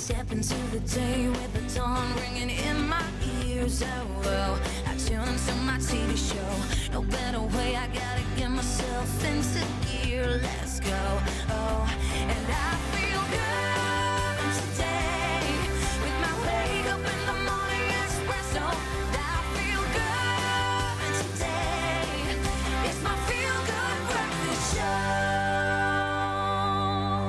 step into the day with the dawn ringing in my ears. Oh, well, I tune into my TV show. No better way, I gotta get myself into gear. Let's go. Oh, and I feel good today with my wake up in the morning espresso. I feel good today. It's my feel good breakfast show.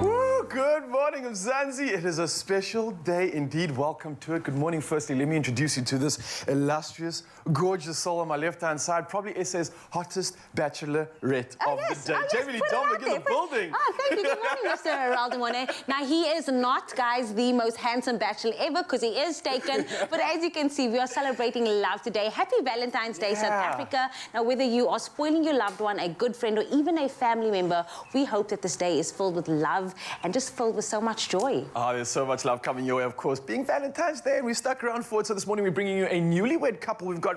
Woo, good morning, Mzansi. It is a special day indeed. Welcome to it. Good morning. Firstly, let me introduce you to this illustrious, gorgeous soul on my left-hand side. Probably SA's hottest bachelorette of the day. Jamie Lee Dominic in the building. Oh, thank you. Good morning, Mr. Raldemone. Now, he is not, guys, the most handsome bachelor ever because he is taken. But as you can see, we are celebrating love today. Happy Valentine's Day, South Africa. Now, whether you are spoiling your loved one, a good friend, or even a family member, we hope that this day is filled with love and just filled with so much joy. Oh, there's so much love coming your way, of course. Being Valentine's Day, and we stuck around for it. So this morning, we're bringing you a newlywed couple. We've got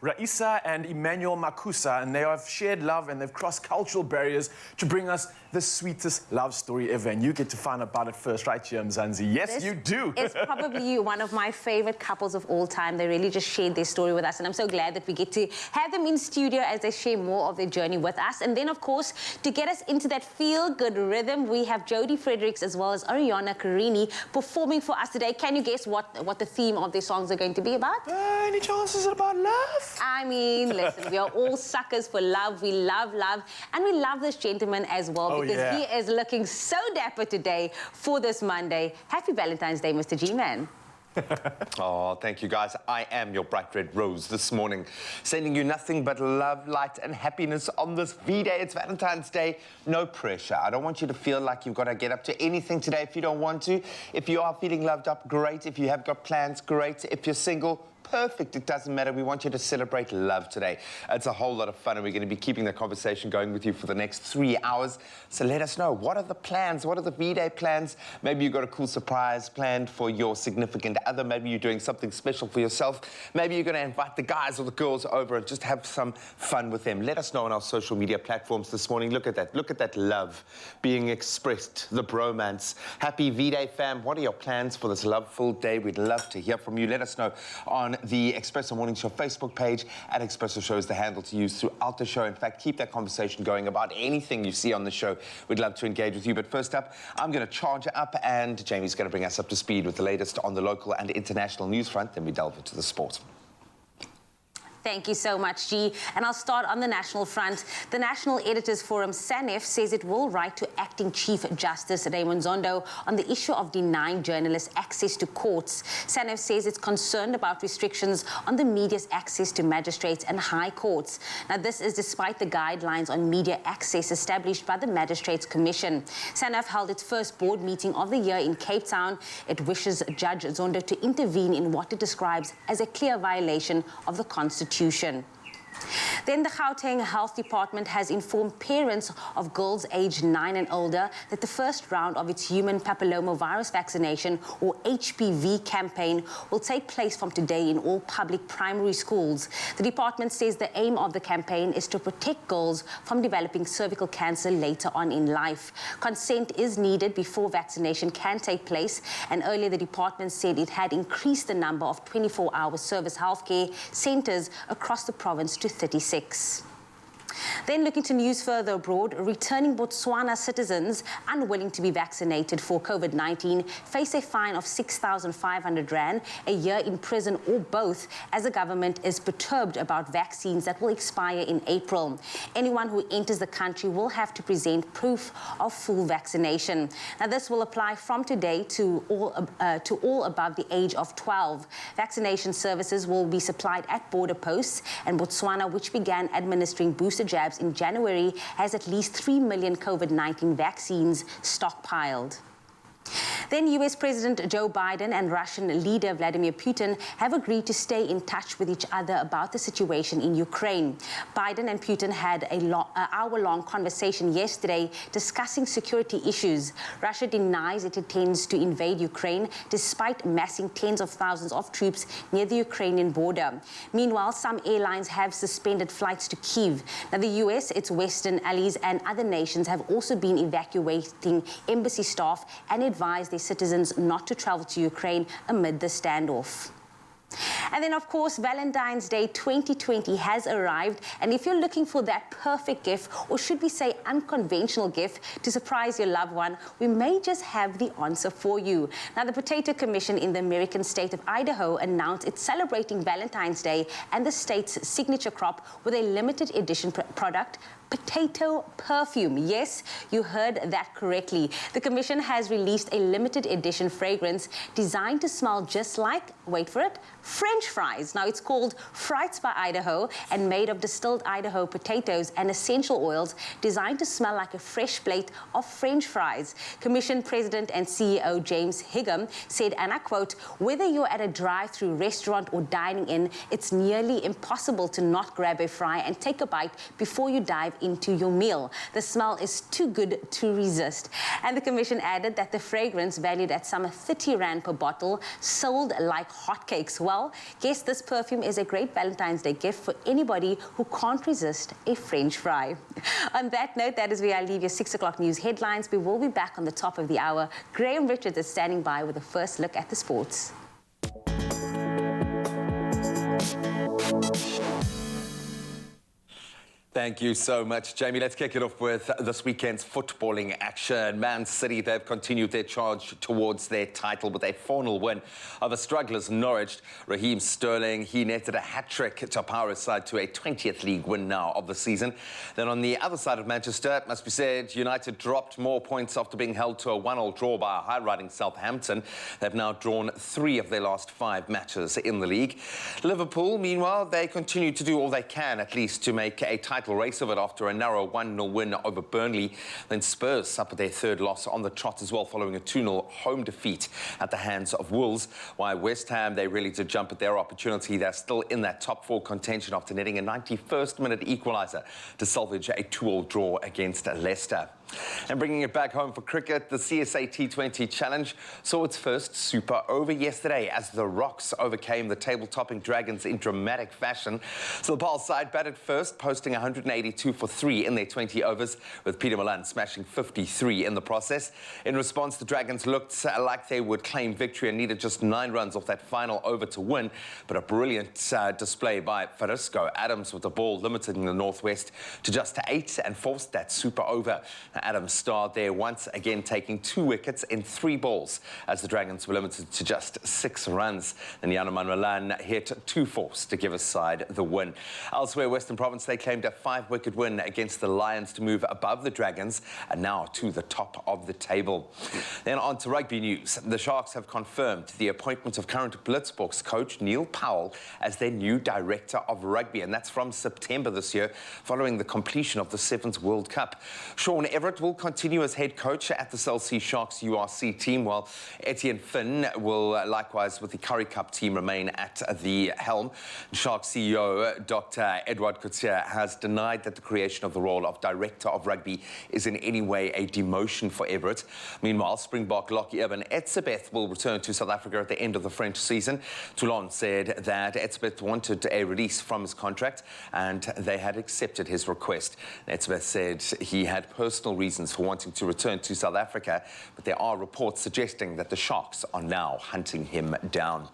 Raeesah and Immanuel Makuse, and they have shared love and they've crossed cultural barriers to bring us the sweetest love story ever. And you get to find out about it first, right here, Mzansi. Yes, this you do. It's probably one of my favorite couples of all time. They really just shared their story with us, and I'm so glad that we get to have them in studio as they share more of their journey with us. And then, of course, to get us into that feel-good rhythm, we have Jodi Fredricks as well as Arianna Carini performing for us today. Can you guess what the theme of their songs are going to be about? Any chances about love? I mean, listen, we are all suckers for love. We love love. And we love this gentleman as well because he is looking so dapper today for this Monday. Happy Valentine's Day, Mr. G-Man. Oh, thank you, guys. I am your bright red rose this morning, sending you nothing but love, light, and happiness on this V-Day. It's Valentine's Day. No pressure. I don't want you to feel like you've got to get up to anything today if you don't want to. If you are feeling loved up, great. If you have got plans, great. If you're single, perfect. It doesn't matter. We want you to celebrate love today. It's a whole lot of fun, and we're going to be keeping the conversation going with you for the next 3 hours. So let us know. What are the plans? What are the V-Day plans? Maybe you've got a cool surprise planned for your significant other. Maybe you're doing something special for yourself. Maybe you're going to invite the guys or the girls over and just have some fun with them. Let us know on our social media platforms this morning. Look at that. Look at that love being expressed, the bromance. Happy V-Day, fam. What are your plans for this loveful day? We'd love to hear from you. Let us know on the Expresso Morning Show Facebook page. At Expresso Show is the handle to use throughout the show. In fact, keep that conversation going about anything you see on the show. We'd love to engage with you. But first up, I'm going to charge up, and Jamie's going to bring us up to speed with the latest on the local and international news front. Then we delve into the sport. Thank you so much, G. And I'll start on the national front. The National Editors Forum, SANEF, says it will write to Acting Chief Justice Raymond Zondo on the issue of denying journalists access to courts. SANEF says it's concerned about restrictions on the media's access to magistrates and high courts. Now, this is despite the guidelines on media access established by the Magistrates Commission. SANEF held its first board meeting of the year in Cape Town. It wishes Judge Zondo to intervene in what it describes as a clear violation of the Constitution. Then the Gauteng Health Department has informed parents of girls aged 9 and older that the first round of its human papillomavirus vaccination, or HPV campaign, will take place from today in all public primary schools. The department says the aim of the campaign is to protect girls from developing cervical cancer later on in life. Consent is needed before vaccination can take place, and earlier the department said it had increased the number of 24-hour service healthcare centres across the province to 36. Then looking to news further abroad, returning Botswana citizens unwilling to be vaccinated for COVID-19 face a fine of 6,500 rand, a year in prison, or both, as the government is perturbed about vaccines that will expire in April. Anyone who enters the country will have to present proof of full vaccination. Now, this will apply from today to all above the age of 12. Vaccination services will be supplied at border posts, and Botswana, which began administering booster jabs in January, has at least 3 million COVID-19 vaccines stockpiled. Then US President Joe Biden and Russian leader Vladimir Putin have agreed to stay in touch with each other about the situation in Ukraine. Biden and Putin had an hour-long conversation yesterday discussing security issues. Russia denies it intends to invade Ukraine despite massing tens of thousands of troops near the Ukrainian border. Meanwhile, some airlines have suspended flights to Kyiv. Now, the US, its Western allies and other nations have also been evacuating embassy staff and advised their their citizens not to travel to Ukraine amid the standoff. And then, of course, Valentine's Day 2020 has arrived. And if you're looking for that perfect gift, or should we say unconventional gift, to surprise your loved one, we may just have the answer for you. Now, the Potato Commission in the American state of Idaho announced it's celebrating Valentine's Day and the state's signature crop with a limited edition product, potato perfume. Yes, you heard that correctly. The commission has released a limited edition fragrance designed to smell just like, wait for it, French fries. Now, it's called Frites by Idaho and made of distilled Idaho potatoes and essential oils designed to smell like a fresh plate of French fries. Commission President and CEO James Higham said, and I quote, "Whether you're at a drive-through restaurant or dining in, it's nearly impossible to not grab a fry and take a bite before you dive into your meal. The smell is too good to resist." And the commission added that the fragrance, valued at some 30 Rand per bottle, sold like hotcakes. Well, guess this perfume is a great Valentine's Day gift for anybody who can't resist a French fry. On that note, that is where I leave your 6 o'clock news headlines. We will be back on the top of the hour. Graham Richards is standing by with a first look at the sports. Thank you so much, Jamie. Let's kick it off with this weekend's footballing action. Man City, they've continued their charge towards their title with a 4-0 win over strugglers Norwich. Raheem Sterling, he netted a hat-trick to power his side to a 20th league win now of the season. Then on the other side of Manchester, it must be said, United dropped more points after being held to a 1-0 draw by a high-riding Southampton. They've now drawn 3 of their last 5 matches in the league. Liverpool, meanwhile, they continue to do all they can, at least, to make a title race of it after a narrow 1-0 win over Burnley. Then Spurs suffered their 3rd loss on the trot as well, following a 2-0 home defeat at the hands of Wolves. While West Ham, they really did jump at their opportunity. They're still in that top 4 contention after netting a 91st minute equaliser to salvage a 2-2 draw against Leicester. And bringing it back home for cricket, the CSA T20 Challenge saw its first super over yesterday as the Rocks overcame the table-topping Dragons in dramatic fashion. So the Pal side batted first, posting 182 for 3 in their 20 overs, with Peter Malan smashing 53 in the process. In response, the Dragons looked like they would claim victory and needed just 9 runs off that final over to win. But a brilliant display by Farisco Adams with the ball limiting the Northwest to just 8 and forced that super over. Adams starred there once again, taking 2 wickets in 3 balls as the Dragons were limited to just 6 runs. And Yana Manuelan hit 2 fours to give his side the win. Elsewhere, Western Province, they claimed a 5-wicket win against the Lions to move above the Dragons and now to the top of the table. Then on to rugby news. The Sharks have confirmed the appointment of current Blitzboks coach Neil Powell as their new director of rugby, and that's from September this year, following the completion of the 7th World Cup. Sean Everett will continue as head coach at the Cell C Sharks URC team, while Etienne Finn will likewise with the Currie Cup team remain at the helm. Sharks CEO Dr. Edward Coetzee has denied that the creation of the role of director of rugby is in any way a demotion for Everett. Meanwhile, Springbok Lockie Urban Etzebeth will return to South Africa at the end of the French season. Toulon said that Etzebeth wanted a release from his contract and they had accepted his request. Etzebeth said he had personal reasons for wanting to return to South Africa, but there are reports suggesting that the Sharks are now hunting him down.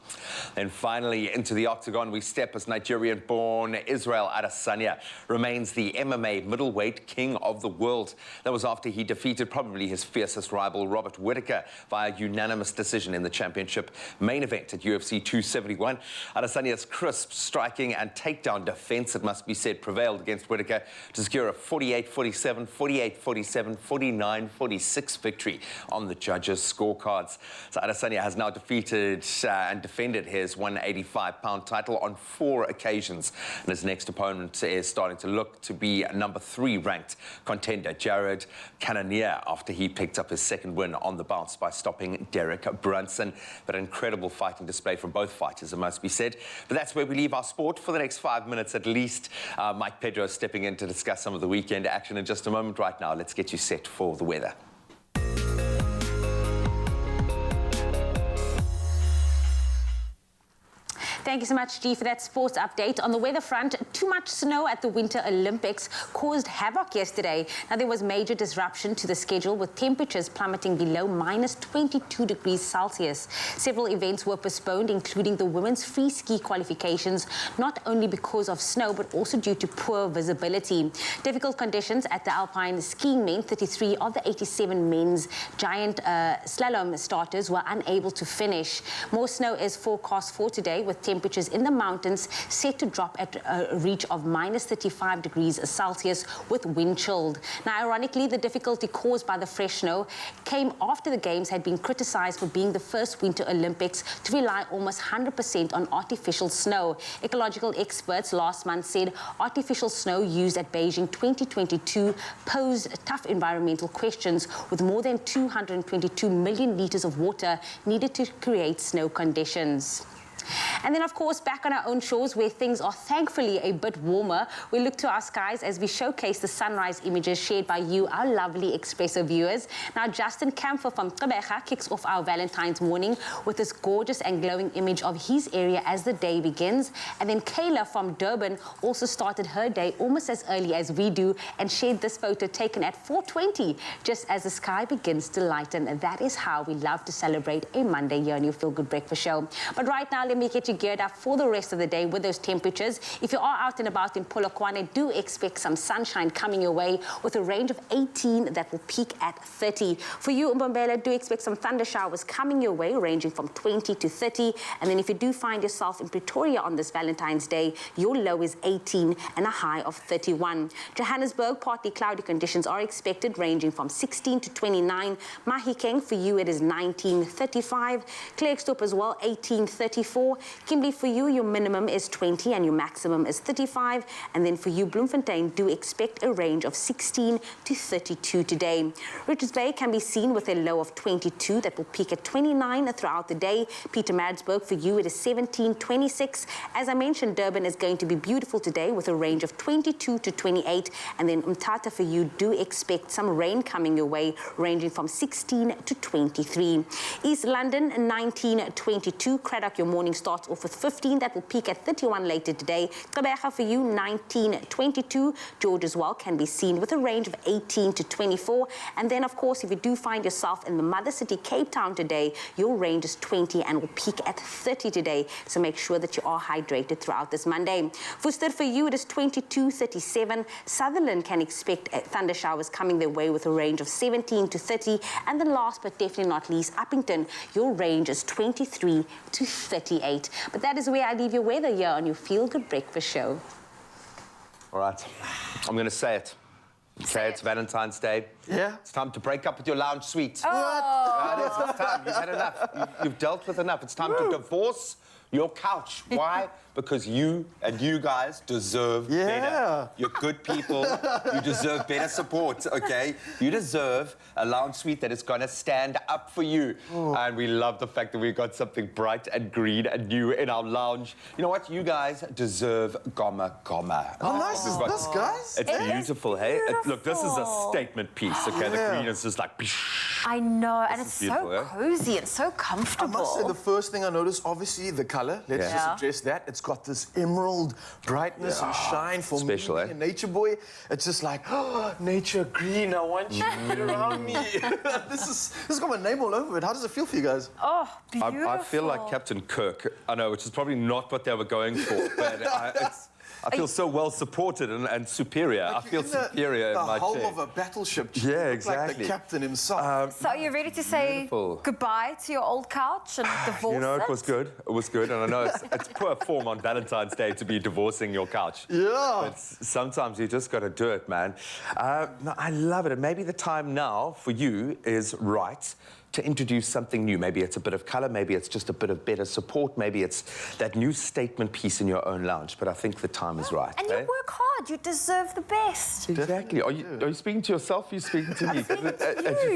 Then finally, into the octagon we step as Nigerian-born Israel Adesanya remains the MMA middleweight king of the world. That was after he defeated probably his fiercest rival Robert Whittaker via unanimous decision in the championship main event at UFC 271. Adesanya's crisp striking and takedown defense, it must be said, prevailed against Whittaker to secure a 48-47, 48-47, 49-46 victory on the judges' scorecards. So Adesanya has now defeated and defended his 185-pound title on 4 occasions. And his next opponent is starting to look to be number 3 ranked contender Jared Cannonier, after he picked up his 2nd win on the bounce by stopping Derek Brunson. But an incredible fighting display from both fighters, it must be said. But that's where we leave our sport for the next 5 minutes at least. Mike Pedro stepping in to discuss some of the weekend action in just a moment. Right now, let's get you set for the weather. Thank you so much, G, for that sports update. On the weather front, too much snow at the Winter Olympics caused havoc yesterday. Now, there was major disruption to the schedule with temperatures plummeting below minus 22 degrees Celsius. Several events were postponed, including the women's free ski qualifications, not only because of snow, but also due to poor visibility. Difficult conditions at the alpine skiing meant 33 of the 87 men's giant slalom starters were unable to finish. More snow is forecast for today, with temperatures in the mountains set to drop at a reach of minus 35 degrees Celsius with wind chilled. Now, ironically, the difficulty caused by the fresh snow came after the Games had been criticized for being the first Winter Olympics to rely almost 100% on artificial snow. Ecological experts last month said artificial snow used at Beijing 2022 posed tough environmental questions, with more than 222 million litres of water needed to create snow conditions. And then, of course, back on our own shores where things are thankfully a bit warmer, we look to our skies as we showcase the sunrise images shared by you, our lovely Expresso viewers. Now, Justin Camphor from Gomma kicks off our Valentine's morning with this gorgeous and glowing image of his area as the day begins. And then Kayla from Durban also started her day almost as early as we do and shared this photo taken at 4:20, just as the sky begins to lighten. And that is how we love to celebrate a Monday here on your Feel Good Breakfast Show. But right now, let me get you geared up for the rest of the day with those temperatures. If you are out and about in Polokwane, do expect some sunshine coming your way with a range of 18 that will peak at 30. For you, Mbombela, do expect some thunder showers coming your way, ranging from 20 to 30. And then if you do find yourself in Pretoria on this Valentine's Day, your low is 18 and a high of 31. Johannesburg, partly cloudy conditions are expected, ranging from 16 to 29. Mahikeng, for you, it is 19:35. Klerksdorp as well, 18:34. Kimberley, for you, your minimum is 20 and your maximum is 35. And then for you, Bloemfontein, do expect a range of 16 to 32 today. Richards Bay can be seen with a low of 22 that will peak at 29 throughout the day. Pietermaritzburg, for you, it is 17:26. As I mentioned, Durban is going to be beautiful today with a range of 22 to 28. And then Umtata, for you, do expect some rain coming your way, ranging from 16 to 23. East London, 19:22. Craddock, your morning starts off with 15 that will peak at 31 later today. Gqeberha, for you, 19:22. George as well can be seen with a range of 18 to 24. And then, of course, if you do find yourself in the mother city, Cape Town, today, your range is 20 and will peak at 30 today. So make sure that you are hydrated throughout this Monday. Worcester, for you, it is 22:37. Sutherland can expect thunder showers coming their way with a range of 17 to 30. And then last but definitely not least, Uppington, your range is 23 to 38. But that is where I leave your weather here on your Feel Good Breakfast Show. All right, I'm going to say it. Okay, it's Valentine's Day. Yeah. It's time to break up with your lounge suite. Oh. It's time. You've had enough. You've dealt with enough. It's time to divorce your couch. Why? Because you and you guys deserve better. You're good people. You deserve better support, okay? You deserve a lounge suite that is going to stand up for you. And we love the fact that we've got something bright and green and new in our lounge. You know what? You guys deserve Gomma. How nice is this, guys? It's beautiful, hey? Look, this is a statement piece, okay? The green is just like... I know, and it's beautiful, so cozy and so comfortable. I must say, the first thing I noticed, obviously, the color. Let's just address that. It's got this emerald brightness and shine for special, me, eh? a nature boy. It's just like, oh, nature green. I want you to get around me. This has got my name all over it. How does it feel for you guys? Oh, beautiful. I feel like Captain Kirk. I know, which is probably not what they were going for, but I feel so well supported and superior. Like I feel superior in my the hull chair. of a battleship. Yeah, You look exactly. like the captain himself. So are you ready to say Beautiful. goodbye to your old couch and divorce You know, it? it was good. It was good, and I know it's poor form on Valentine's Day to be divorcing your couch. Yeah. But sometimes you just got to do it, man. No, I love it, and maybe the time now for you is right to introduce something new. Maybe it's a bit of color, maybe it's just a bit of better support, maybe it's that new statement piece in your own lounge, but I think the time is right. And you work hard. You deserve the best. Exactly. Are you speaking to yourself? Are you speaking to me?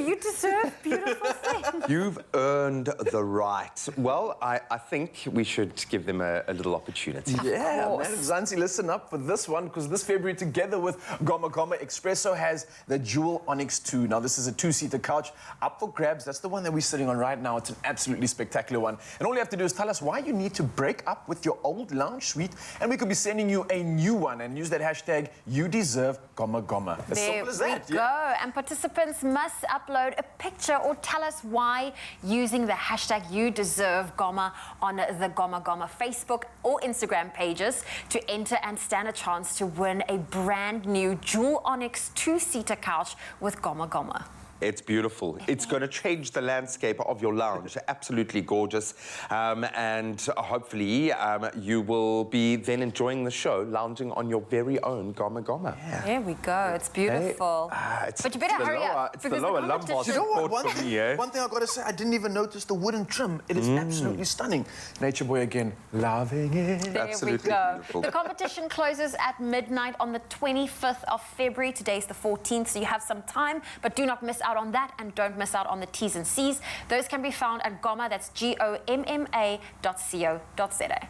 You deserve beautiful things. You've earned the right. Well, I think we should give them a little opportunity. Yeah, man. Zanzi, listen up for this one, because this February, together with Gomma, Expresso has the Jewel Onyx 2. Now, this is a two-seater couch up for grabs. That's the the one that we're sitting on right now. It's an absolutely spectacular one. And all you have to do is tell us why you need to break up with your old lounge suite, and we could be sending you a new one, and use that hashtag #YouDeserveGomma. As There simple as we that. go. And participants must upload a picture or tell us why using the hashtag #YouDeserveGomma on the Gomma Facebook or Instagram pages to enter and stand a chance to win a brand new Jewel Onyx 2-seater couch with Gomma. It's beautiful. It's going to change the landscape of your lounge. Absolutely gorgeous. And hopefully you will be then enjoying the show, lounging on your very own Gomma. Yeah. There we go. It's beautiful. But you better hurry up. It's the because lower competition- lumbar You know what? support for me, eh? One thing I've got to say, I didn't even notice the wooden trim. It is absolutely stunning. Nature Boy again, loving it. There Absolutely we go. beautiful. The competition closes at midnight on the 25th of February. Today's the 14th, so you have some time, but do not miss out on that, and don't miss out on the T's and C's. Those can be found at Gomma, that's GOMMA.co.za.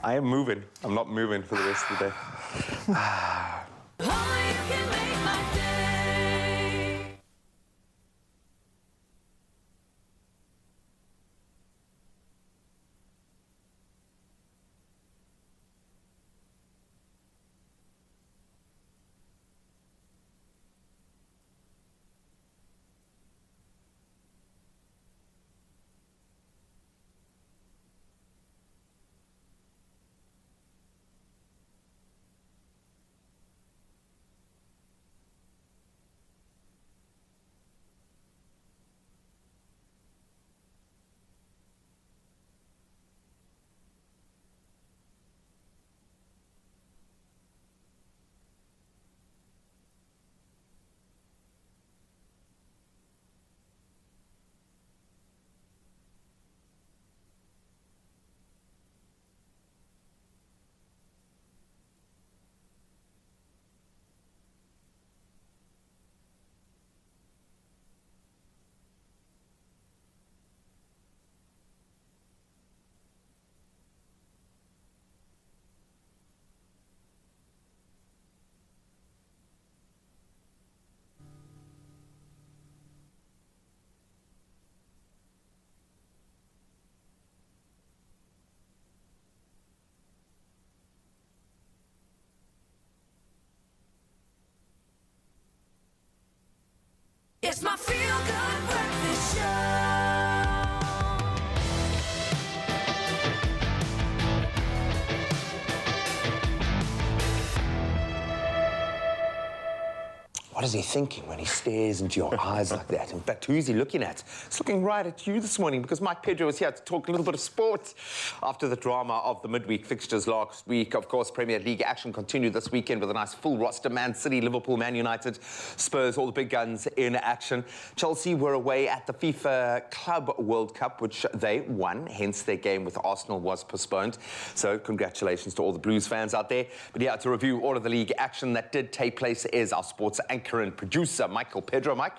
I am moving. I'm not moving for the rest of the day. Only you can make my day. It's my feel-good breakfast show. What is he thinking when he stares into your eyes like that? In fact, who is he looking at? He's looking right at you this morning because Mike Pedro is here to talk a little bit of sport. After the drama of the midweek fixtures last week, of course, Premier League action continued this weekend with a nice full roster. Man City, Liverpool, Man United, Spurs, all the big guns in action. Chelsea were away at the FIFA Club World Cup, which they won, hence their game with Arsenal was postponed. So congratulations to all the Blues fans out there. But yeah, to review all of the league action that did take place is our sports anchor and producer, Michael Pedro. Mike.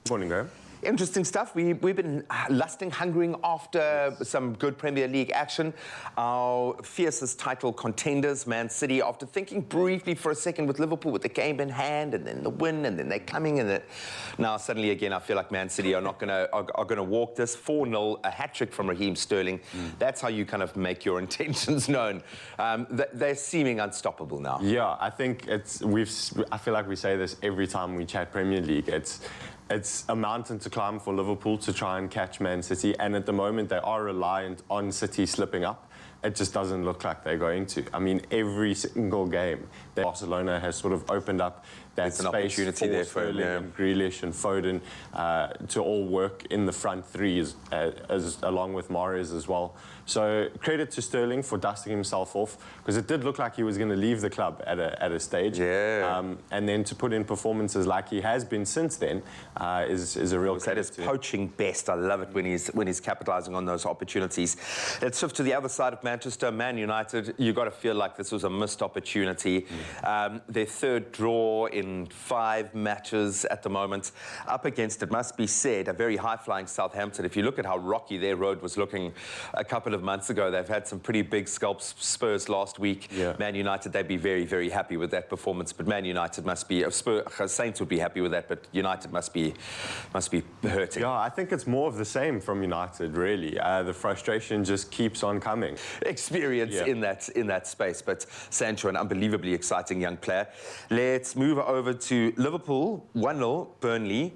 Good morning, Graham. Interesting stuff. We've been lusting, hungering after some good Premier League action. Our fiercest title contenders, Man City, after thinking briefly for a second with Liverpool with the game in hand and then the win and then they're coming and now suddenly again I feel like Man City are not gonna walk this 4-0, a hat-trick from Raheem Sterling. That's how you kind of make your intentions known. They're seeming unstoppable now. Yeah, I think I feel like we say this every time we chat Premier League. It's a mountain to climb for Liverpool to try and catch Man City, and at the moment they are reliant on City slipping up. It just doesn't look like they're going to. I mean, every single game that Barcelona has sort of opened up that There's an space opportunity for there for Sterling and Grealish and Foden to all work in the front three as along with Mahrez as well. So credit to Sterling for dusting himself off, because it did look like he was going to leave the club at a stage. Yeah. And then to put in performances like he has been since then is a real At credit his to him. poaching best. I love it when he's capitalising on those opportunities. Let's shift to the other side of Manchester, Man United, you got to feel like this was a missed opportunity. Their third draw in 5 matches at the moment, up against, it must be said, a very high-flying Southampton. If you look at how rocky their road was looking a couple of months ago, they've had some pretty big scalps. Spurs last week. Yeah. Man United, they'd be very, very happy with that performance. But Man United must be, Saints would be happy with that, but United must be hurting. Yeah, I think it's more of the same from United, really. The frustration just keeps on coming. Experience in that space, but Sancho, an unbelievably exciting young player. Let's move over to Liverpool, 1-0, Burnley.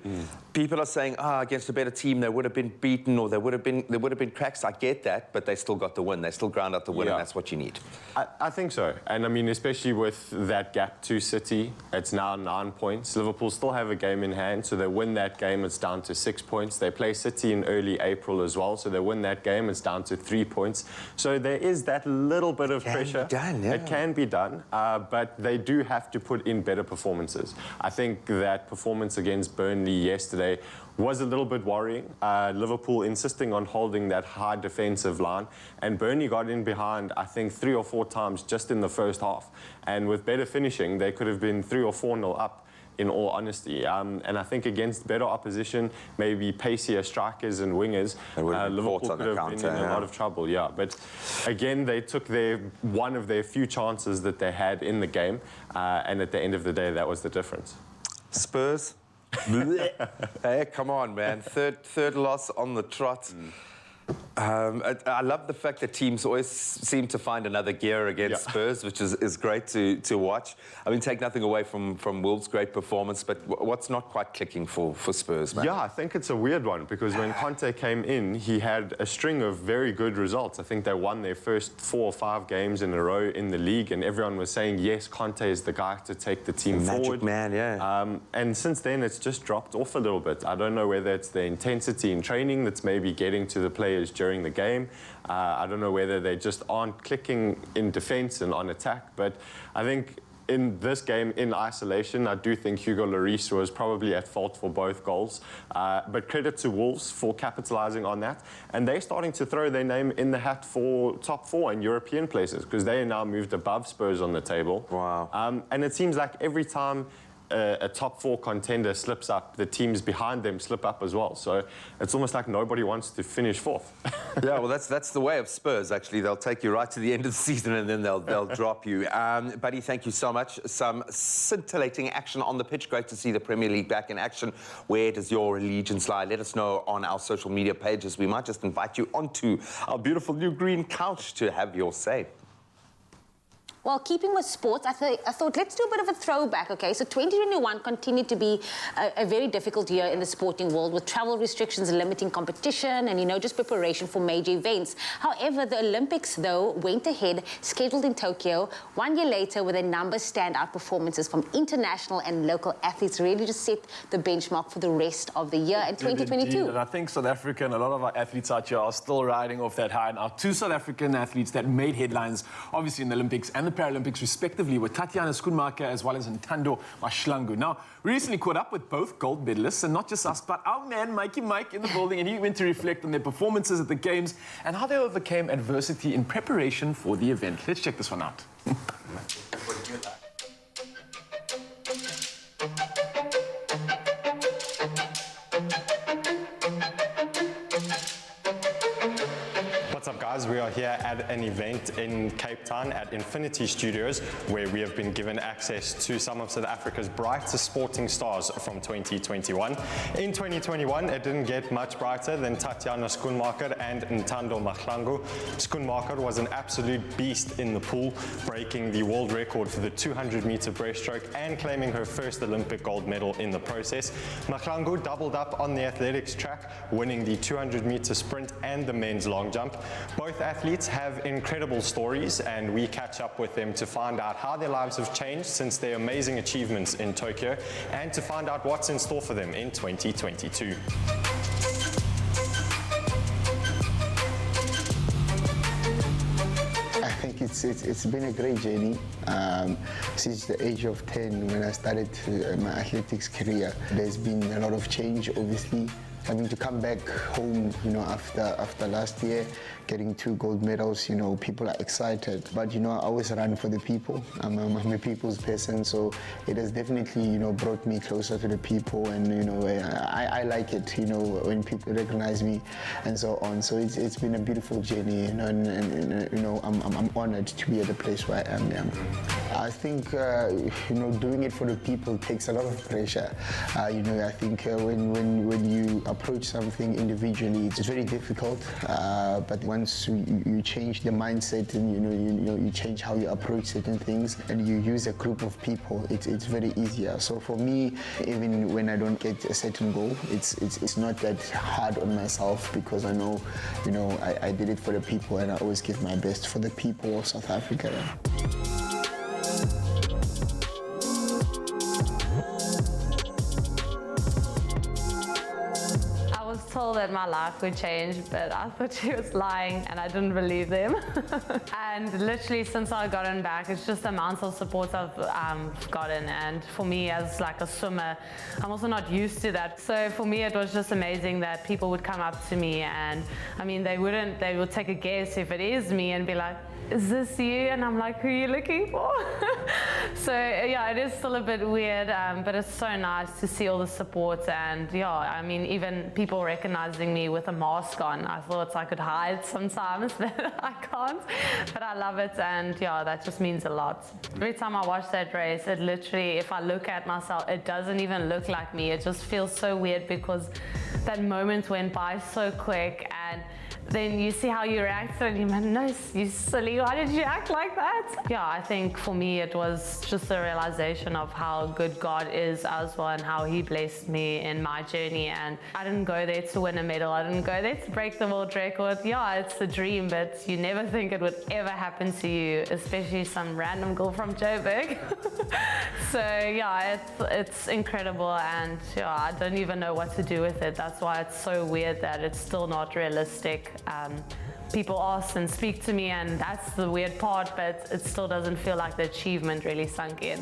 People are saying, against a better team, they would have been beaten, or there would have been cracks. I get that, but they still got the win. They still ground out the win, and that's what you need. I think so. And I mean, especially with that gap to City, it's now 9 points. Liverpool still have a game in hand, so they win that game, it's down to 6 points. They play City in early April as well, so they win that game, it's down to 3 points. So there is that little bit of pressure. It can be done, but they do have to put in better performances. I think that performance against Burnley yesterday was a little bit worrying. Liverpool insisting on holding that high defensive line, and Burnley got in behind, I think, 3 or 4 times just in the first half. And with better finishing, they could have been 3 or 4-0 up, in all honesty. And I think against better opposition, maybe pacier strikers and wingers, Liverpool could have been in a lot of trouble. Yeah, but again, they took one of their few chances that they had in the game, and at the end of the day, that was the difference. Spurs. Hey, come on, man. Third loss on the trot. I love the fact that teams always seem to find another gear against Spurs, which is great to watch. I mean, take nothing away from Wolves' great performance, but what's not quite clicking for Spurs, man? Yeah, I think it's a weird one, because when Conte came in, he had a string of very good results. I think they won their first 4 or 5 games in a row in the league, and everyone was saying, yes, Conte is the guy to take the team forward. Magic man, yeah. And since then, it's just dropped off a little bit. I don't know whether it's the intensity in training that's maybe getting to the players during the game. I don't know whether they just aren't clicking in defense and on attack, but I think in this game, in isolation, I do think Hugo Lloris was probably at fault for both goals. But credit to Wolves for capitalising on that. And they're starting to throw their name in the hat for top 4 in European places, because they are now moved above Spurs on the table. Wow. And it seems like every time a top 4 contender slips up, the teams behind them slip up as well. So it's almost like nobody wants to finish 4th. Yeah, well, that's the way of Spurs, actually. They'll take you right to the end of the season, and then they'll drop you. Buddy, thank you so much. Some scintillating action on the pitch. Great to see the Premier League back in action. Where does your allegiance lie? Let us know on our social media pages. We might just invite you onto our beautiful new green couch to have your say. Well, keeping with sports, I thought let's do a bit of a throwback, okay? So 2021 continued to be a very difficult year in the sporting world, with travel restrictions limiting competition and, just preparation for major events. However, the Olympics, though, went ahead, scheduled in Tokyo, 1 year later, with a number of standout performances from international and local athletes, really just set the benchmark for the rest of the year in 2022. Indeed. And I think South Africa and a lot of our athletes out here are still riding off that high. Now, 2 South African athletes that made headlines, obviously in the Olympics and the Paralympics respectively, were Tatiana Schoonmaker as well as Ntando Mahlangu. Now, we recently caught up with both gold medalists, and not just us, but our man Mike in the building, and he went to reflect on their performances at the Games and how they overcame adversity in preparation for the event. Let's check this one out. We are here at an event in Cape Town at Infinity Studios, where we have been given access to some of South Africa's brightest sporting stars from 2021. In 2021, it didn't get much brighter than Tatiana Schoonmaker and Ntando Mahlangu. Schoonmaker was an absolute beast in the pool, breaking the world record for the 200-meter breaststroke and claiming her first Olympic gold medal in the process. Mahlangu doubled up on the athletics track, winning the 200-meter sprint and the men's long jump. Both athletes have incredible stories, and we catch up with them to find out how their lives have changed since their amazing achievements in Tokyo, and to find out what's in store for them in 2022. I think it's been a great journey since the age of 10 when I started my athletics career. There's been a lot of change, obviously. having to come back home, you know, after last year, getting 2 gold medals, you know, people are excited. But, you know, I always run for the people. I'm a people's person, so it has definitely, you know, brought me closer to the people, and, you know, I like it, you know, when people recognize me and so on. So it's been a beautiful journey, you know, and you know, I'm honored to be at the place where I am. Yeah. I think, you know, doing it for the people takes a lot of pressure. You know, I think when you approach something individually, it's very difficult. But once you change the mindset, and you change how you approach certain things, and you use a group of people, it's very easier. So for me, even when I don't get a certain goal, it's not that hard on myself, because I know, you know, I did it for the people, and I always give my best for the people of South Africa. I was told that my life would change, but I thought she was lying, and I didn't believe them. And literally since I've gotten back, it's just the amount of support I've gotten. And for me, as like a swimmer, I'm also not used to that. So for me, it was just amazing that people would come up to me, and I mean, they would take a guess if it is me and be like, is this you? And I'm like, who are you looking for? So yeah, it is still a bit weird, but it's so nice to see all the support. And yeah, I mean, even people recognizing me with a mask on. I thought I could hide sometimes, but I can't. But I love it, and yeah, that just means a lot. Every time I watch that race, it literally, if I look at myself, it doesn't even look like me. It just feels so weird, because that moment went by so quick, and then you see how you react, and you're like, no, you silly, why did you act like that? Yeah, I think for me it was just a realization of how good God is as well, and how He blessed me in my journey. And I didn't go there to win a medal, I didn't go there to break the world record. Yeah, it's a dream, but you never think it would ever happen to you, especially some random girl from Joburg. So yeah, it's incredible, and yeah, I don't even know what to do with it. That's why it's so weird that it's still not realistic. People ask and speak to me, and that's the weird part, but it still doesn't feel like the achievement really sunk in.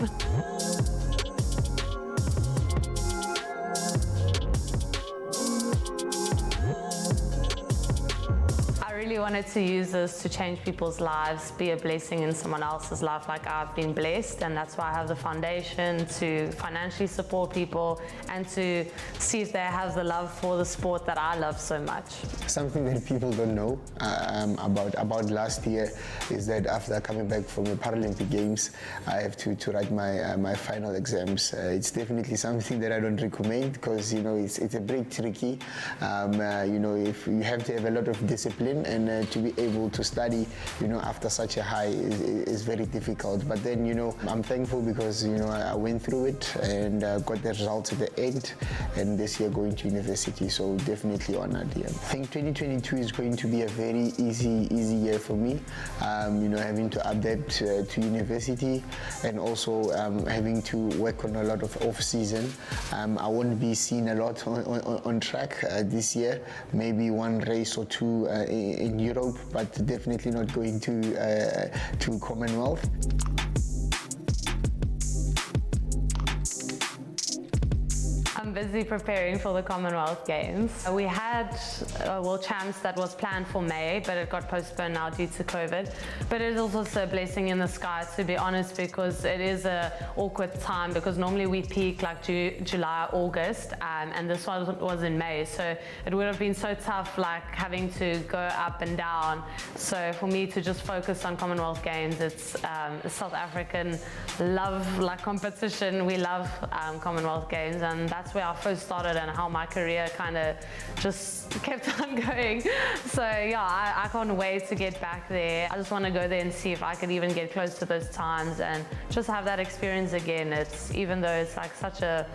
I really wanted to use this to change people's lives, be a blessing in someone else's life like I've been blessed, and that's why I have the foundation to financially support people and to see if they have the love for the sport that I love so much. Something that people don't know about last year is that after coming back from the Paralympic Games, I have to write my final exams. It's definitely something that I don't recommend, because you know it's a bit tricky. You know, if you have to have a lot of discipline, and to be able to study, you know, after such a high is very difficult. But then, you know, I'm thankful because, you know, I went through it and got the results at the end, and this year going to university, so definitely honored. Yeah. I think 2022 is going to be a very easy year for me. You know, having to adapt to university, and also having to work on a lot of off-season. I won't be seen a lot on track this year, maybe one race or two in Europe, but definitely not going to Commonwealth. I'm busy preparing for the Commonwealth Games. We had a World Champs that was planned for May, but it got postponed now due to COVID. But it is also a blessing in the sky, to be honest, because it is an awkward time, because normally we peak like July, August, and this one was in May. So it would have been so tough, like having to go up and down. So for me to just focus on Commonwealth Games, it's South African love, like competition. We love Commonwealth Games, and that's where I first started, and how my career kind of just kept on going. So yeah, I can't wait to get back there. I just want to go there and see if I could even get close to those times and just have that experience again. It's, even though it's like such a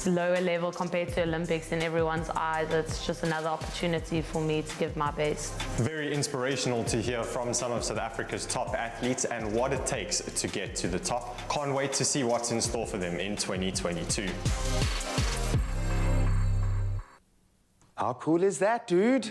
lower level compared to Olympics in everyone's eyes, it's just another opportunity for me to give my best. Very inspirational to hear from some of South Africa's top athletes and what it takes to get to the top. Can't wait to see what's in store for them in 2022. How cool is that, dude?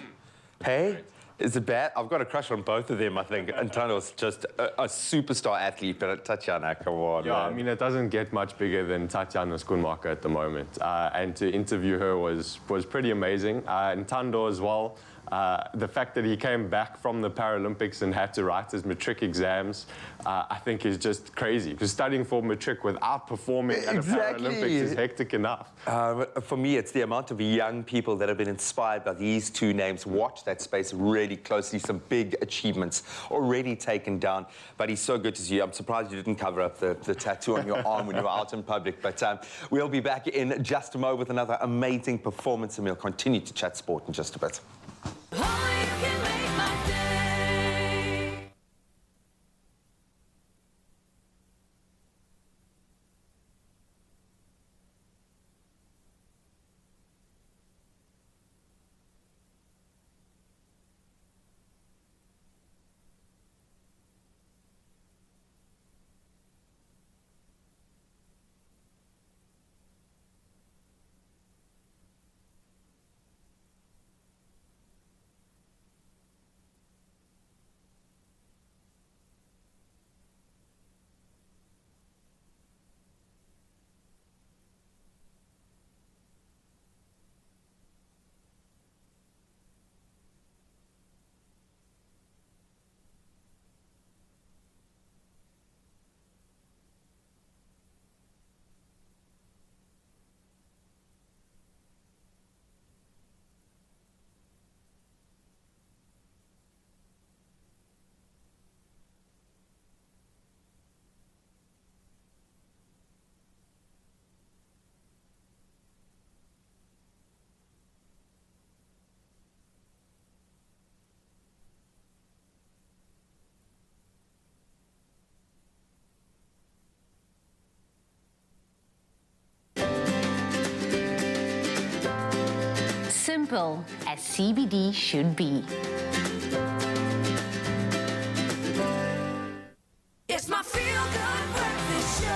Hey, Is it bad? I've got a crush on both of them, I think. Antonio's just a superstar athlete, but Tatiana, come on, Yeah, man. I mean, it doesn't get much bigger than Tatiana Schoenmaker at the moment. And to interview her was pretty amazing. And Tando as well. The fact that he came back from the Paralympics and had to write his matric exams, I think is just crazy. Because studying for matric without performing at the Paralympics is hectic enough. For me, it's the amount of young people that have been inspired by these two names. Watch that space really closely. Some big achievements already taken down. But he's so good to see you. I'm surprised you didn't cover up the tattoo on your arm when you were out in public. But we'll be back in just a moment with another amazing performance, and we'll continue to chat sport in just a bit. Only you can make my day. Simple as CBD should be. It's my feel-good breakfast show.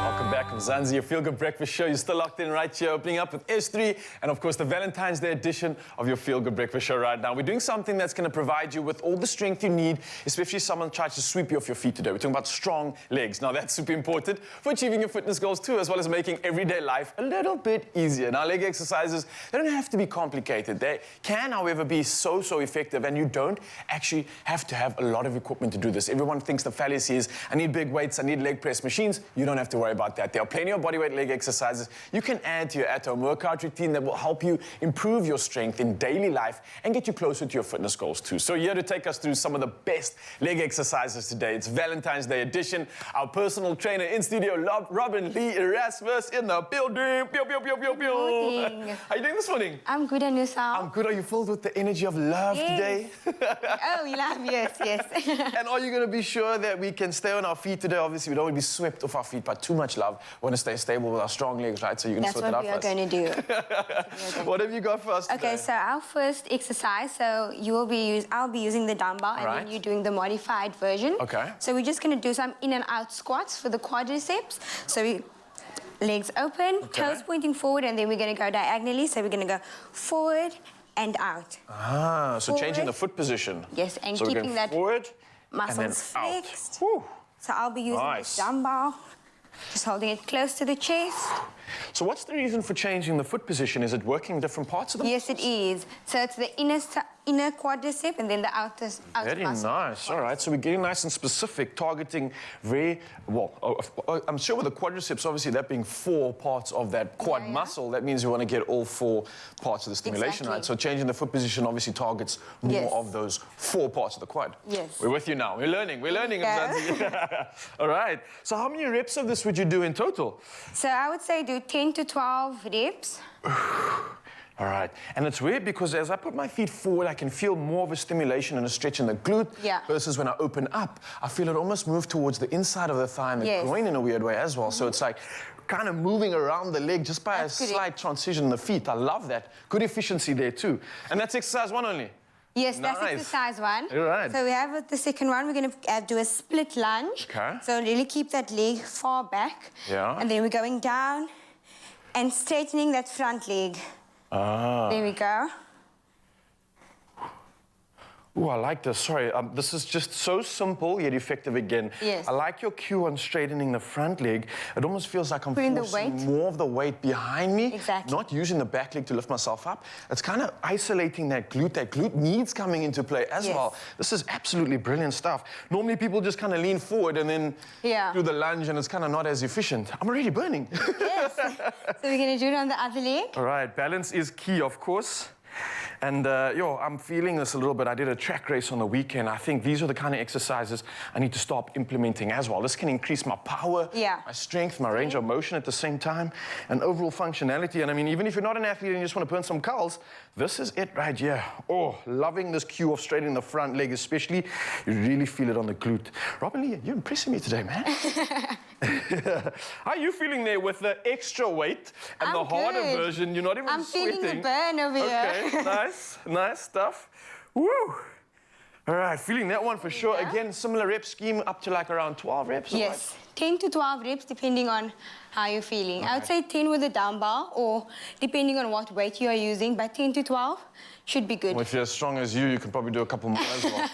Welcome back from Zanzi, your feel-good breakfast show. You're still locked in right here, opening up with S3, and of course the Valentine's Day edition of your feel-good breakfast show right now. We're doing something that's going to provide you with all the strength you need, especially if someone tries to sweep you off your feet today. We're talking about strong legs. Now that's super important for achieving your fitness goals too, as well as making everyday life a little bit easier. Now leg exercises, they don't have to be complicated. They can, however, be so effective, and you don't actually have to have a lot of equipment to do this. Everyone thinks the fallacy is, I need big weights, I need leg press machines. You don't have to worry about that. There are plenty of bodyweight leg exercises you can add to your at-home workout routine that will help you improve your strength in daily life and get you closer to your fitness goals too. So here to take us through some of the best leg exercises today, it's Valentine's Day edition. Our personal trainer in studio, Robin Lee Erasmus in the building. Pew, pew, pew, pew, pew. Morning. How are you doing this morning? I'm good, and yourself? I'm good. Are you filled with the energy of love today? Oh, you love, yes. And are you going to be sure that we can stay on our feet today? Obviously, we don't want to be swept off our feet by too much love. We want to stay stable with our strong legs, right? So you can That's sort that out what we for are us. going to do. What have you got for us today? Okay, so our first exercise, so I'll be using the dumbbell, and Right. then you're doing the modified version. Okay. So we're just going to do some in and out squats for the quadriceps. So legs open, toes pointing forward, and then we're going to go diagonally. So we're going to go forward and out. Ah, so changing Forward. the foot position. Yes, and so we're keeping going that forward muscles and then out. flexed. Whew. So I'll be using Nice. this dumbbell, just holding it close to the chest. So what's the reason for changing the foot position? Is it working different parts of the Yes, it is. So it's the inner quadricep and then the outer Very muscle. nice. All right, so we're getting nice and specific, targeting very well. I'm sure with the quadriceps, obviously that being 4 parts of that quad muscle, that means you want to get all 4 parts of the stimulation, right? So changing the foot position obviously targets more of those 4 parts of the quad. Yes. We're with you now. We're learning. We're learning. Yeah. All right. So how many reps of this would you do in total? So I would say do 10 to 12 reps. All right, and it's weird because as I put my feet forward, I can feel more of a stimulation and a stretch in the glute versus when I open up, I feel it almost move towards the inside of the thigh and the groin in a weird way as well. So it's like kind of moving around the leg just by a slight transition in the feet. I love that. Good efficiency there too. And that's exercise 1 only? Yes, that's exercise 1. All right. So we have the second one. We're going to do a split lunge. Okay. So really keep that leg far back. Yeah. And then we're going down and straightening that front leg. Ah. There we go. Oh, I like this. Sorry, this is just so simple yet effective again. Yes. I like your cue on straightening the front leg. It almost feels like I'm Putting the forcing weight. more of the weight behind me. Exactly. Not using the back leg to lift myself up. It's kind of isolating that glute. That glute needs coming into play as Yes. well. This is absolutely brilliant stuff. Normally people just kind of lean forward and then do the lunge, and it's kind of not as efficient. I'm already burning. Yes. So we're going to do it on the other leg. All right, balance is key, of course. And, I'm feeling this a little bit. I did a track race on the weekend. I think these are the kind of exercises I need to start implementing as well. This can increase my power, my strength, my range of motion at the same time, and overall functionality. And I mean, even if you're not an athlete and you just want to burn some calories, this is it right here. Oh, loving this cue of straightening the front leg especially. You really feel it on the glute. Robin Lee, you're impressing me today, man. How are you feeling there with the extra weight and the harder version? You're not even sweating. I'm feeling the burn over here. Okay, nice stuff. Woo! All right, feeling that one for sure. Again, similar rep scheme up to like around 12 reps? Yes, 10 to 12 reps depending on how you're feeling. I would say 10 with a dumbbell or depending on what weight you are using, but 10 to 12 should be good. Well, if you're as strong as you can probably do a couple more as well.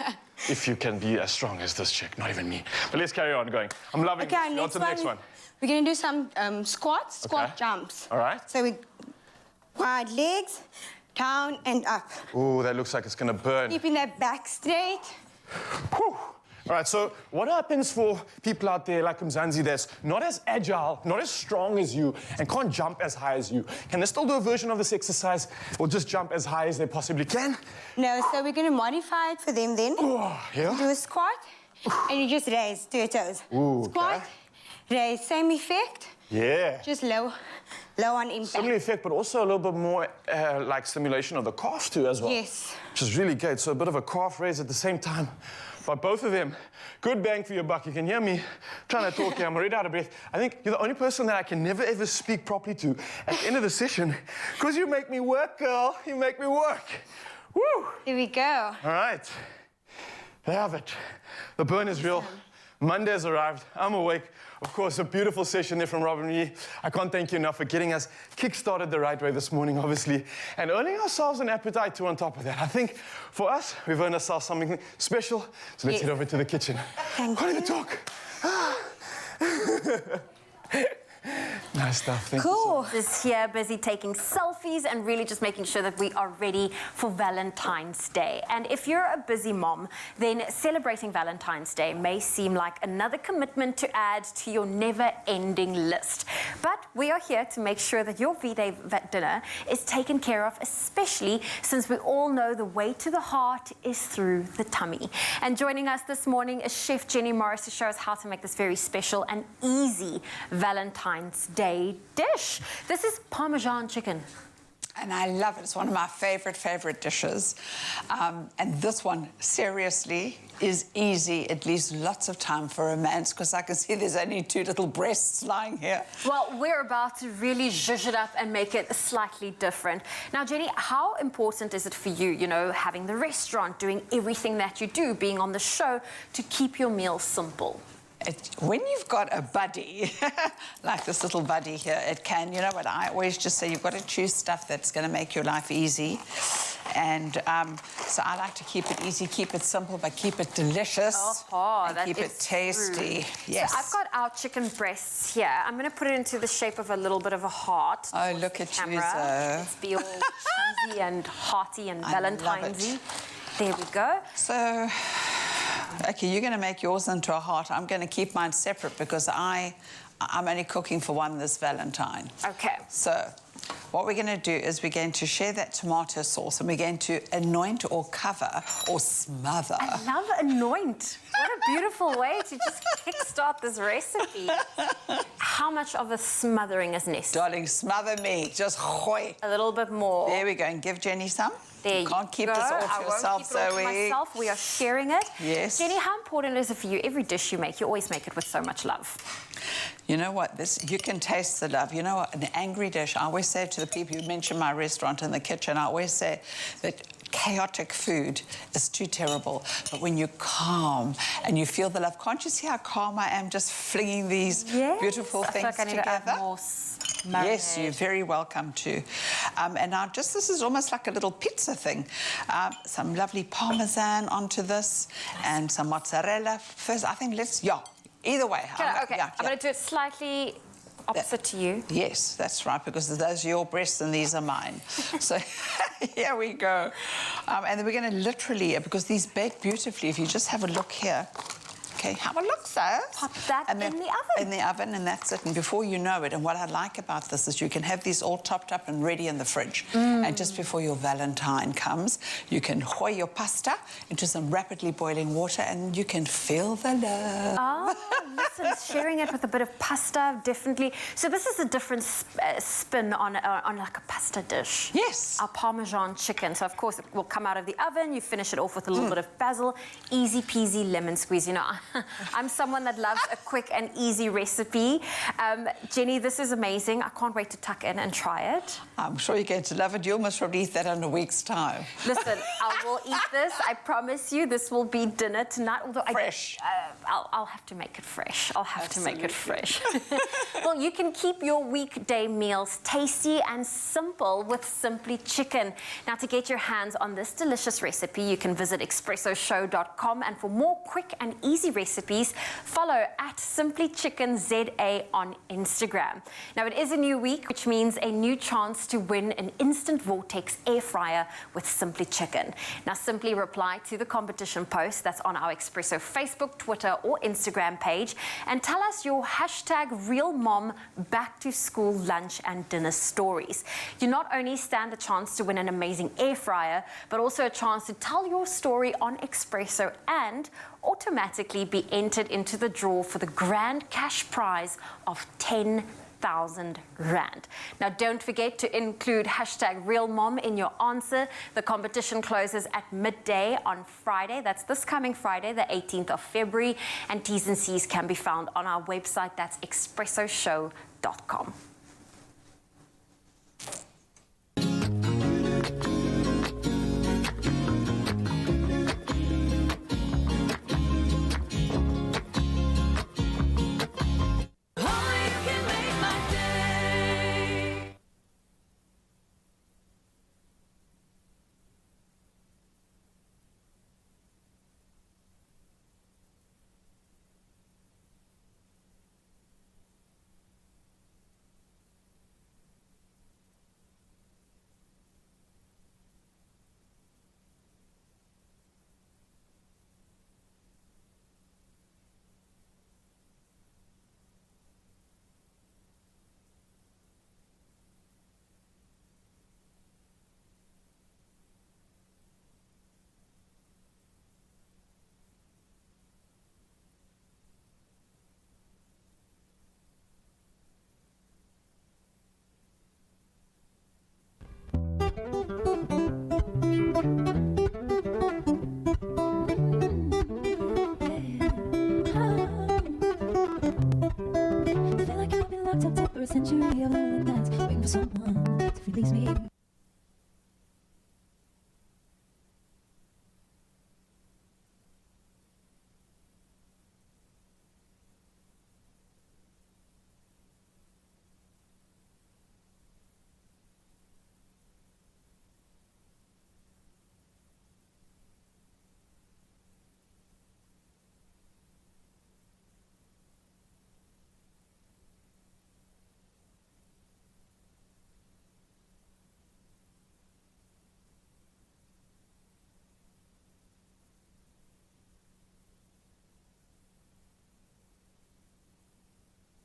If you can be as strong as this chick, not even me. But let's carry on going. I'm loving this. On to the next one. We're going to do some squats, squat jumps. All right. So we wide legs, down and up. Ooh, that looks like it's going to burn. Keeping that back straight. Whew. All right, so what happens for people out there like Mzansi that's not as agile, not as strong as you, and can't jump as high as you? Can they still do a version of this exercise or just jump as high as they possibly can? No, so we're going to modify it for them then. Yeah? Do a squat, and you just raise to your toes. Squat, raise, same effect. Yeah. Just low on impact. Similar effect, but also a little bit more like stimulation of the calf too as well. Yes. Which is really good. So a bit of a calf raise at the same time. But both of them, good bang for your buck. You can hear me trying to talk here. I'm already out of breath. I think you're the only person that I can never, ever speak properly to at the end of the session because you make me work, girl. You make me work. Woo! Here we go. All right. They have it. The burn is real. Monday has arrived. I'm awake. Of course, a beautiful session there from Robin Lee. I can't thank you enough for getting us kick-started the right way this morning, obviously, and earning ourselves an appetite too on top of that. I think for us, we've earned ourselves something special. So let's head over to the kitchen. Thank Can't you. even talk. Nice stuff. Thank Cool. Is here busy taking selfies and really just making sure that we are ready for Valentine's Day. And if you're a busy mom, then celebrating Valentine's Day may seem like another commitment to add to your never-ending list. But we are here to make sure that your V-Day dinner is taken care of, especially since we all know the way to the heart is through the tummy. And joining us this morning is Chef Jenny Morris to show us how to make this very special and easy Valentine's Day dish. This is Parmesan chicken. And I love it. It's one of my favorite dishes. And this one, seriously, is easy. It leaves lots of time for romance because I can see there's only 2 little breasts lying here. Well, we're about to really zhuzh it up and make it slightly different. Now, Jenny, how important is it for you, you know, having the restaurant, doing everything that you do, being on the show, to keep your meals simple? When you've got a buddy, like this little buddy here, it can, you know what, I always just say you've got to choose stuff that's going to make your life easy. And so I like to keep it easy, keep it simple, but keep it delicious. And keep it tasty. Yes. So I've got our chicken breasts here. I'm going to put it into the shape of a little bit of a heart. Oh, look at you, Let's be all cheesy and hearty and Valentine's-y. There we go. So... Okay, you're going to make yours into a heart. I'm going to keep mine separate because I'm only cooking for one this Valentine. Okay. So what we're going to do is we're going to share that tomato sauce and we're going to anoint or cover or smother. I love anoint. What a beautiful way to just kickstart this recipe. How much of a smothering is necessary? Darling, smother me. Just hoy. A little bit more. There we go. And give Jenny some. There you can't keep go. this all to I yourself, won't keep it all to myself. We are sharing it. Yes. Jenny, how important is it for you? Every dish you make, you always make it with so much love. You know what? You can taste the love. You know what? An angry dish, I always say to the people who mention my restaurant in the kitchen, I always say that chaotic food is too terrible. But when you're calm and you feel the love, can't you see how calm I am just flinging these beautiful things I feel like I need together? to add more Yes, you're very welcome to. And now this is almost like a little pizza thing. Some lovely Parmesan onto this and some mozzarella. First, I think either way. Okay, I'm going to do it slightly opposite to you. Yes, that's right, because those are your breasts and these are mine. So here we go. And then we're going to literally, because these bake beautifully, if you just have a look here. Okay, have a look, sir. Pop that in the oven. In the oven, and that's it. And before you know it, and what I like about this is you can have these all topped up and ready in the fridge. And just before your Valentine comes, you can hoy your pasta into some rapidly boiling water and you can feel the love. Oh, listen, sharing it with a bit of pasta, definitely. So this is a different spin on like a pasta dish. Yes. Our Parmesan chicken. So, of course, it will come out of the oven. You finish it off with a little bit of basil. Easy peasy lemon squeeze. You know, I'm someone that loves a quick and easy recipe. Jenny, this is amazing. I can't wait to tuck in and try it. I'm sure you're going to love it. You'll most probably eat that in a week's time. Listen, I will eat this. I promise you this will be dinner tonight. Although Fresh. I'll have to make it fresh. I'll have to make it fresh. Well, you can keep your weekday meals tasty and simple with Simply Chicken. Now, to get your hands on this delicious recipe, you can visit expressoshow.com, and for more quick and easy recipes, follow @SimplyChickenZA on Instagram. Now, it is a new week, which means a new chance to win an Instant Vortex air fryer with Simply Chicken. Now, simply reply to the competition post that's on our Expresso Facebook, Twitter, or Instagram page and tell us your #RealMom back to school lunch and dinner stories. You not only stand a chance to win an amazing air fryer, but also a chance to tell your story on Expresso and automatically be entered into the draw for the grand cash prize of 10,000 Rand. Now, don't forget to include #RealMom in your answer. The competition closes at midday on Friday. That's this coming Friday, the 18th of February. And T's and C's can be found on our website. That's expressoshow.com. For a century of lonely nights, waiting for someone to release me.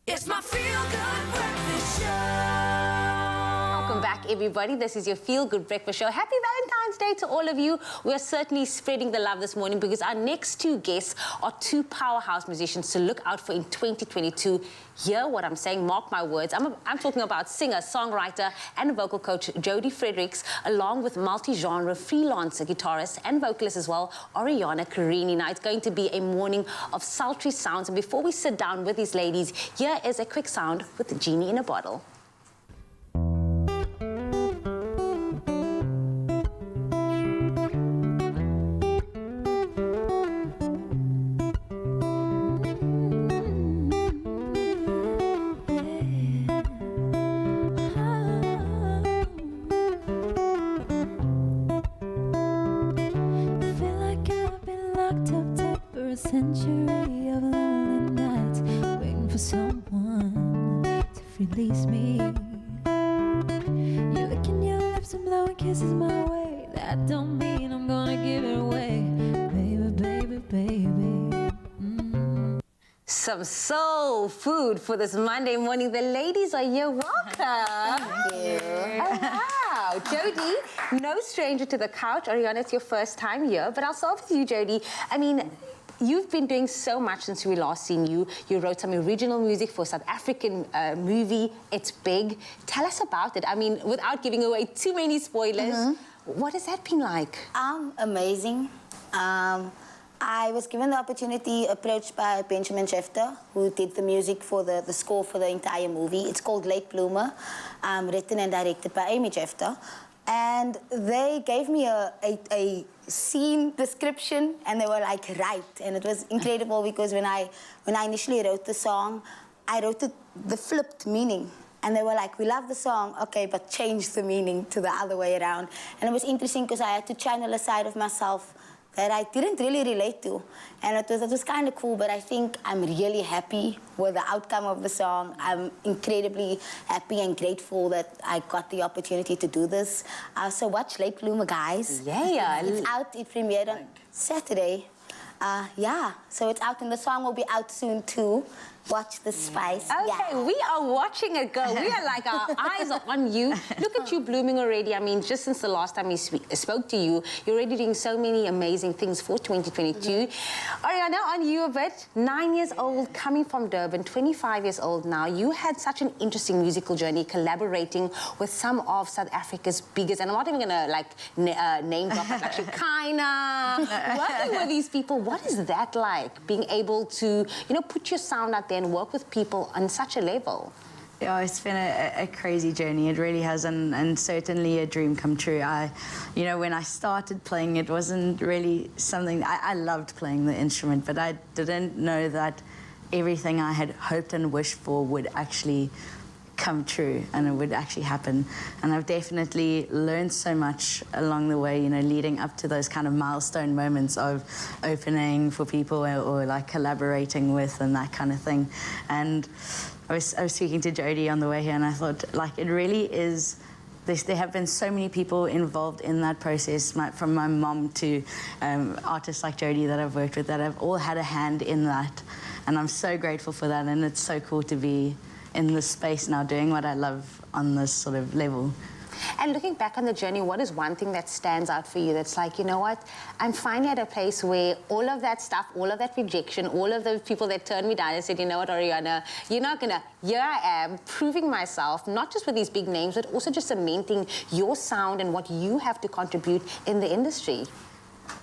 It's my feel-good breakfast show. Welcome back, everybody. This is your Feel Good Breakfast Show. Happy Valentine's Day to all of you. We are certainly spreading the love this morning because our next two guests are two powerhouse musicians to look out for in 2022. Hear what I'm saying, mark my words. I'm talking about singer, songwriter, and vocal coach Jodi Fredricks, along with multi-genre freelancer, guitarist, and vocalist as well, Arianna Carini. Now, it's going to be a morning of sultry sounds. And before we sit down with these ladies, here is a quick sound with the Genie in a Bottle. century of lonely nights, waiting for someone to release me. You're licking your lips and blowing kisses my way. That don't mean I'm gonna give it away, baby, baby, baby. Some soul food for this Monday morning. The ladies are here. Welcome. Thank you. Oh, wow. Jodi, no stranger to the couch. Arianna, it's your first time here, but I'll start with you, Jodi. I mean, you've been doing so much since we last seen you. You wrote some original music for a South African movie. It's big. Tell us about it. I mean, without giving away too many spoilers, what has that been like? Amazing. I was given the opportunity, approached by Benjamin Schefter, who did the music for the score for the entire movie. It's called Late Bloomer, written and directed by Amy Schefter. And they gave me a scene description, and they were like, right. And it was incredible because when I initially wrote the song, I wrote the flipped meaning. And they were like, we love the song, okay, but change the meaning to the other way around. And it was interesting because I had to channel a side of myself that I didn't really relate to. And it was kind of cool, but I think I'm really happy with the outcome of the song. I'm incredibly happy and grateful that I got the opportunity to do this. So watch Late Bloomer, guys. Yeah. It's out, it premiered on Saturday. Yeah, so it's out and the song will be out soon too. Watch the spice. Okay, we are watching it, girl. We are like, our eyes are on you. Look at you blooming already. I mean, just since the last time we spoke to you, you're already doing so many amazing things for 2022. Arianna, on you a bit. 9 years old, coming from Durban, 25 years old now. You had such an interesting musical journey, collaborating with some of South Africa's biggest, and I'm not even gonna like name drop it, like Shekinah. Working with these people, what is that like? Being able to, you know, put your sound out there and work with people on such a level? Yeah, it's been a crazy journey. It really has, and certainly a dream come true. You know, when I started playing, it wasn't really something. I loved playing the instrument, but I didn't know that everything I had hoped and wished for would actually come true and it would actually happen. And I've definitely learned so much along the way, you know, leading up to those kind of milestone moments of opening for people or like collaborating with and that kind of thing. And I was speaking to Jodi on the way here, and I thought, like, it really is. There have been so many people involved in that process, from my mom to artists like Jodi that I've worked with, that have all had a hand in that. And I'm so grateful for that, and it's so cool to be in this space now doing what I love on this sort of level. And looking back on the journey, what is one thing that stands out for you that's like, you know what, I'm finally at a place where all of that stuff, all of that rejection, all of the people that turned me down and said, you know what, Arianna, you're not gonna, here I am, proving myself, not just with these big names, but also just cementing your sound and what you have to contribute in the industry?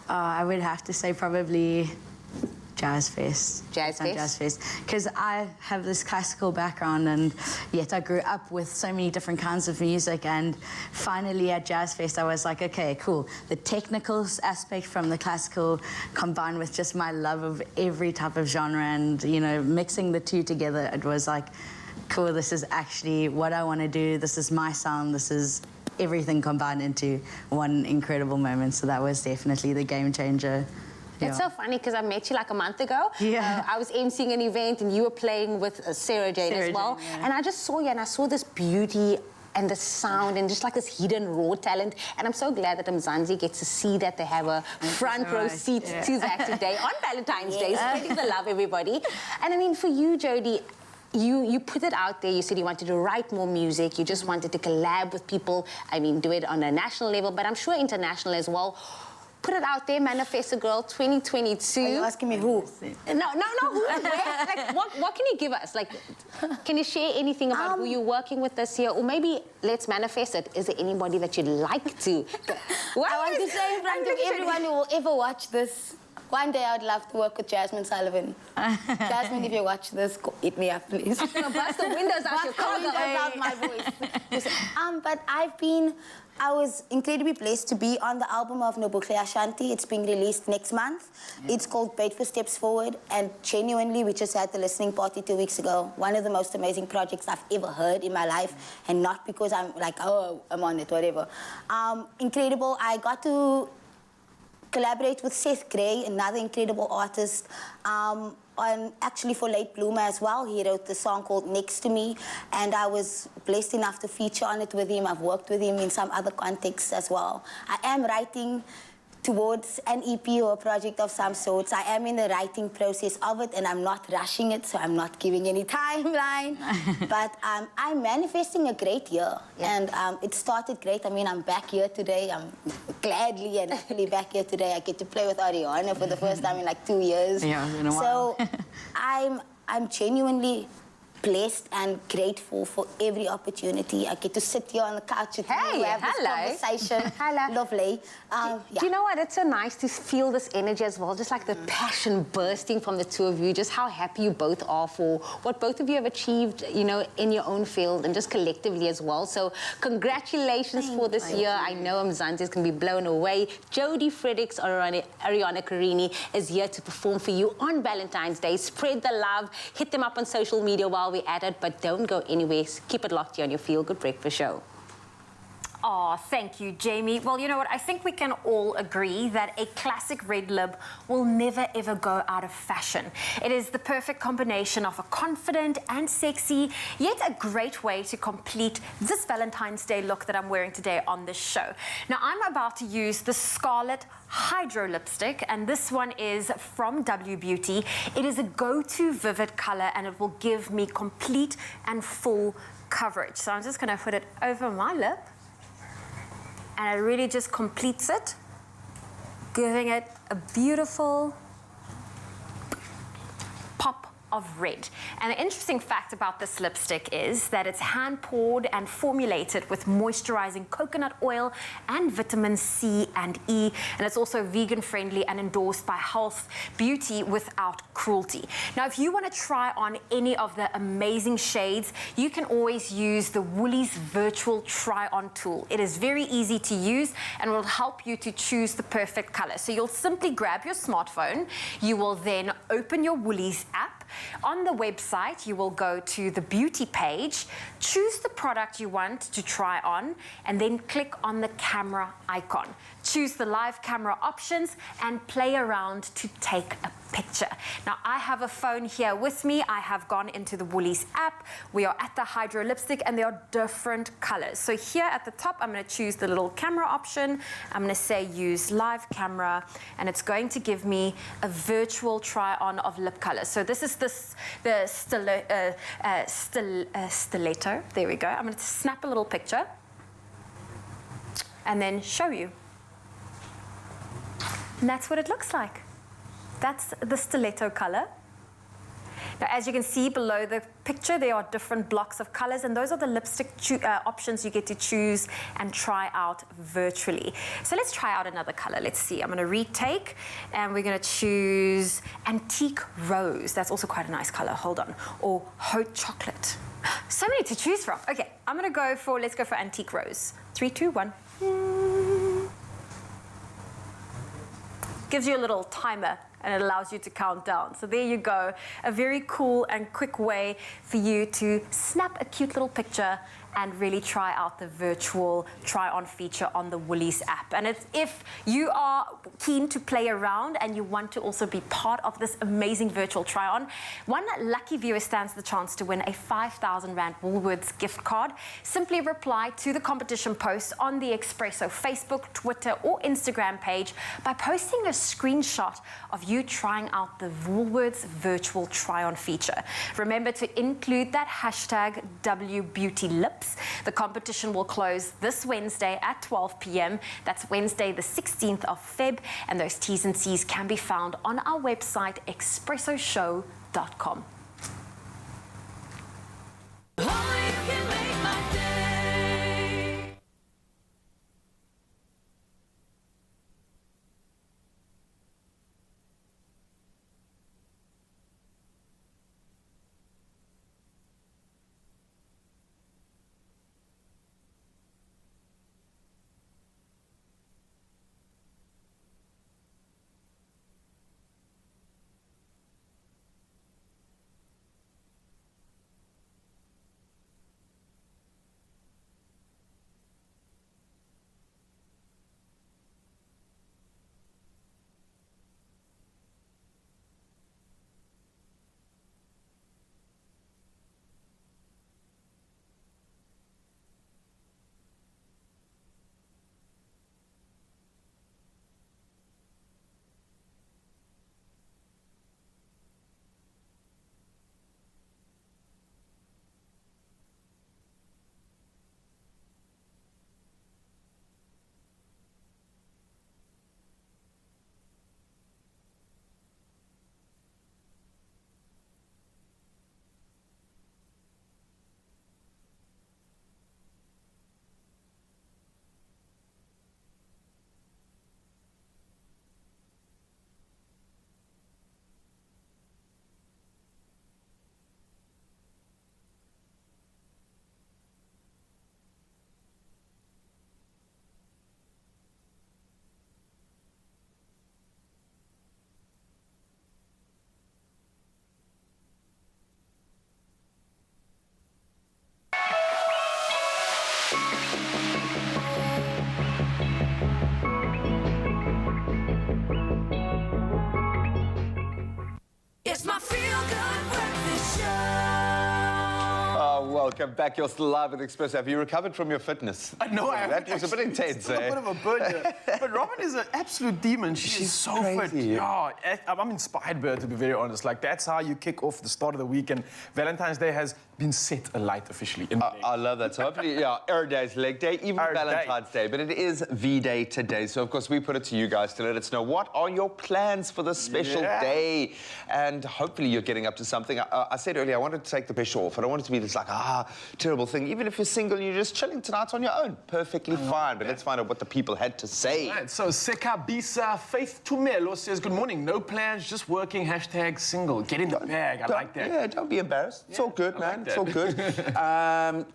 I would have to say probably Jazz Fest. Jazz Fest? Jazz Fest. Because I have this classical background, and yet I grew up with so many different kinds of music, and finally at Jazz Fest I was like, okay, cool. The technical aspect from the classical combined with just my love of every type of genre, and, you know, mixing the two together, it was like, cool, this is actually what I want to do. This is my sound. This is everything combined into one incredible moment. So that was definitely the game changer. It's so funny because I met you like a month ago. Yeah. I was emceeing an event and you were playing with Sarah Jane as well. Jane, yeah. And I just saw you and I saw this beauty and the sound and just like this hidden raw talent. And I'm so glad that Mzansi gets to see that. They have a front row seat to that today on Valentine's Day. Spreading the love, everybody. And I mean, for you, Jodi, you put it out there. You said you wanted to write more music. You just wanted to collab with people. I mean, do it on a national level, but I'm sure international as well. Put it out there, Manifest a Girl 2022. Are you asking me who? No, who? Where? Like, what can you give us? Like, can you share anything about who you're working with this year? Or maybe let's manifest it. Is there anybody that you'd like to? I want to say in front of everyone who will ever watch this, one day I would love to work with Jasmine Sullivan. Jasmine, if you watch this, hit me up, please. Bust the windows out your car. Bust the windows out my voice. But I was incredibly blessed to be on the album of Nobuhle Ashanti. It's being released next month. It's called Paid for Steps Forward, and genuinely, we just had the listening party 2 weeks ago. One of the most amazing projects I've ever heard in my life, and not because I'm like, oh, I'm on it, whatever. Incredible. I got to collaborate with Seth Gray, another incredible artist, actually for Late Bloomer as well. He wrote the song called Next to Me, and I was blessed enough to feature on it with him. I've worked with him in some other contexts as well. I am writing towards an EP or a project of some sorts. I am in the writing process of it, and I'm not rushing it, so I'm not giving any timeline. But I'm manifesting a great year, and it started great. I mean, I'm back here today. I'm gladly and happily back here today. I get to play with Arianna for the first time in like 2 years. Yeah, in a while. So I'm genuinely blessed and grateful for every opportunity. I get to sit here on the couch with you, have this conversation. Lovely. Do you know what? It's so nice to feel this energy as well, just like the passion bursting from the two of you, just how happy you both are for what both of you have achieved, you know, in your own field and just collectively as well. So congratulations for this year. I know Mzansi is going to be blown away. Jodi Fredricks Arianna Carini is here to perform for you on Valentine's Day. Spread the love. Hit them up on social media while we're at it, but don't go anywhere. Keep it locked here on your Feel Good Breakfast Show. Oh, thank you, Jamie. Well, you know what? I think we can all agree that a classic red lip will never, ever go out of fashion. It is the perfect combination of a confident and sexy, yet a great way to complete this Valentine's Day look that I'm wearing today on this show. Now, I'm about to use the Scarlet Hydro Lipstick, and this one is from W Beauty. It is a go-to vivid color, and it will give me complete and full coverage. So I'm just going to put it over my lip. And it really just completes it, giving it a beautiful pop of red. And the interesting fact about this lipstick is that it's hand poured and formulated with moisturizing coconut oil and vitamin C and E, and it's also vegan friendly and endorsed by Health Beauty without cruelty. Now, if you want to try on any of the amazing shades, you can always use the Woolies virtual try-on tool. It is very easy to use and will help you to choose the perfect color. So you'll simply grab your smartphone, you will then open your Woolies app. On the website, you will go to the beauty page, choose the product you want to try on, and then click on the camera icon. Choose the live camera options and play around to take a picture. Now, I have a phone here with me. I have gone into the Woolies app. We are at the Hydro Lipstick, and there are different colors. So here at the top, I'm going to choose the little camera option. I'm going to say use live camera, and it's going to give me a virtual try-on of lip colors. So this is the stiletto. There we go. I'm going to snap a little picture and then show you. And that's what it looks like. That's the stiletto color. Now, as you can see below the picture, there are different blocks of colors, and those are the lipstick options you get to choose and try out virtually. So let's try out another color. Let's see. I'm going to retake, and we're going to choose Antique Rose. That's also quite a nice color. Hold on. Or Hot Chocolate. So many to choose from. Okay, I'm going to go for, let's go for Antique Rose. 3, 2, 1. Gives you a little timer, and it allows you to count down. So there you go, a very cool and quick way for you to snap a cute little picture and really try out the virtual try-on feature on the Woolies app. And if you are keen to play around and you want to also be part of this amazing virtual try-on, one lucky viewer stands the chance to win a 5,000 Rand Woolworths gift card. Simply reply to the competition post on the Expresso Facebook, Twitter, or Instagram page by posting a screenshot of you trying out the Woolworths virtual try-on feature. Remember to include that hashtag WBeautyLips. The competition will close this Wednesday at 12 p.m. That's Wednesday, the 16th of Feb, and those T's and C's can be found on our website, expressoshow.com. It's my feel-good breakfast show. Oh, welcome back. You're still live with Expresso. Have you recovered from your fitness? No, I haven't. That was a bit intense, Still a bit of a burden. But Robin is an absolute demon. She's so fit. crazy. Yeah, I'm inspired by her, to be very honest. Like, that's how you kick off the start of the week. And Valentine's Day has been set alight officially. I love that. So hopefully, yeah, every day is leg day, even Our Valentine's Day. But it is V-Day today. So, of course, we put it to you guys to let us know what are your plans for this special day. And hopefully you're getting up to something. I said earlier, I wanted to take the pressure off. I don't want it to be this, like, terrible thing. Even if you're single and you're just chilling tonight on your own, perfectly fine. But let's find out what the people had to say. Right, so Sekabisa Faith Tumelo says, good morning, no plans, just working, hashtag single. Get in the bag, I like that. Yeah, don't be embarrassed. It's all good, man. It's all good.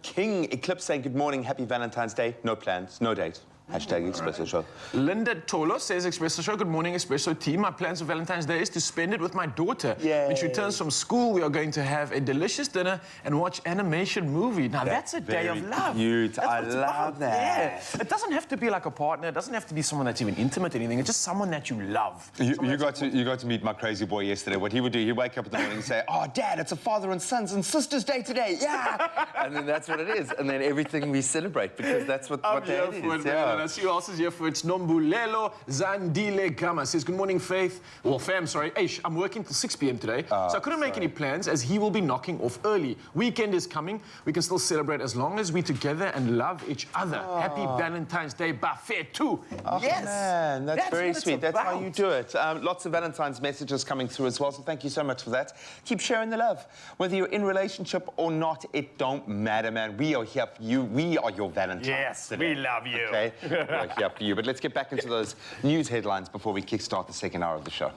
King Eclipse saying, good morning, happy Valentine's Day. No plans, no date. Hashtag Expresso Show. Linda Tolo says, Expresso Show, good morning, Expresso team. My plans for Valentine's Day is to spend it with my daughter. When she returns from school, we are going to have a delicious dinner and watch animation movie. Now, that's a day of love. Cute. That's I what it's love about. that. Yeah. It doesn't have to be like a partner. It doesn't have to be someone that's even intimate or anything. It's just someone that you love. You got to meet my crazy boy yesterday. What he would do, he'd wake up in the morning and say, oh, Dad, it's a father and sons and sisters day today. Yeah. And then that's what it is. And then everything we celebrate because that's what day it is. And I see who else is here for it. Nombulelo Zandile Gomma says, good morning, Faith. Well, fam, sorry. Eish, I'm working till 6 p.m. today, so I couldn't make any plans as he will be knocking off early. Weekend is coming. We can still celebrate as long as we together and love each other. Happy Valentine's Day, buffet too. Oh, yes. Man, that's very what sweet. it's That's how about. you do it. Lots of Valentine's messages coming through as well, so thank you so much for that. Keep sharing the love. Whether you're in relationship or not, it don't matter, man. We are here for you. We are your Valentines. Yes, today. we love you. Okay? We're here for you. But let's get back into those news headlines before we kickstart the second hour of the show.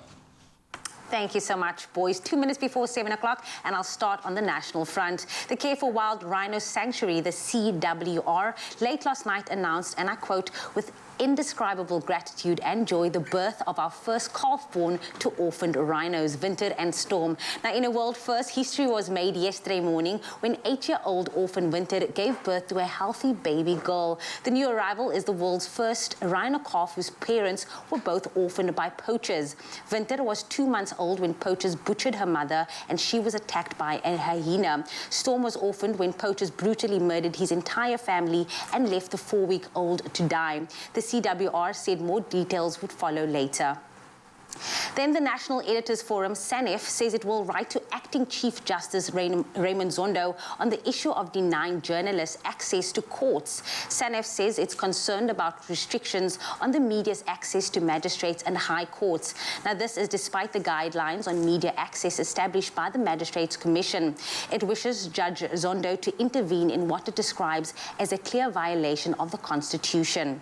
Thank you so much, boys. 2 minutes before 7 o'clock, and I'll start on the national front. The Care for Wild Rhino Sanctuary, the CWR, late last night announced, and I quote, with indescribable gratitude and joy, the birth of our first calf born to orphaned rhinos, Vinted and Storm. Now, in a world first, history was made yesterday morning when 8-year-old orphan Vinted gave birth to a healthy baby girl. The new arrival is the world's first rhino calf whose parents were both orphaned by poachers. Vinted was 2 months old when poachers butchered her mother and she was attacked by a hyena. Storm was orphaned when poachers brutally murdered his entire family and left the 4-week-old to die. The CWR said more details would follow later. Then the National Editors Forum, SANEF, says it will write to Acting Chief Justice Raymond Zondo on the issue of denying journalists access to courts. SANEF says it's concerned about restrictions on the media's access to magistrates and high courts. Now, this is despite the guidelines on media access established by the Magistrates Commission. It wishes Judge Zondo to intervene in what it describes as a clear violation of the Constitution.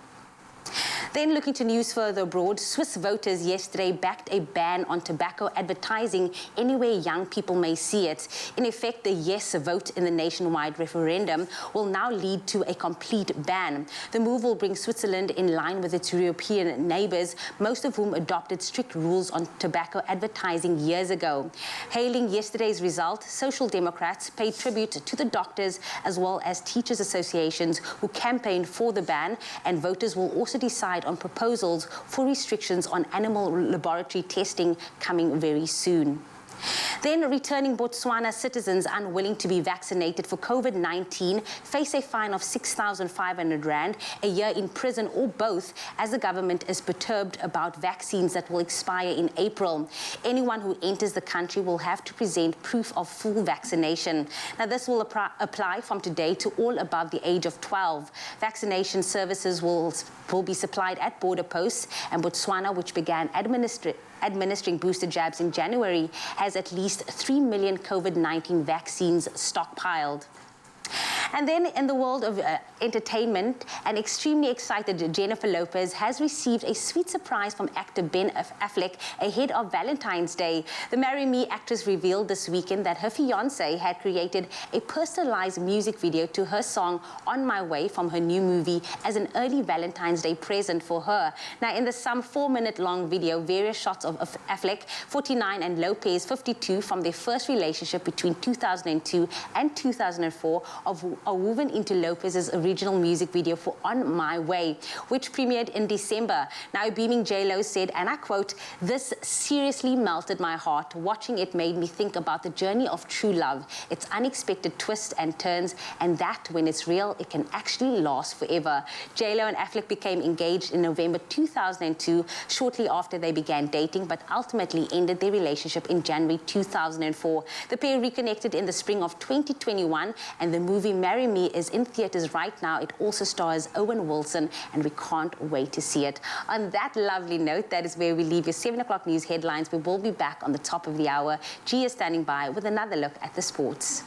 Then looking to news further abroad, Swiss voters yesterday backed a ban on tobacco advertising anywhere young people may see it. In effect, the yes vote in the nationwide referendum will now lead to a complete ban. The move will bring Switzerland in line with its European neighbours, most of whom adopted strict rules on tobacco advertising years ago. Hailing yesterday's result, Social Democrats paid tribute to the doctors as well as teachers' associations who campaigned for the ban, and voters will also decide on proposals for restrictions on animal laboratory testing coming very soon. Then returning Botswana citizens unwilling to be vaccinated for COVID-19 face a fine of 6,500 rand, a year in prison or both, as the government is perturbed about vaccines that will expire in April. Anyone who enters the country will have to present proof of full vaccination. Now, this will apply from today to all above the age of 12. Vaccination services will be supplied at border posts, and Botswana, which began administering booster jabs in January, has at least 3 million COVID-19 vaccines stockpiled. And then in the world of entertainment, an extremely excited Jennifer Lopez has received a sweet surprise from actor Ben Affleck ahead of Valentine's Day. The Marry Me actress revealed this weekend that her fiancé had created a personalized music video to her song On My Way from her new movie as an early Valentine's Day present for her. Now, in the some 4-minute-long video, various shots of Affleck, 49, and Lopez, 52, from their first relationship between 2002 and 2004, of are woven into Lopez's original music video for On My Way, which premiered in December. Now, beaming J-Lo said, and I quote, "This seriously melted my heart. Watching it made me think about the journey of true love, its unexpected twists and turns, and that when it's real, it can actually last forever." J-Lo and Affleck became engaged in November 2002, shortly after they began dating, but ultimately ended their relationship in January 2004. The pair reconnected in the spring of 2021, and the movie Marry Me is in theaters right now. It also stars Owen Wilson, and we can't wait to see it. On that lovely note, that is where we leave your 7 o'clock news headlines. We will be back on the top of the hour. G is standing by with another look at the sports.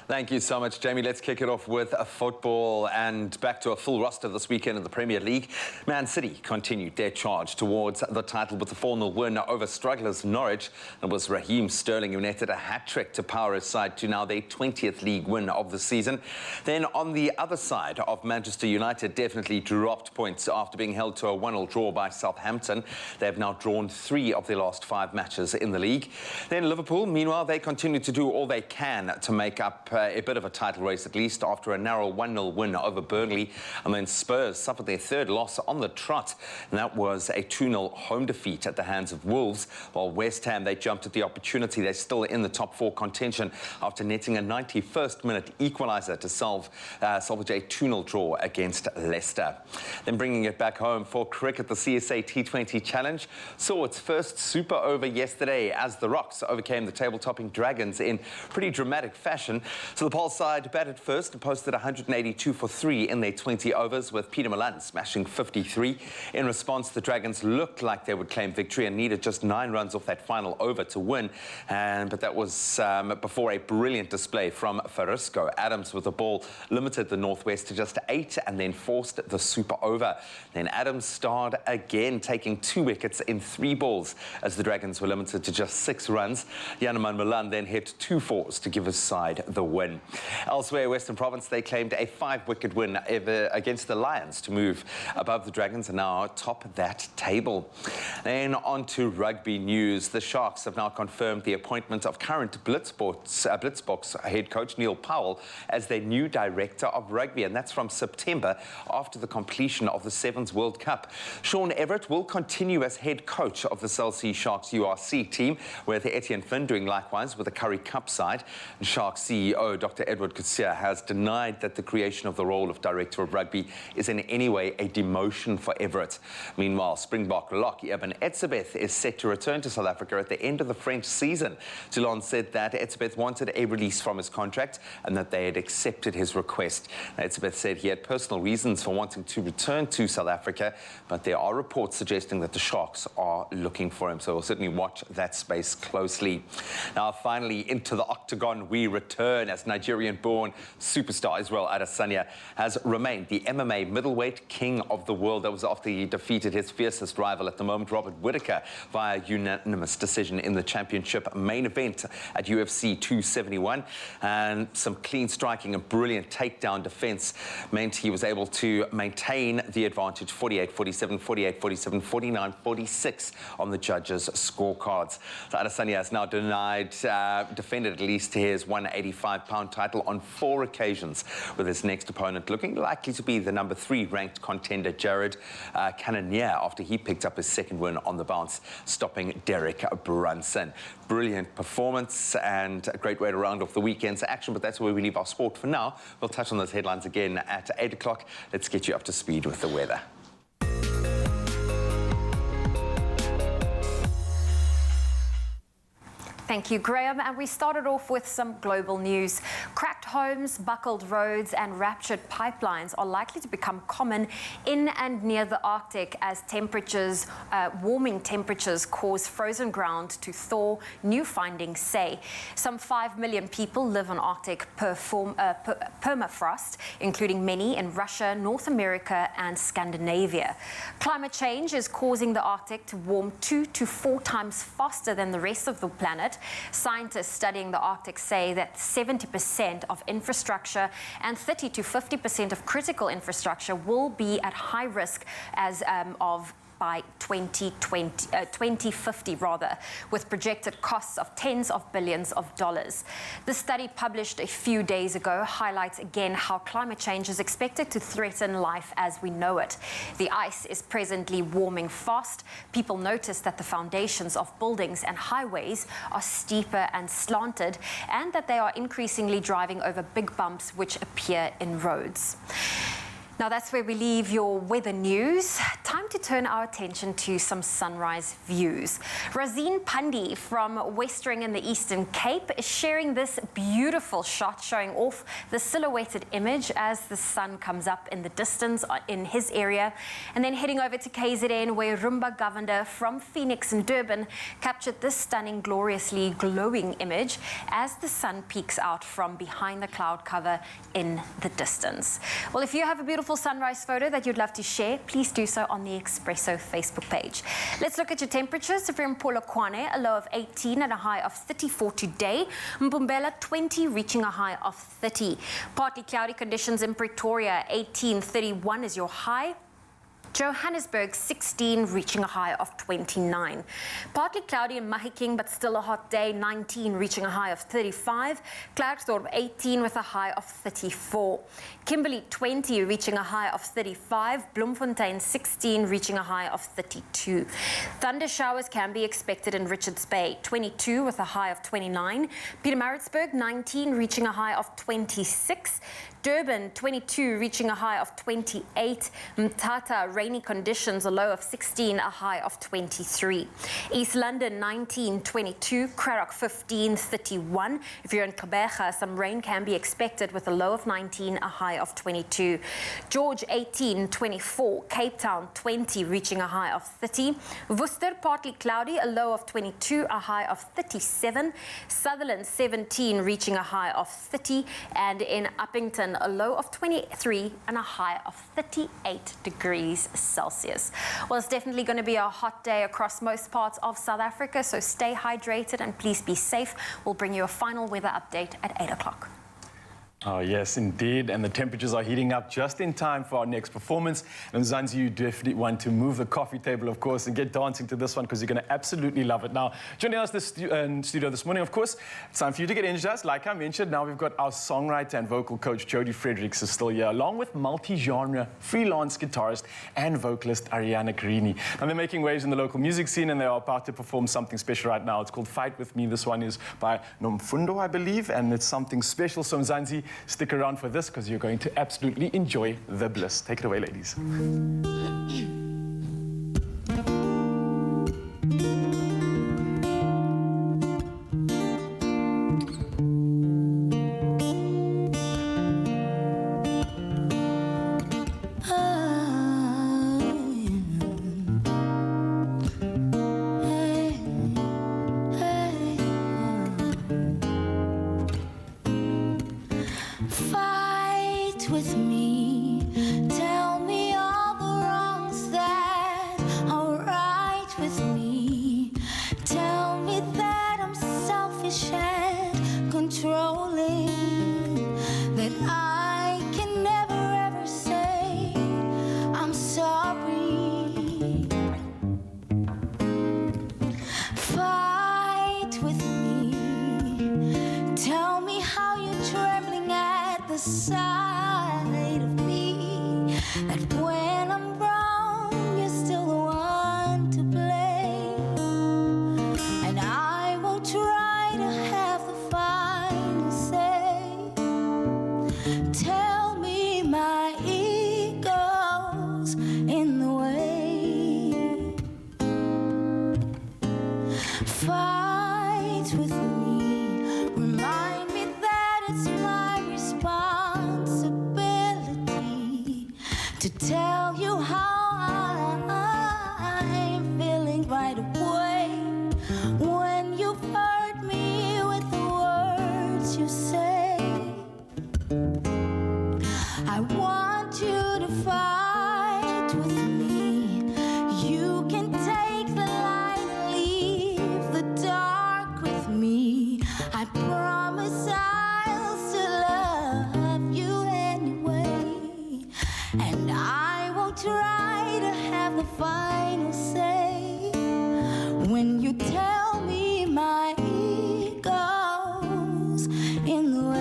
Thank you so much, Jamie. Let's kick it off with football and back to a full roster this weekend in the Premier League. Man City continued their charge towards the title with a 4-0 win over strugglers Norwich. It was Raheem Sterling who netted a hat-trick to power his side to now their 20th league win of the season. Then on the other side of Manchester United definitely dropped points after being held to a 1-0 draw by Southampton. They have now drawn 3 of their last 5 matches in the league. Then Liverpool, meanwhile, they continue to do all they can to make up a bit of a title race, at least after a narrow 1-0 win over Burnley. And then Spurs suffered their 3rd loss on the trot, and that was a 2-0 home defeat at the hands of Wolves. While West Ham, they jumped at the opportunity. They're still in the top 4 contention after netting a 91st minute equaliser to salvage a 2-0 draw against Leicester. Then bringing it back home for cricket, the CSA T20 Challenge saw its first super over yesterday as the Rocks overcame the table-topping Dragons in pretty dramatic fashion. So the Pulse side batted first and posted 182 for 3 in their 20 overs, with Peter Milan smashing 53. In response, the Dragons looked like they would claim victory and needed just 9 runs off that final over to win. But that was before a brilliant display from Farisco. Adams with the ball limited the Northwest to just 8 and then forced the super over. Then Adams starred again, taking 2 wickets in 3 balls as the Dragons were limited to just 6 runs. Janneman Milan then hit 2 fours to give his side the win. Elsewhere, Western Province, they claimed a 5-wicket win against the Lions to move above the Dragons and now top that table. Then on to rugby news. The Sharks have now confirmed the appointment of current Blitzboks head coach Neil Powell as their new director of rugby, and that's from September after the completion of the Sevens World Cup. Sean Everett will continue as head coach of the Cell C Sharks URC team, with Etienne Finn doing likewise with the Currie Cup side. And Sharks CEO Dr. Edward Kutsia has denied that the creation of the role of Director of Rugby is in any way a demotion for Everett. Meanwhile, Springbok lock Eben Etzebeth is set to return to South Africa at the end of the French season. Toulon said that Etzebeth wanted a release from his contract and that they had accepted his request. Etzebeth said he had personal reasons for wanting to return to South Africa, but there are reports suggesting that the Sharks are looking for him, so we'll certainly watch that space closely. Now, finally, into the octagon we return as Nigerian-born superstar Israel Adesanya has remained the MMA middleweight king of the world. That was after he defeated his fiercest rival at the moment, Robert Whittaker, via unanimous decision in the championship main event at UFC 271. And some clean striking and brilliant takedown defense meant he was able to maintain the advantage 48-47, 48-47, 49-46 on the judges' scorecards. So Adesanya has now defended at least his 185-pound title on 4 occasions, with his next opponent looking likely to be the number 3 ranked contender Jared Cannonier, after he picked up his 2nd win on the bounce, stopping Derek Brunson. Brilliant performance and a great way to round off the weekend's action, but that's where we leave our sport for now. We'll touch on those headlines again at 8 o'clock. Let's get you up to speed with the weather. Thank you, Graham. And we started off with some global news. Cracked homes, buckled roads, and ruptured pipelines are likely to become common in and near the Arctic as warming temperatures cause frozen ground to thaw, new findings say. Some 5 million people live on Arctic permafrost, including many in Russia, North America, and Scandinavia. Climate change is causing the Arctic to warm 2 to 4 times faster than the rest of the planet. Scientists studying the Arctic say that 70% of infrastructure and 30 to 50% of critical infrastructure will be at high risk of by 2050 rather, with projected costs of tens of billions of dollars. The study published a few days ago highlights again how climate change is expected to threaten life as we know it. The ice is presently warming fast. People notice that the foundations of buildings and highways are steeper and slanted, and that they are increasingly driving over big bumps which appear in roads. Now that's where we leave your weather news. Time to turn our attention to some sunrise views. Razeen Pandi from Westering in the Eastern Cape is sharing this beautiful shot showing off the silhouetted image as the sun comes up in the distance in his area. And then heading over to KZN, where Rumba Govender from Phoenix and Durban captured this stunning, gloriously glowing image as the sun peeks out from behind the cloud cover in the distance. Well, if you have a beautiful sunrise photo that you'd love to share, please do so on the Expresso Facebook page. Let's look at your temperatures. If you're in Polokwane, a low of 18 and a high of 34 today. Mpumbela, 20, reaching a high of 30. Partly cloudy conditions in Pretoria, 18, 31 is your high. Johannesburg, 16, reaching a high of 29. Partly cloudy in Mahikeng, but still a hot day, 19, reaching a high of 35. Klerksdorp, 18, with a high of 34. Kimberley, 20, reaching a high of 35. Bloemfontein, 16, reaching a high of 32. Thunder showers can be expected in Richards Bay, 22, with a high of 29. Pietermaritzburg, 19, reaching a high of 26. Durban, 22, reaching a high of 28. Mthatha, rainy conditions, a low of 16, a high of 23. East London, 19, 22. Cradock, 15, 31. If you're in Gqeberha, some rain can be expected with a low of 19, a high of 22. George, 18, 24. Cape Town, 20, reaching a high of 30. Worcester, partly cloudy, a low of 22, a high of 37. Sutherland, 17, reaching a high of 30. And in Uppington, a low of 23 and a high of 38 degrees Celsius. Well, it's definitely going to be a hot day across most parts of South Africa, so stay hydrated and please be safe. We'll bring you a final weather update at 8 o'clock. Oh, yes, indeed. And the temperatures are heating up just in time for our next performance. And Zanzi, you definitely want to move the coffee table, of course, and get dancing to this one because you're going to absolutely love it. Now, joining us in studio this morning, of course, it's time for you to get energized. Like I mentioned, now we've got our songwriter and vocal coach, Jodi Fredricks, is still here, along with multi-genre freelance guitarist and vocalist Arianna Carini. And they're making waves in the local music scene, and they are about to perform something special right now. It's called Fight With Me. This one is by Nomfundo, I believe, and it's something special. So, Zanzi, stick around for this because you're going to absolutely enjoy the bliss. Take it away, ladies. Fight with me, tell me all the wrongs that are right with me. Tell me that I'm selfish and controlling, that I can never ever say I'm sorry. Fight with me, tell me how you're trembling at the side of me, that when I'm wrong, you're still the one to blame. And I won't try to have the final say. Tell me my ego's in the way. Fight with me, remind me that it's my responsibility to tell you how I'm feeling right away when you've hurt me with the words you say. I want you to fight with me. You can take the light and leave the dark with me. I promise I'll still love you anyway, and I won't won't try to have the final say when you tell me my ego's in the way.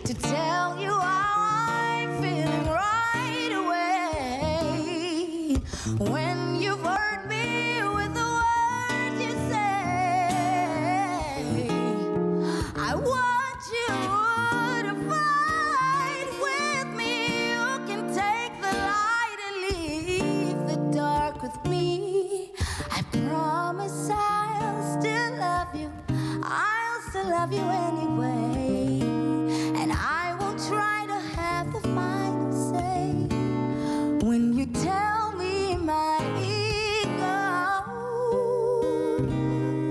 To tell you how I'm feeling right away when you've hurt me with the words you say. I want you to fight with me. You can take the light and leave the dark with me. I promise I'll still love you. I'll still love you anyway. And I won't try to have the final say when you tell me my ego's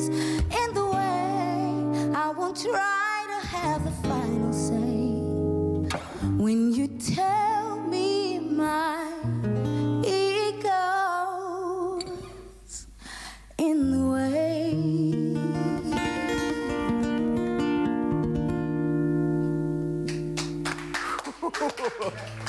in the way. I won't try to have the final say when you tell me my ego's in the way.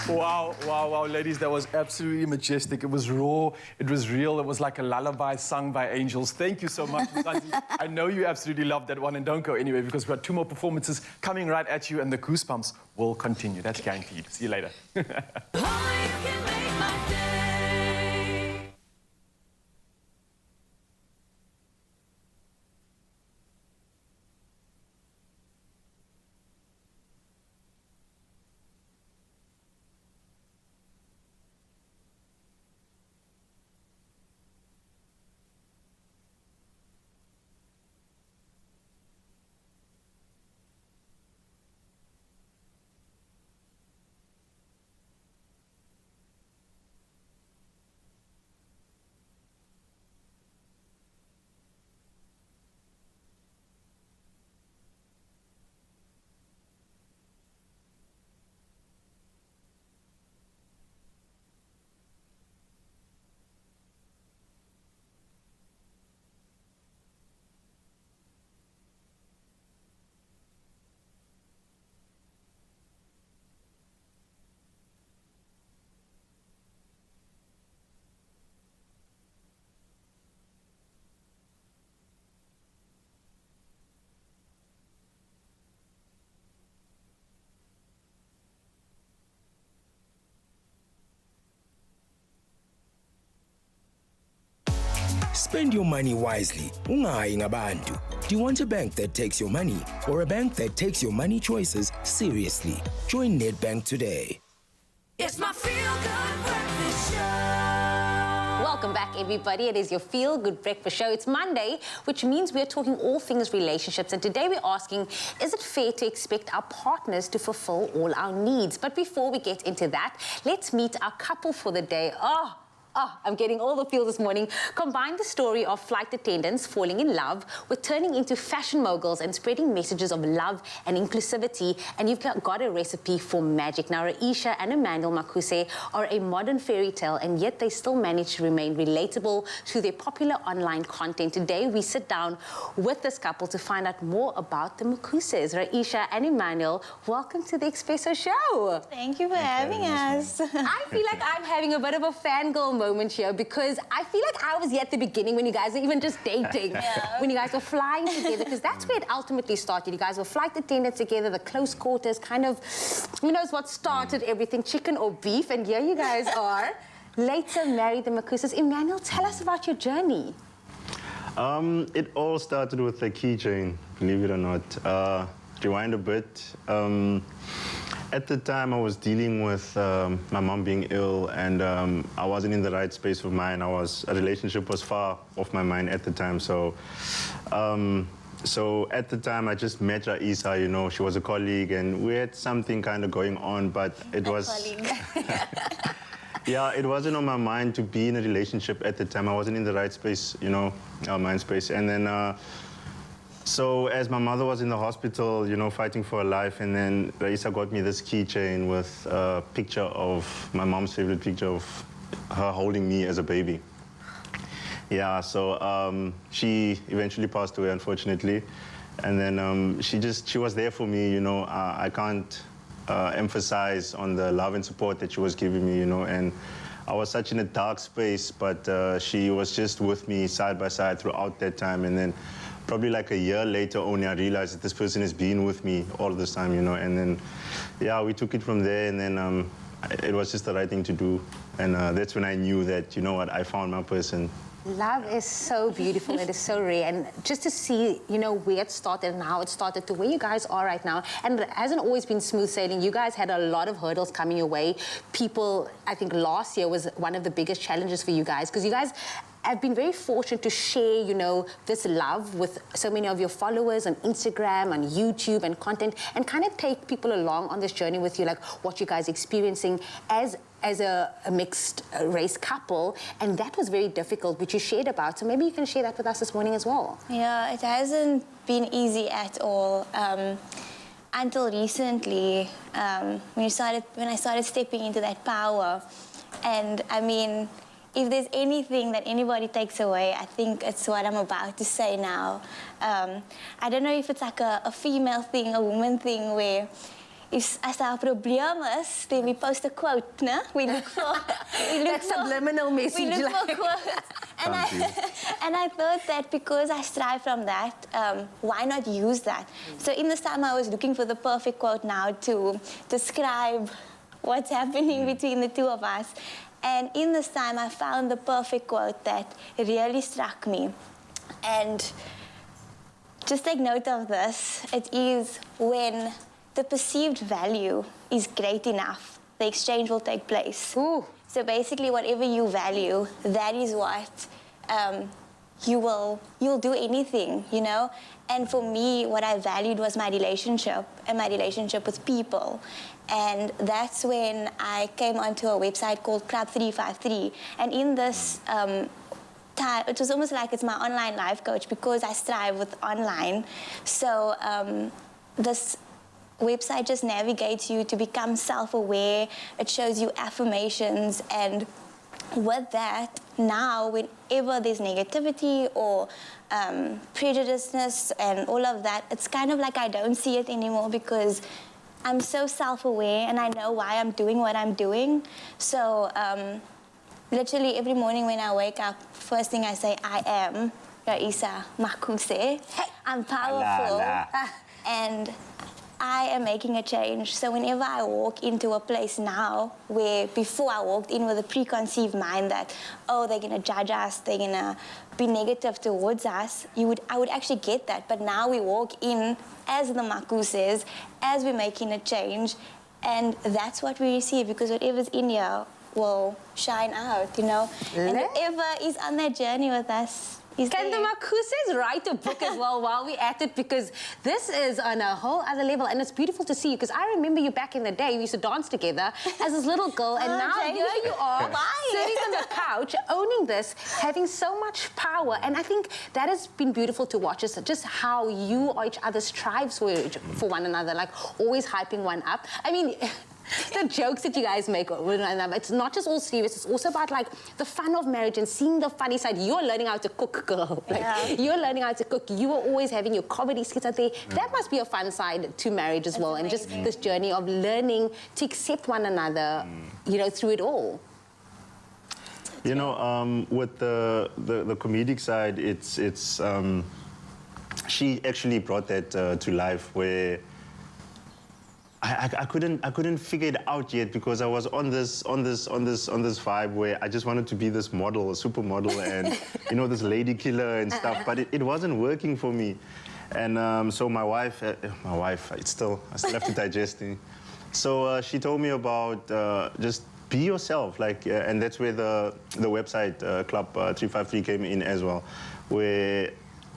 Wow, wow, wow, ladies, that was absolutely majestic. It was raw, it was real, it was like a lullaby sung by angels. Thank you so much, Mzansi. I know you absolutely loved that one, and don't go anywhere because we've got 2 more performances coming right at you, and the goosebumps will continue. That's guaranteed. See you later. Spend your money wisely. Ungayi ngabantu. Do you want a bank that takes your money or a bank that takes your money choices seriously? Join Nedbank today. It's my feel-good breakfast show. Welcome back, everybody. It is your Feel Good Breakfast Show. It's Monday, which means we're talking all things relationships. And today we're asking, is it fair to expect our partners to fulfill all our needs? But before we get into that, let's meet our couple for the day. I'm getting all the feel this morning. Combine the story of flight attendants falling in love with turning into fashion moguls and spreading messages of love and inclusivity, and you've got a recipe for magic. Now, Raeesah and Immanuel Makuse are a modern fairy tale, and yet they still manage to remain relatable to their popular online content. Today, we sit down with this couple to find out more about the Makusas. Raeesah and Immanuel, welcome to the Expresso Show. Thank you for having us. I feel like I'm having a bit of a fangirl moment here because I feel like I was here at the beginning when you guys were even just dating, when you guys were flying together, because that's where it ultimately started. You guys were flight attendants together, the close quarters, kind of, who knows what started everything, chicken or beef, and here you guys are later married the Makusas. Immanuel, tell us about your journey. It all started with a keychain, believe it or not. Rewind a bit. At the time, I was dealing with my mom being ill, and I wasn't in the right space of mind. A relationship was far off my mind at the time. So at the time, I just met Raeesah. You know, she was a colleague, and we had something kind of going on, but it was. Yeah, it wasn't on my mind to be in a relationship at the time. I wasn't in the right space, you know, mind space. And then, so as my mother was in the hospital, you know, fighting for her life, and then Raeesah got me this keychain with a picture of my mom's favorite picture of her holding me as a baby. Yeah, so she eventually passed away, unfortunately. And then she was there for me, you know. I can't emphasize on the love and support that she was giving me, you know. And I was such in a dark space, but she was just with me side by side throughout that time. And then probably like a year later only, I realized that this person has been with me all this time, you know. And then, yeah, we took it from there, and then it was just the right thing to do. And that's when I knew that, you know what, I found my person. Love is so beautiful. It is so rare. And just to see, you know, where it started and how it started to where you guys are right now. And it hasn't always been smooth sailing. You guys had a lot of hurdles coming your way. People, I think last year was one of the biggest challenges for you guys, because you guys have been very fortunate to share, you know, this love with so many of your followers on Instagram, on YouTube and content, and kind of take people along on this journey with you, like what you guys are experiencing as a mixed race couple. And that was very difficult, which you shared about. So maybe you can share that with us this morning as well. Yeah, it hasn't been easy at all. Until recently, when I started stepping into that power. And I mean, if there's anything that anybody takes away, I think it's what I'm about to say now. I don't know if it's like a female thing, a woman thing, where as daar 'n probleem is, then we post a quote, no? We look for that subliminal message. We look for quotes. And I thought that because I strive from that, why not use that? So in this time, I was looking for the perfect quote now to describe what's happening between the two of us. And in this time, I found the perfect quote that really struck me. And just take note of this. It is when the perceived value is great enough, the exchange will take place. Ooh. So basically, whatever you value, that is what you'll do anything, you know? And for me, what I valued was my relationship and my relationship with people. And that's when I came onto a website called Club 353. And in this time, it was almost like it's my online life coach, because I strive with online. So this website just navigates you to become self-aware. It shows you affirmations, and with that, now whenever there's negativity or prejudiceness and all of that, it's kind of like I don't see it anymore, because I'm so self-aware and I know why I'm doing what I'm doing. So literally every morning when I wake up, first thing I say, I am Raeesah Makuse. I'm powerful. And I am making a change. So whenever I walk into a place now, where before I walked in with a preconceived mind that, oh, they're gonna judge us, they're gonna be negative towards us, I would actually get that. But now we walk in as the Makusas, as we're making a change, and that's what we receive, because whatever's in here will shine out, you know? And whoever is on that journey with us, can the Makusas write a book as well while we're at it? Because this is on a whole other level, and it's beautiful to see you, because I remember you back in the day. We used to dance together as this little girl, and now here you are, sitting on the couch, owning this, having so much power. And I think that has been beautiful to watch, just how you are each other's tribes for one another, like always hyping one up. I mean, the jokes that you guys make, it's not just all serious, it's also about like the fun of marriage and seeing the funny side. You're learning how to cook, girl. Like, you're learning how to cook. You are always having your comedy skits out there. That must be a fun side to marriage as well. Amazing. And just this journey of learning to accept one another, you know, through it all. You know, with the comedic side, it's she actually brought that to life, where I couldn't figure it out yet because I was on this vibe where I just wanted to be this model, a supermodel, and you know, this lady killer and stuff. But it wasn't working for me, and so my wife, I still have to digest it. So she told me about just be yourself, like, and that's where the website Club 353 came in as well, where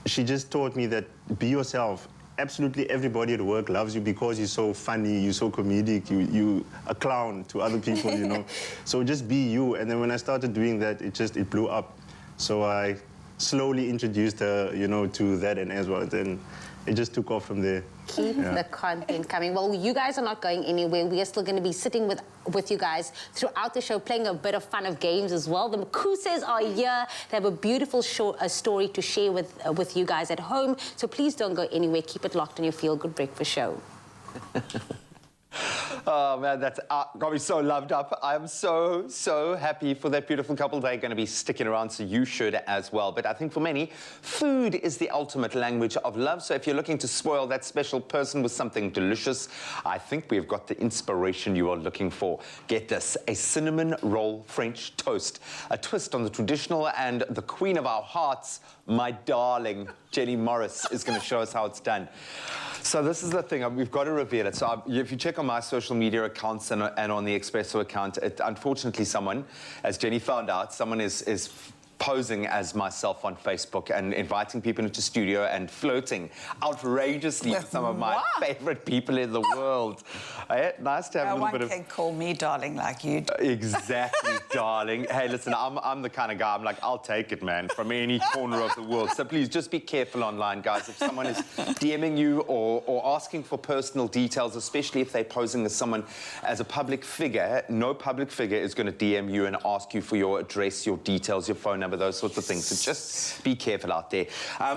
she just taught me that be yourself. Absolutely everybody at work loves you because you're so funny, you're so comedic, you a clown to other people, you know. So just be you. And then when I started doing that, it blew up. So I slowly introduced her, you know, to that and as well. Then it just took off from there. Keep the content coming. Well, you guys are not going anywhere. We are still going to be sitting with you guys throughout the show, playing a bit of fun of games as well. The Makusas are here. They have a beautiful story to share with you guys at home. So please don't go anywhere. Keep it locked on your Feel Good Breakfast show. Oh, man, that's got me so loved up. I'm so happy for that beautiful couple. They're going to be sticking around, so you should as well. But I think for many, food is the ultimate language of love. So if you're looking to spoil that special person with something delicious, I think we've got the inspiration you are looking for. Get this, a cinnamon roll French toast. A twist on the traditional, and the queen of our hearts, my darling, Jenny Morris, is going to show us how it's done. So this is the thing, we've got to reveal it. So if you check on my social media accounts and on the Expresso account, unfortunately someone, as Jenny found out, someone is posing as myself on Facebook and inviting people into studio and flirting outrageously with some of my favorite people in the world. Nice to have a little bit of... No one can call me darling like you do. Exactly, darling. Hey, listen, I'm the kind of guy, I'm like, I'll take it, man, from any corner of the world. So please, just be careful online, guys. If someone is DMing you or asking for personal details, especially if they're posing as someone as a public figure, no public figure is going to DM you and ask you for your address, your details, your phone number, those sorts of things. So just be careful out there.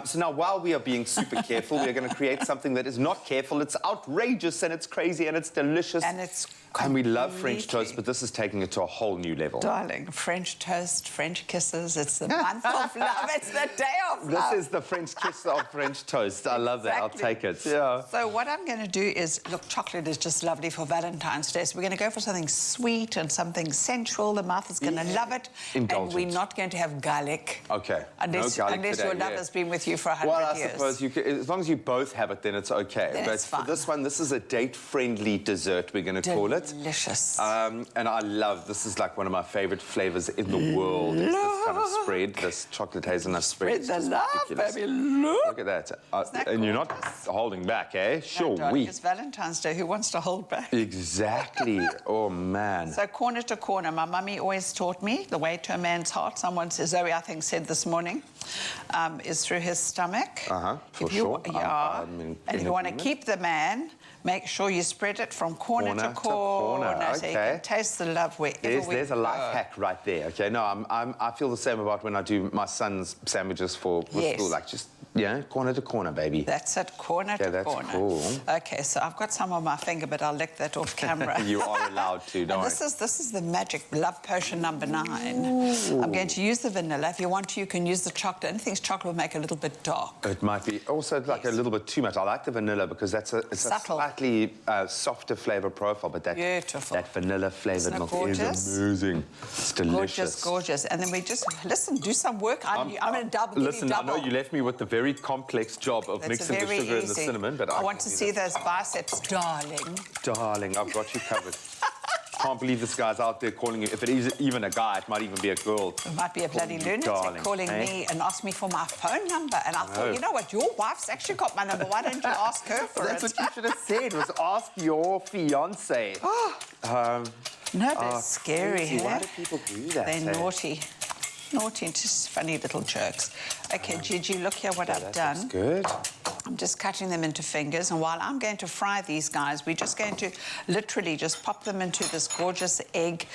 So now, while we are being super careful, we are going to create something that is not careful. It's outrageous and it's crazy and it's delicious. And we love French toast, but this is taking it to a whole new level. Darling, French toast, French kisses, it's the month of love, it's the day of love. This is the French kiss of French toast. I love that, I'll take it. Yeah. So what I'm going to do is, look, chocolate is just lovely for Valentine's Day, so we're going to go for something sweet and something sensual. The mouth is going to love it. Indulgent. And we're not going to have garlic. Okay, Unless, no garlic unless today, your love has been with you for 100 well, years. I suppose you could, as long as you both have it, then it's okay. Then but it's fine. For this one, this is a date-friendly dessert, we're going to call it. Delicious. And I love, this is like one of my favorite flavours in the world. Is this kind of spread, this chocolate hazelnut spread. Spread the love, ridiculous. baby, look. Look at that. And you're not holding back, eh? Sure, Darling, it's Valentine's Day. Who wants to hold back? Exactly. Oh, man. So corner to corner. My mummy always taught me the way to a man's heart. Someone says, Zoe, I think, said this morning, is through his stomach. For sure. Yeah. And if you want to keep the man, make sure you spread it from corner to corner. Okay. So you can taste the love wherever There's a life hack right there. Okay, no, I feel the same about when I do my son's sandwiches for school. Like, just, yeah, corner to corner, baby. That's it, corner to corner. Cool. Okay, so I've got some on my finger, but I'll lick that off camera. You are allowed to, don't worry. This is the magic love potion number 9. Ooh. I'm going to use the vanilla. If you want to, you can use the chocolate. Anything's chocolate will make it a little bit dark. It might be also like a little bit too much. I like the vanilla because it's a slightly softer flavour profile, but that vanilla flavoured milk is amazing. It's delicious. Gorgeous. And then we just, listen, do some work. I'm going to double. Listen, I know you left me with the very complex job of mixing the sugar and the cinnamon, but I want to see those biceps, darling. Darling, I've got you covered. Can't believe this guy's out there calling you. If it is even a guy, it might even be a girl. It might be a bloody lunatic calling me and ask me for my phone number. And I thought, you know what, your wife's actually got my number. Why don't you ask her for That's what you should have said, was ask your fiancé. No, that's scary. Why do people do that? They're naughty. Naughty and just funny little jerks. Okay, Gigi, look here what I've done. That's good. I'm just cutting them into fingers, and while I'm going to fry these guys, we're just going to literally just pop them into this gorgeous egg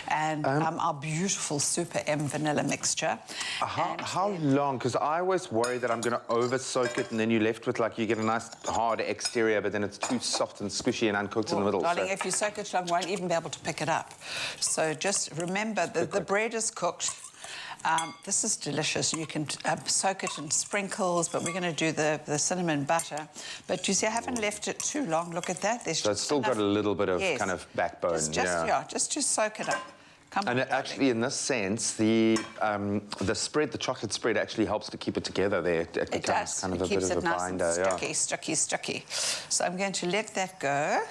and our beautiful Super M vanilla mixture. How long? Because I always worry that I'm going to over-soak it, and then you're left with, like, you get a nice hard exterior, but then it's too soft and squishy and uncooked in the middle. Darling, if you soak it too long, you won't even be able to pick it up. So just remember that the bread is cooked. This is delicious. You can soak it in sprinkles, but we're going to do the cinnamon butter. But you see, I haven't left it too long. Look at that. There's So it's still got a little bit of kind of backbone. Just to soak it up. Come and on, actually, in this sense, the spread, the chocolate spread, actually helps to keep it together there. It becomes kind of a bit of a binder. Sticky. So I'm going to let that go.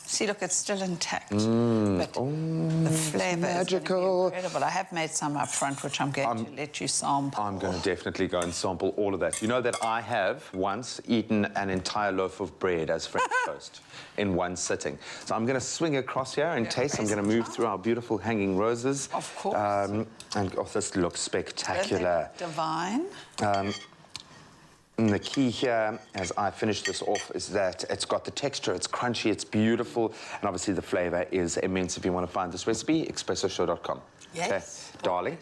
See, look, it's still intact. But the flavour is magical. Incredible. I have made some up front, which I'm going to let you sample. I'm going to definitely go and sample all of that. You know that I have once eaten an entire loaf of bread as French toast in one sitting. So I'm going to swing across here and taste. I'm going to move through our beautiful hanging roses. Of course. And this looks spectacular. Divine. And the key here, as I finish this off, is that it's got the texture, it's crunchy, it's beautiful, and obviously the flavour is immense. If you want to find this recipe, expressoshow.com. Yes. Okay. Darling?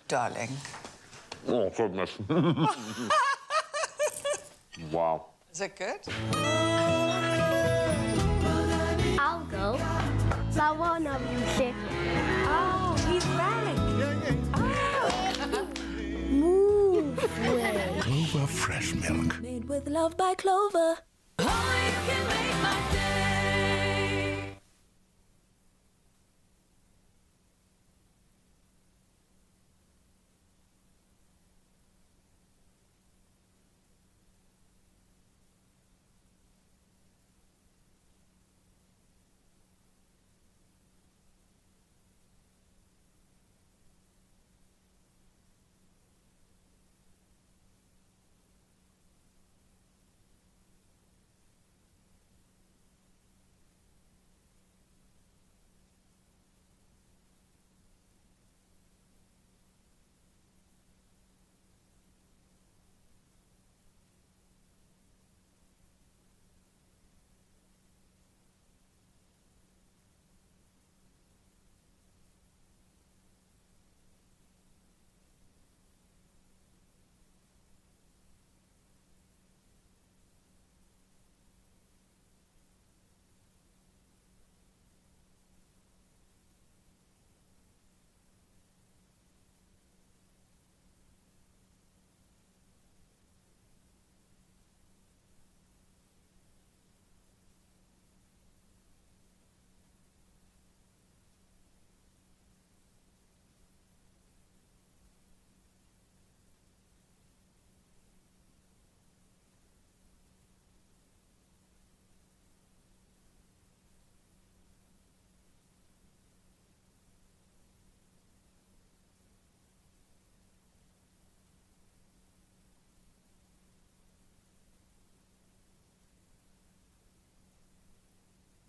Darling. Oh, goodness. Wow. Is it good? I'll go. I want to music. Oh, he's back. Move way. Clover fresh milk. Made with love by Clover. Oh, you can make my day.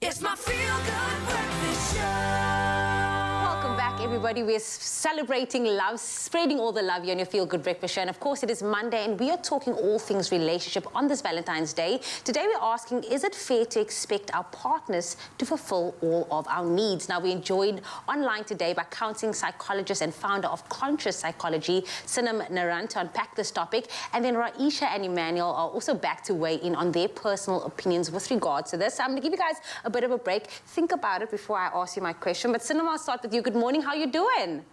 It's my feel-good breakfast show. Welcome back, everybody. We're celebrating love, spreading all the love here on your Feel Good Breakfast Show. And of course, it is Monday, and we are talking all things relationship on this Valentine's Day. Today, we're asking, is it fair to expect our partners to fulfill all of our needs? Now, we joined online today by counseling psychologist and founder of Conscious Psychology, Sinam Naran, to unpack this topic. And then Raeesah and Immanuel are also back to weigh in on their personal opinions with regards to this. So I'm going to give you guys a bit of a break. Think about it before I ask you my question. But Sinam, I'll start with you. Good morning. How are you doing?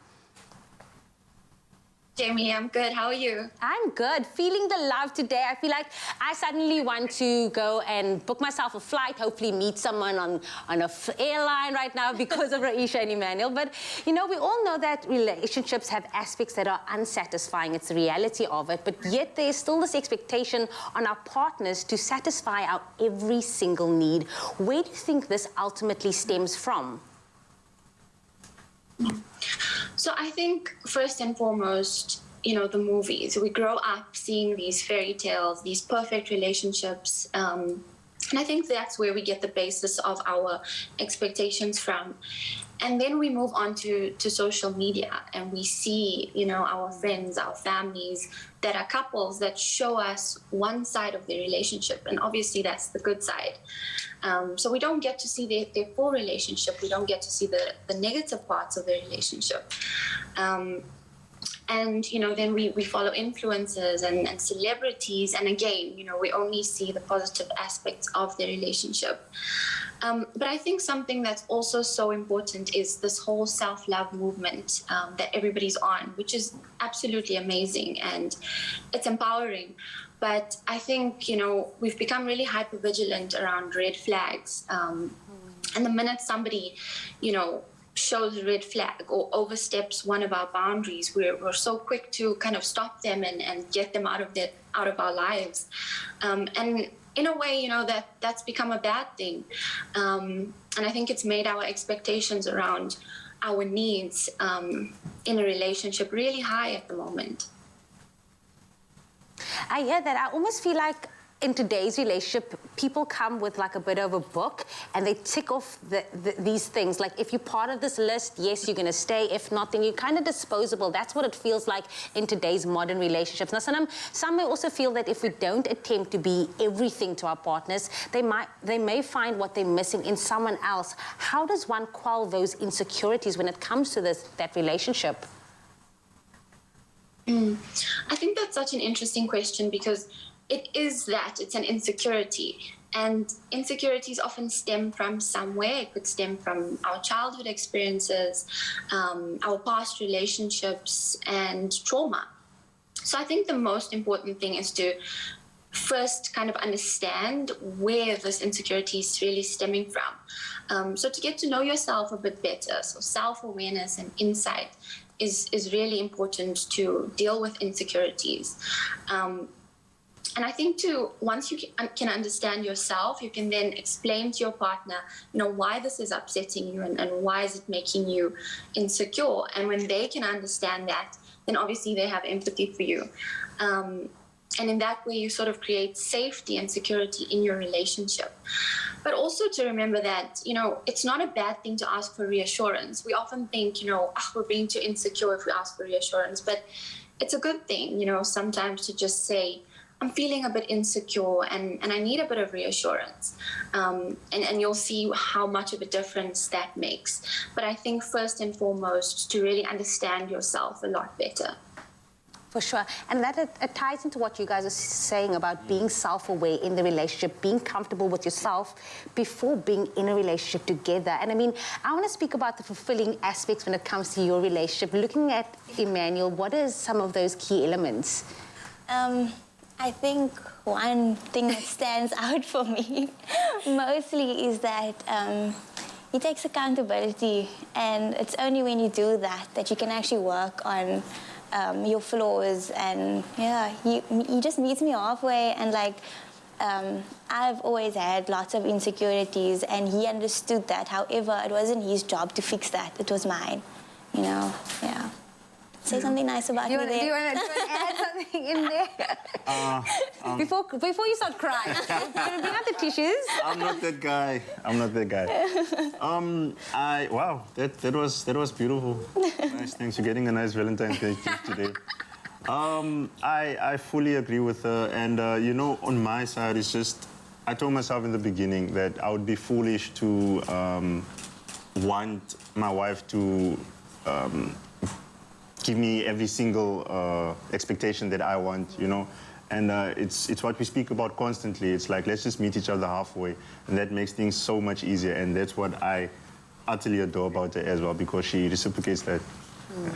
Jamie, I'm good. How are you? I'm good. Feeling the love today. I feel like I suddenly want to go and book myself a flight, hopefully meet someone on an airline right now because of Raeesah and Immanuel. But, you know, we all know that relationships have aspects that are unsatisfying. It's the reality of it. But yet there's still this expectation on our partners to satisfy our every single need. Where do you think this ultimately stems from? So I think first and foremost, you know, the movies. We grow up seeing these fairy tales, these perfect relationships. And I think that's where we get the basis of our expectations from. And then we move on to social media and we see, you know, our friends, our families that are couples that show us one side of their relationship. And obviously that's the good side. So we don't get to see their full relationship. We don't get to see the negative parts of their relationship. And, you know, then we follow influencers and celebrities. And again, you know, we only see the positive aspects of their relationship. But I think something that's also so important is this whole self-love movement that everybody's on, which is absolutely amazing and it's empowering. But I think, you know, we've become really hyper-vigilant around red flags. And the minute somebody, you know, shows a red flag or oversteps one of our boundaries, we're so quick to kind of stop them and get them out of our lives. And in a way, you know, that's become a bad thing. And I think it's made our expectations around our needs in a relationship really high at the moment. I hear that. I almost feel like in today's relationship, people come with like a bit of a book and they tick off these things. Like, if you're part of this list, yes, you're going to stay. If not, then you're kind of disposable. That's what it feels like in today's modern relationships. Now, some may also feel that if we don't attempt to be everything to our partners, they may find what they're missing in someone else. How does one quell those insecurities when it comes to that relationship? I think that's such an interesting question because it's an insecurity, and insecurities often stem from somewhere. It could stem from our childhood experiences, our past relationships, and trauma. So I think the most important thing is to first kind of understand where this insecurity is really stemming from. So to get to know yourself a bit better, so self-awareness and insight is really important to deal with insecurities. And I think once you can understand yourself, you can then explain to your partner, you know, why this is upsetting you and why is it making you insecure. And when they can understand that, then obviously they have empathy for you. And in that way, you sort of create safety and security in your relationship. But also to remember that, you know, it's not a bad thing to ask for reassurance. We often think, you know, we're being too insecure if we ask for reassurance. But it's a good thing, you know, sometimes to just say, I'm feeling a bit insecure and I need a bit of reassurance. And you'll see how much of a difference that makes. But I think first and foremost, to really understand yourself a lot better. For sure. And that it ties into what you guys are saying about being self-aware in the relationship, being comfortable with yourself before being in a relationship together. And I mean, I want to speak about the fulfilling aspects when it comes to your relationship. Looking at Immanuel, what are some of those key elements? I think one thing that stands out for me mostly is that he takes accountability, and it's only when you do that you can actually work on your flaws. And yeah, he just meets me halfway, and like I've always had lots of insecurities, and he understood that. However, it wasn't his job to fix that, it was mine, you know. Yeah. Say something nice about me there. Do you want to add something in there? Before you start crying, bring out the tissues. I'm not that guy. Wow, that was beautiful. Nice, thanks for getting a nice Valentine's Day gift today. I fully agree with her, and you know, on my side, it's just, I told myself in the beginning that I would be foolish to want my wife to give me every single expectation that I want, you know. And it's what we speak about constantly. It's like, let's just meet each other halfway. And that makes things so much easier. And that's what I utterly adore about her as well, because she reciprocates that. Yeah.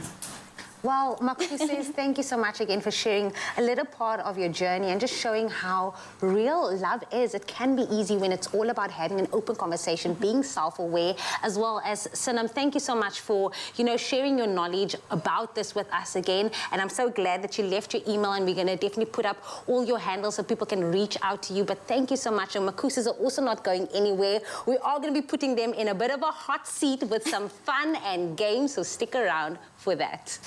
Well, Makusas, thank you so much again for sharing a little part of your journey and just showing how real love is. It can be easy when it's all about having an open conversation, being self-aware, as well as Sanam. Thank you so much for, you know, sharing your knowledge about this with us again. And I'm so glad that you left your email, and we're going to definitely put up all your handles so people can reach out to you. But thank you so much. And Makusas are also not going anywhere. We are going to be putting them in a bit of a hot seat with some fun and games, so stick around for that.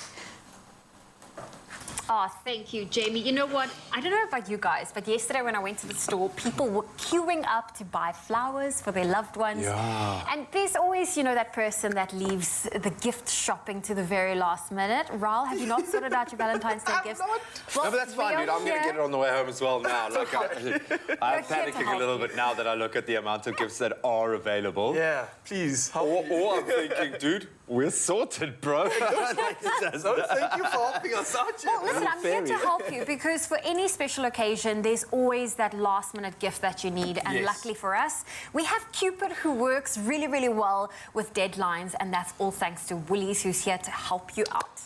Oh, thank you, Jamie. You know what? I don't know about you guys, but yesterday when I went to the store, people were queuing up to buy flowers for their loved ones. Yeah. And there's always, you know, that person that leaves the gift shopping to the very last minute. Raul, have you not sorted out your Valentine's Day gifts? Well, no, but that's fine, dude. I'm going to get it on the way home as well now. Like, I'm panicking a little bit now that I look at the amount of gifts that are available. Yeah, please. Or I'm thinking, dude, We're sorted, bro. So thank you for helping us out, Well, listen, I'm here to help you because for any special occasion, there's always that last-minute gift that you need. And luckily for us, we have Cupid, who works really, really well with deadlines, and that's all thanks to Woolies, who's here to help you out.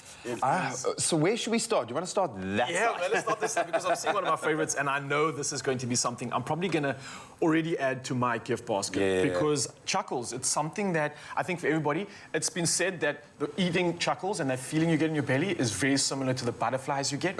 So where should we start? Do you want to start that Yeah, side? let's start this side because I'm seeing one of my favorites, and I know this is going to be something I'm probably going to already add to my gift basket because chuckles, it's something that I think for everybody, it's been said that eating chuckles and that feeling you get in your belly is very similar to the butterflies you get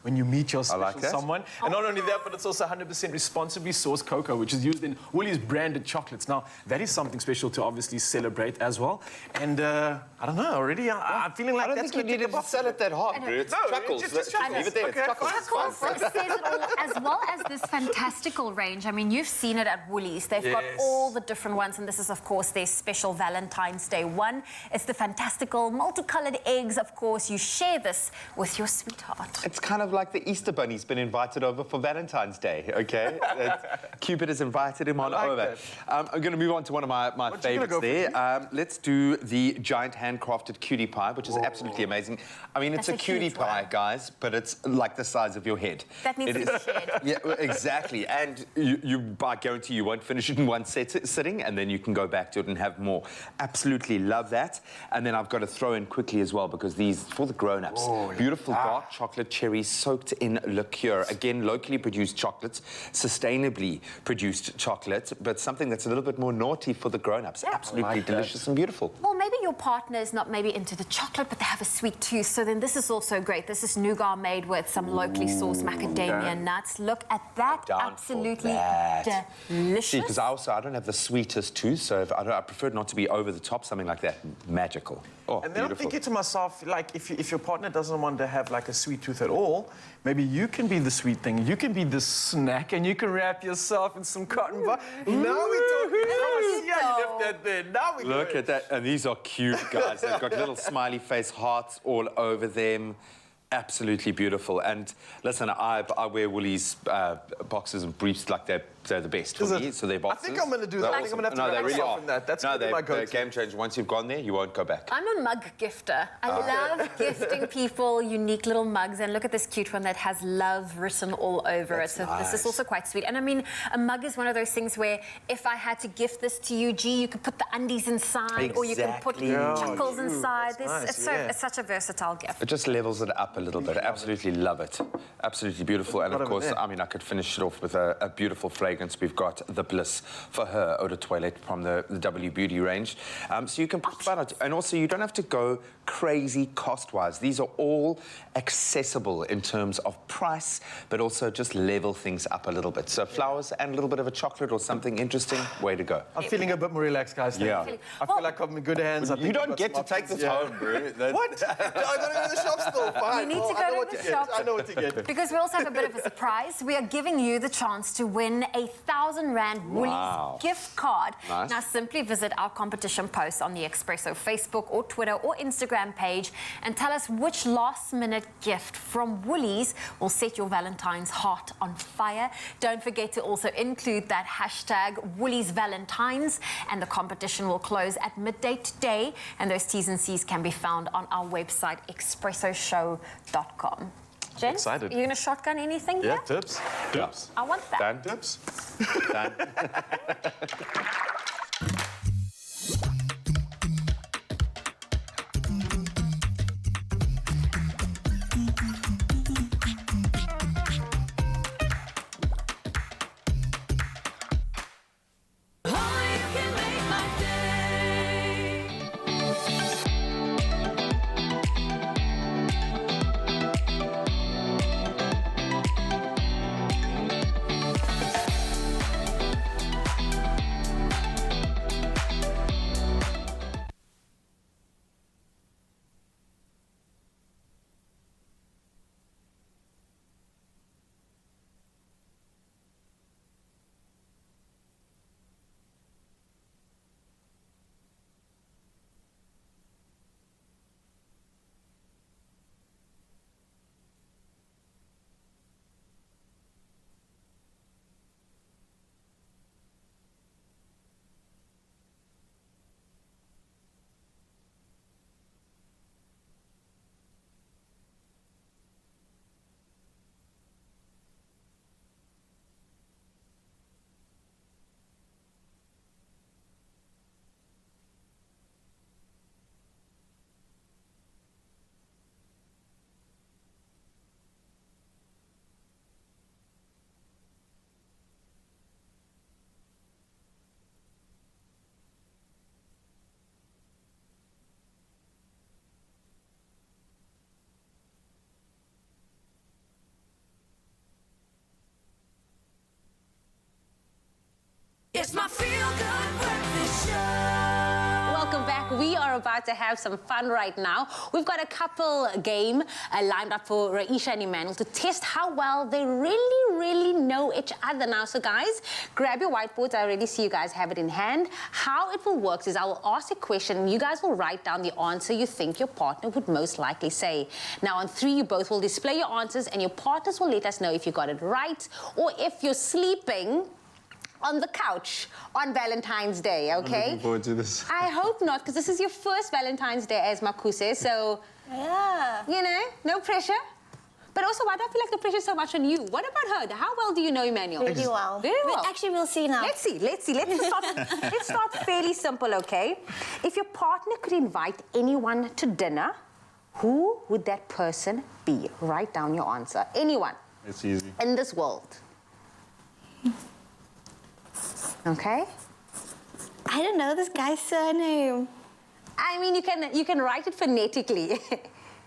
when you meet your special someone. And not only that, but it's also 100% responsibly sourced cocoa, which is used in Woolies branded chocolates. Now, that is something special to obviously celebrate as well. And I don't know, already I'm feeling like that's going to need to sell it that hard, bro. It's chuckles. Leave it there. It's chuckles. Chuckles says it all, as well as this fantastical range. I mean, you've seen it at Woolies. They've got all the different ones, and this is, of course, their special Valentine's Day one. It's the fantastical multicolored eggs, of course. You share this with your sweetheart. It's kind of like the Easter Bunny's been invited over for Valentine's Day, okay? Cupid has invited him on over. I'm going to move on to one of my favorites there. Let's do the giant handcrafted cutie pie, which is absolutely amazing. I mean, it's a cutie pie, guys, but it's like the size of your head. That needs to be shared. Yeah, exactly. And I guarantee you won't finish it in one sitting, and then you can go back to it and have more. Absolutely love that. And then I've got to throw in quickly as well, because these, for the grown-ups, beautiful dark chocolate cherries soaked in liqueur. Again, locally produced chocolates, sustainably produced chocolate, but something that's a little bit more naughty for the grown-ups. Absolutely delicious and beautiful. Well, maybe your partner is not maybe into the chocolate, but they have a sweet tooth. So then this is also great. This is nougat made with some locally sourced macadamia nuts. Look at that. Absolutely delicious. See, because I don't have the sweetest tooth, so I prefer it not to be over the top, something like that. Magical. Oh, and then I'm thinking to myself, like, if your partner doesn't want to have like a sweet tooth at all, maybe you can be the sweet thing. You can be the snack, and you can wrap yourself in some cotton bud. Now we're talking. Oh, see how you left that there. Now we look at that, and these are cute, guys. They've got little smiley face hearts all over them. Absolutely beautiful. And listen, I wear Woolies boxes and briefs like they're the best for me. So they're boxes. I think I'm going to do that. I think I'm going to have to wrap myself in that. That's going to be my go-to. Game changer. Once you've gone there, you won't go back. I'm a mug gifter. I love gifting people unique little mugs. And look at this cute one that has love written all over it. So this is also quite sweet. And I mean, a mug is one of those things where if I had to gift this to you, you could put the undies inside, or you can put chuckles inside. It's such a versatile gift. It just levels it up a little bit. Absolutely love it. Absolutely beautiful. And of course, I mean, I could finish it off with a beautiful fragrance. We've got the Bliss for her eau de toilette from the W Beauty range. So you can put that out. And also, you don't have to go crazy cost-wise. These are all accessible in terms of price, but also just level things up a little bit. So flowers and a little bit of a chocolate or something interesting, way to go. I'm feeling a bit more relaxed, guys. I feel like I'm in good hands. You don't get to take this home, bro. What? I got to go to the shop still. Fine. You need to go to the shop. I know what to get. Because we also have a bit of a surprise. We are giving you the chance to win a 1,000 Rand Woolies gift card. Now, simply visit our competition post on the Expresso Facebook or Twitter or Instagram page and tell us which last-minute gift from Woolies will set your Valentine's heart on fire. Don't forget to also include that hashtag Woolies Valentines, and the competition will close at midday today, and those T's and C's can be found on our website, expressoshow.com. Jen, excited. Are you going to shotgun anything here? Tips. Tips. I want that. Dan? Tips. Dan? It's my feel-good breakfast show. Welcome back. We are about to have some fun right now. We've got a couple game lined up for Raeesah and Immanuel to test how well they really know each other now. So guys, grab your whiteboards. I already see you guys have it in hand. How it will work is I will ask a question and you guys will write down the answer you think your partner would most likely say. Now on 3, you both will display your answers and your partners will let us know if you got it right or if you're sleeping on the couch on Valentine's Day, okay? I'm looking forward to this. I hope not, because this is your first Valentine's Day as Makuse, so, Yeah. you know, no pressure. But also, why do I feel like the pressure so much on you? What about her? How well do you know Immanuel? Really well. Very well. Actually, we'll see now. Let's see. Let's start fairly simple, okay? If your partner could invite anyone to dinner, who would that person be? Write down your answer. Anyone. It's easy. In this world. Okay? I don't know this guy's surname. I mean, you can write it phonetically.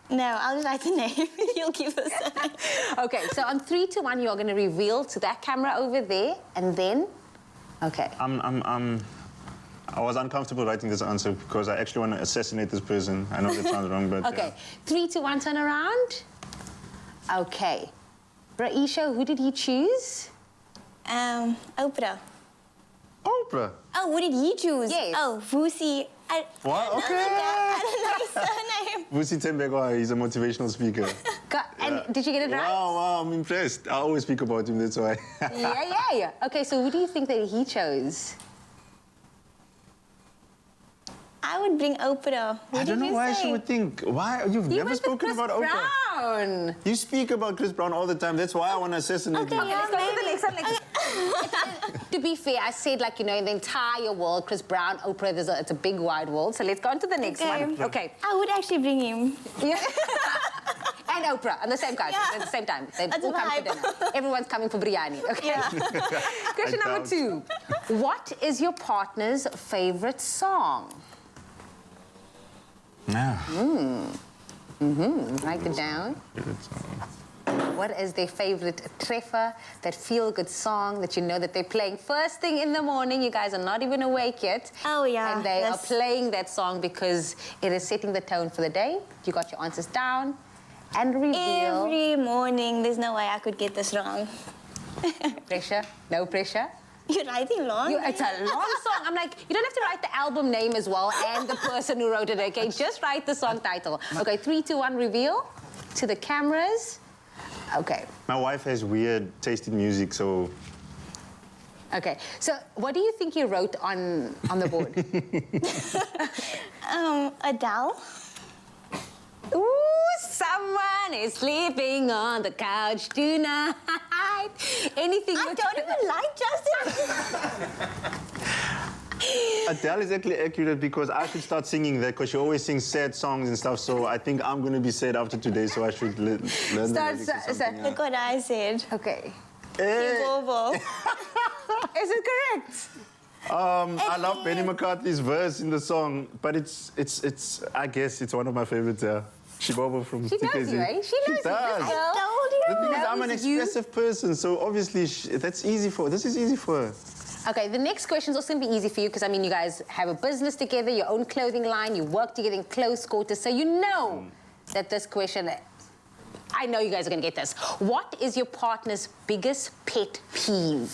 No, I'll just write the name. You'll give us surname. Okay, so on 3, 2, 1, you're going to reveal to that camera over there, and then, okay. I was uncomfortable writing this answer because I actually want to assassinate this person. I know that sounds wrong, but Okay, 3, 2, 1, turn around. Okay. Raeesah, who did he choose? Oprah. Oprah. Oh, who did he choose? Yes. Oh, Vusi. What? Okay. I don't know his surname. Vusi Tembekwa, he's a motivational speaker. And did you get it right? Wow, I'm impressed. I always speak about him, that's why. Yeah. Okay, so who do you think that he chose? I would bring Oprah. Who I don't did know you why say? she would think. Why? You've never went with spoken Chris about Oprah. Brown. You speak about Chris Brown all the time. That's why I want to assassinate Okay, him. yeah, Let's go to the maybe. next one. To be fair, I said, like, you know, in the entire world, Chris Brown, Oprah, it's a big wide world. So let's go on to the next one. Okay. I would actually bring him. Yeah. And Oprah on the same couch at the same time. They That's all the come for vibe. dinner. Everyone's coming for biryani. Okay. Yeah. Question I number 2. What is your partner's favorite song? Write it down. What is their favorite treffer, that feel-good song that you know that they're playing first thing in the morning? You guys are not even awake yet. Oh, yeah. And they are That's- playing that song because it is setting the tone for the day. You got your answers down. And reveal. Every morning. There's no way I could get this wrong. Pressure? No pressure? You're writing long. It's a long song. I'm like, you don't have to write the album name as well and the person who wrote it, okay? Just write the song title. Okay, 3, 2, 1, reveal to the cameras. Okay. My wife has weird taste in music, so... Okay, so what do you think you wrote on the board? Adele. Ooh, someone is sleeping on the couch tonight. Anything I don't even like Justin. Adele is actually accurate because I should start singing that because she always sings sad songs and stuff, so I think I'm going to be sad after today, so I should learn the lyrics or something. Look what I said. Okay. Hey. Bobo. Is it correct? I love Benny McCarthy's verse in the song, but it's I guess it's one of my favorites. Shibobo from She knows TKZ. you, eh? She knows you. does. This girl told you. The thing is, I'm an knows you. expressive person, so obviously this is easy for her. Okay, the next question is also going to be easy for you because, I mean, you guys have a business together, your own clothing line, you work together in close quarters, so you know that this question, I know you guys are going to get this. What is your partner's biggest pet peeve?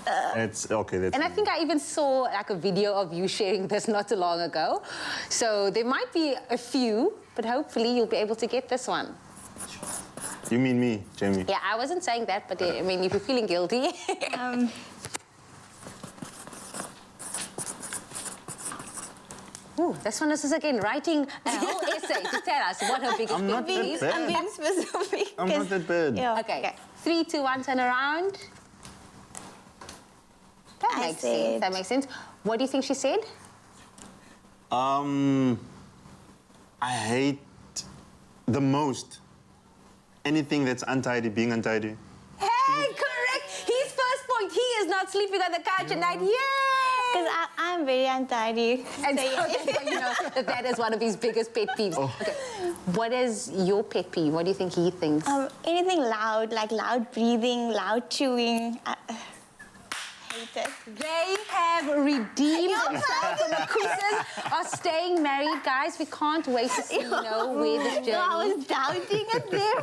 That's okay. That's And I think I even saw like a video of you sharing this not too long ago. So there might be a few, but hopefully you'll be able to get this one. You mean me, Jamie? Yeah, I wasn't saying that, but I mean, if you're feeling guilty. Ooh, this one is again writing a whole essay to tell us what her biggest I'm not pet peeve that is. bad. I'm being specific. I'm not that bad. Yeah. Okay. 3, 2, 1, turn around. That makes sense. That makes sense. What do you think she said? I hate the most anything that's untidy, being untidy. Hey, correct. His first point. He is not sleeping on the couch at night. Yay! Because I'm very untidy. And So, so you know that is one of his biggest pet peeves. Okay. What is your pet peeve? What do you think he thinks? anything loud, like loud breathing, loud chewing. I hate it. They have redeemed themselves. The Makusas are staying married, guys. We can't wait to see, where this journey. I was doubting it there.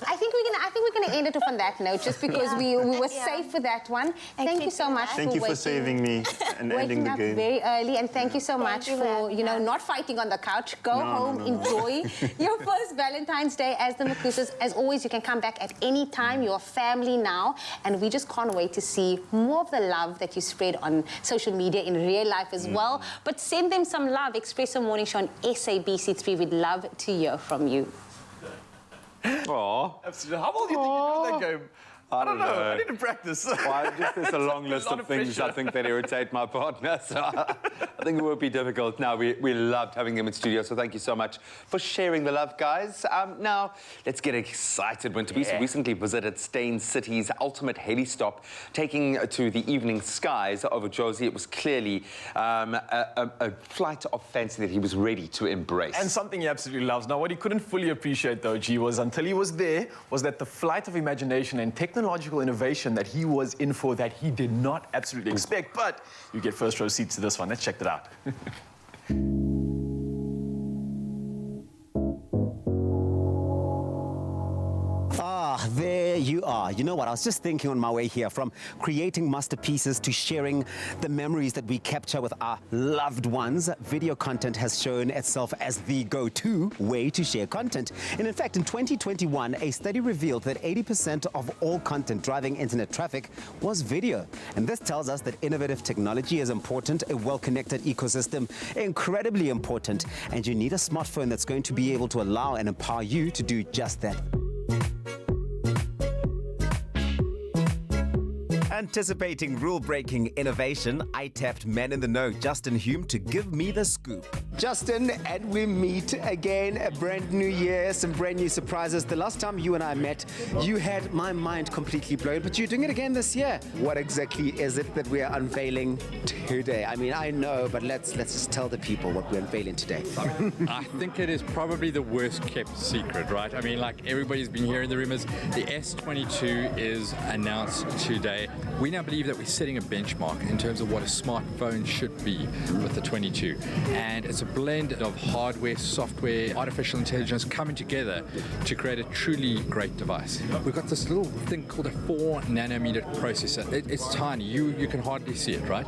I think we're gonna end it off on that note, just because we were safe with that one. Thank you so much. Thank you for saving me and ending the Waking game. up very early, and thank you so much for not fighting on the couch. Go home, enjoy your first Valentine's Day as the Makusas. As always, you can come back at any time. You're family now, and we just can't wait to see more of the love that you spread on social media in real life as well. But send them some love. Expresso Morning Show on SABC3. We'd love to hear from you. Aww. Absolutely. How well do you think you do that game? I don't know. I need to practice. Well, there's a long list of things I think that irritate my partner, so I think it would be difficult. Now, we loved having him in studio, so thank you so much for sharing the love, guys. Now, let's get excited. Winter Beast recently visited Stain City's ultimate heli stop, taking to the evening skies over Josie. It was clearly a flight of fancy that he was ready to embrace. And something he absolutely loves. Now, what he couldn't fully appreciate, though, G, was until he was there, was that the flight of imagination and technological innovation that he was in for that he did not absolutely expect. But you get first row seats to this one. Let's check it out. There you are. You know what? I was just thinking on my way here, from creating masterpieces to sharing the memories that we capture with our loved ones, video content has shown itself as the go-to way to share content. And in fact, in 2021, a study revealed that 80% of all content driving internet traffic was video. And this tells us that innovative technology is important, a well-connected ecosystem, incredibly important, and you need a smartphone that's going to be able to allow and empower you to do just that. Anticipating rule-breaking innovation, I tapped man in the know, Justin Hume, to give me the scoop. Justin, and we meet again, a brand new year, some brand new surprises. The last time you and I met, you had my mind completely blown, but you're doing it again this year. What exactly is it that we are unveiling today? I mean, I know, but let's just tell the people what we're unveiling today. I think it is probably the worst kept secret, right? I mean, like everybody's been hearing the rumors. The S22 is announced today. We now believe that we're setting a benchmark in terms of what a smartphone should be with the 22. And it's a blend of hardware, software, artificial intelligence coming together to create a truly great device. We've got this little thing called a 4-nanometer processor. It's tiny. You can hardly see it, right?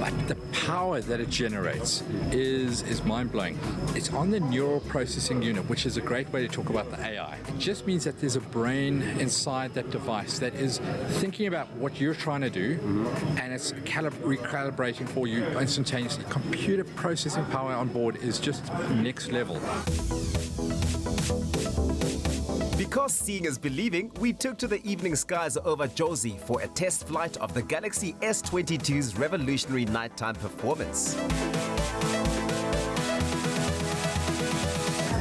But the power that it generates is mind-blowing. It's on the neural processing unit, which is a great way to talk about the AI. It just means that there's a brain inside that device that is thinking about what you're trying to do, and it's recalibrating for you instantaneously. Computer processing power on board is just next level. Because seeing is believing, we took to the evening skies over Josie for a test flight of the Galaxy S22's revolutionary nighttime performance.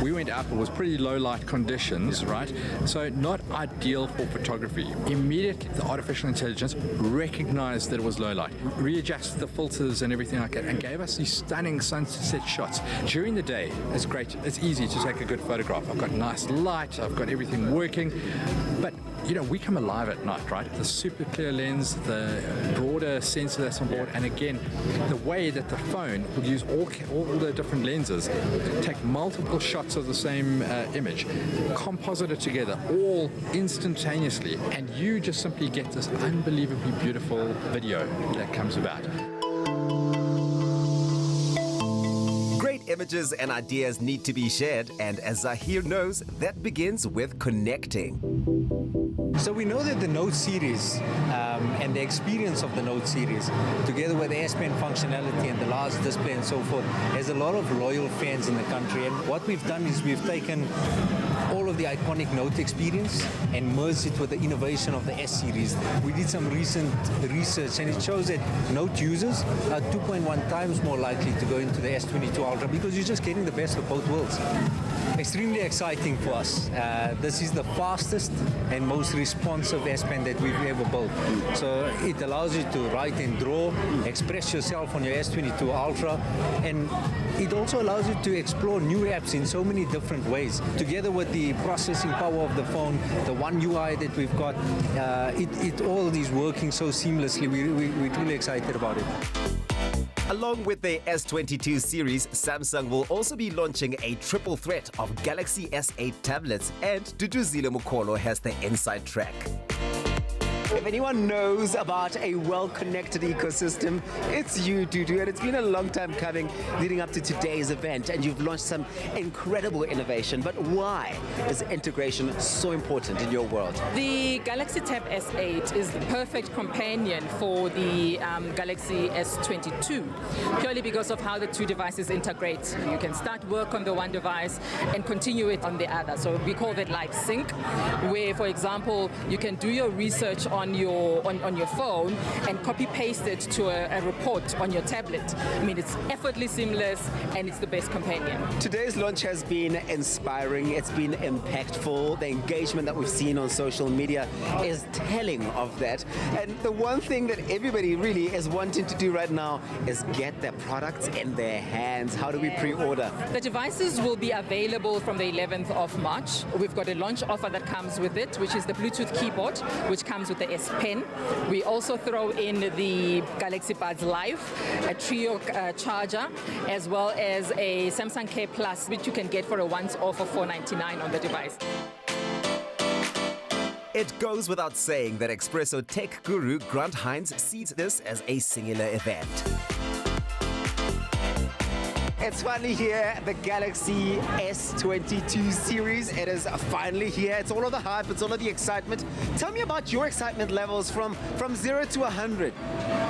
We went up, it was pretty low light conditions, right? So not ideal for photography. Immediately, the artificial intelligence recognized that it was low light, readjusted the filters and everything like that, and gave us these stunning sunset shots. During the day, it's great. It's easy to take a good photograph. I've got nice light, I've got everything working, but we come alive at night, right? The super clear lens, the broader sensor that's on board, and again, the way that the phone will use all the different lenses, take multiple shots of the same image, composite it together, all instantaneously, and you just simply get this unbelievably beautiful video that comes about. Great images and ideas need to be shared, and as Zahir knows, that begins with connecting. So we know that the Note series and the experience of the Note series, together with the S Pen functionality and the large display and so forth, has a lot of loyal fans in the country. And what we've done is we've taken all of the iconic Note experience and merged it with the innovation of the S series. We did some recent research, and it shows that Note users are 2.1 times more likely to go into the S22 Ultra because you're just getting the best of both worlds. Extremely exciting for us. This is the fastest and most responsive S Pen that we've ever built. So it allows you to write and draw, express yourself on your S22 Ultra, and it also allows you to explore new apps in so many different ways. Together with the processing power of the phone, the One UI that we've got, it all is working so seamlessly. We're truly excited about it. Along with the S22 series, Samsung will also be launching a triple threat of Galaxy S8 tablets, and Duduzile Mukolo has the inside track. If anyone knows about a well-connected ecosystem, it's you, Dudu, and it's been a long time coming leading up to today's event, and you've launched some incredible innovation. But why is integration so important in your world? The Galaxy Tab S8 is the perfect companion for the Galaxy S22, purely because of how the two devices integrate. You can start work on the one device and continue it on the other. So we call that live sync, where, for example, you can do your research on your phone and copy paste it to a report on your tablet. I mean, it's effortlessly seamless and it's the best companion. Today's launch has been inspiring, it's been impactful. The engagement that we've seen on social media is telling of that. And the one thing that everybody really is wanting to do right now is get their products in their hands. How do we pre-order? The devices will be available from the 11th of March. We've got a launch offer that comes with it, which is the Bluetooth keyboard, which comes with the S Pen. We also throw in the Galaxy Buds Live, a trio charger, as well as a Samsung Care Plus, which you can get for a once-off of $4.99 on the device. It goes without saying that Expresso tech guru Grant Hines sees this as a singular event. It's finally here, the Galaxy S22 series. It is finally here. It's all of the hype, it's all of the excitement. Tell me about your excitement levels from 0 to 100.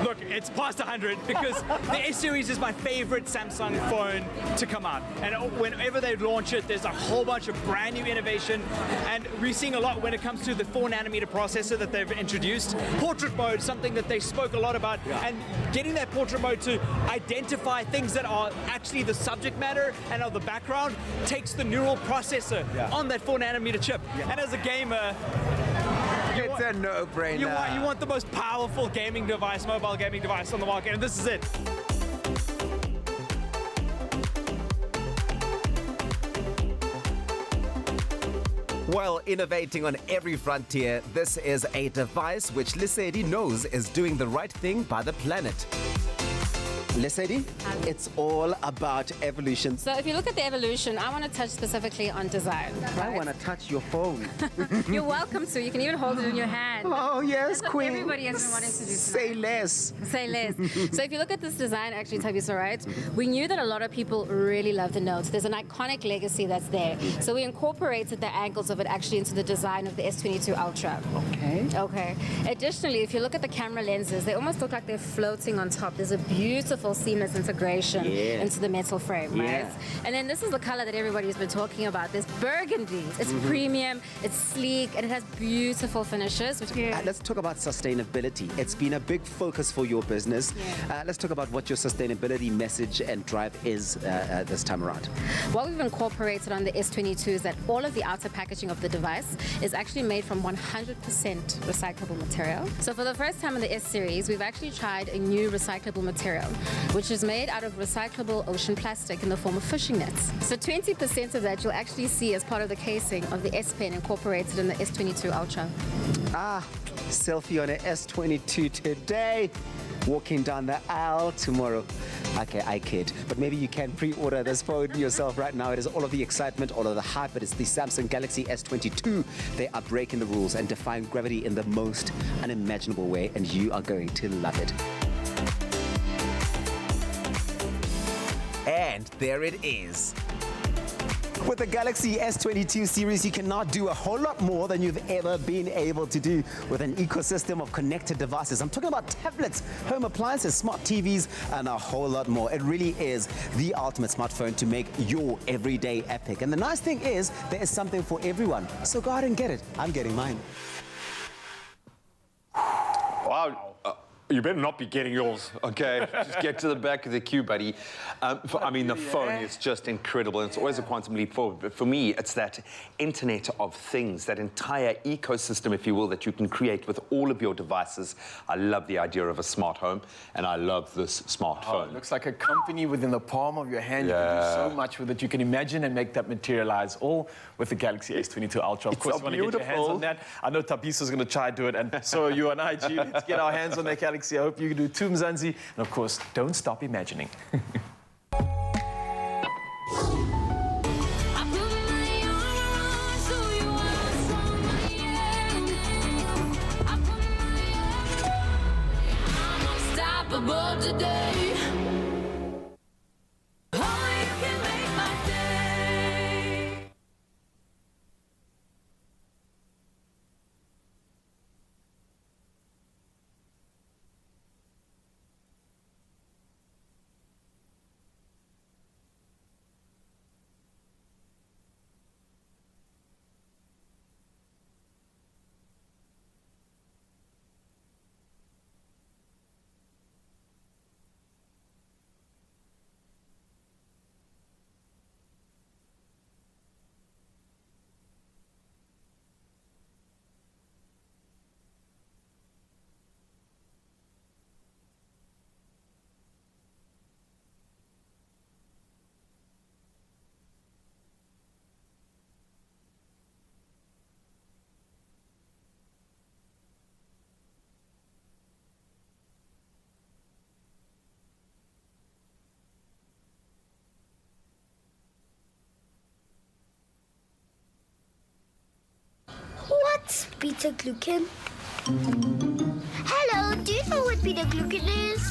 Look, it's past 100 because the S series is my favorite Samsung phone to come out. And whenever they launch it, there's a whole bunch of brand new innovation. And we're seeing a lot when it comes to the 4nm processor that they've introduced. Portrait mode, something that they spoke a lot about. Yeah. And getting that portrait mode to identify things that are actually the subject matter and of the background takes the neural processor on that 4nm chip. Yeah. And as a gamer, it's a no-brainer. You want the most powerful gaming device, mobile gaming device on the market, and this is it. While innovating on every frontier, this is a device which Lesedi knows is doing the right thing by the planet. Lesedi, it's all about evolution. So if you look at the evolution, I want to touch specifically on design. Right? I want to touch your phone. You're welcome to. You can even hold it in your hand. Oh, yes, That's queen. What everybody has been wanting to do tonight. Say less. Say less. So if you look at this design, actually, Tabiso, right? We knew that a lot of people really love the Note. There's an iconic legacy that's there. So we incorporated the angles of it actually into the design of the S22 Ultra. Okay. Okay. Additionally, if you look at the camera lenses, they almost look like they're floating on top. There's a beautiful seamless integration into the metal frame, right? And then this is the color that everybody's been talking about. This burgundy. It's premium, it's sleek, and it has beautiful finishes. Let's talk about sustainability. It's been a big focus for your business. Let's talk about what your sustainability message and drive is this time around. What we've incorporated on the S22 is that all of the outer packaging of the device is actually made from 100% recyclable material. So for the first time in the S series, we've actually tried a new recyclable material, which is made out of recyclable ocean plastic in the form of fishing nets. So 20% of that you'll actually see as part of the casing of the S Pen incorporated in the S22 Ultra. Selfie on an S22 today, walking down the aisle tomorrow. Okay, I kid. But maybe you can pre-order this phone yourself right now. It is all of the excitement, all of the hype, but it's the Samsung Galaxy S22. They are breaking the rules and defying gravity in the most unimaginable way, and you are going to love it. And there it is. With the Galaxy S22 series, you can now do a whole lot more than you've ever been able to do with an ecosystem of connected devices. I'm talking about tablets, home appliances, smart TVs, and a whole lot more. It really is the ultimate smartphone to make your everyday epic. And the nice thing is, there is something for everyone. So go out and get it. I'm getting mine. Wow. You better not be getting yours, okay? Just get to the back of the queue, buddy. I mean, the phone is just incredible, and it's always a quantum leap forward. But for me, it's that Internet of Things, that entire ecosystem, if you will, that you can create with all of your devices. I love the idea of a smart home, and I love this smartphone. It looks like a company within the palm of your hand. You can do so much with it. You can imagine and make that materialize, all with the Galaxy S22 Ultra. Of course, you want to get your hands on that. I know Tabisa's going to try to do it, and so are you and I, G. Let's get our hands on that Galaxy. I hope you can do too, Mzansi. And of course, don't stop imagining. Today. What's beta-glucan? Hello, do you know what beta-glucan is?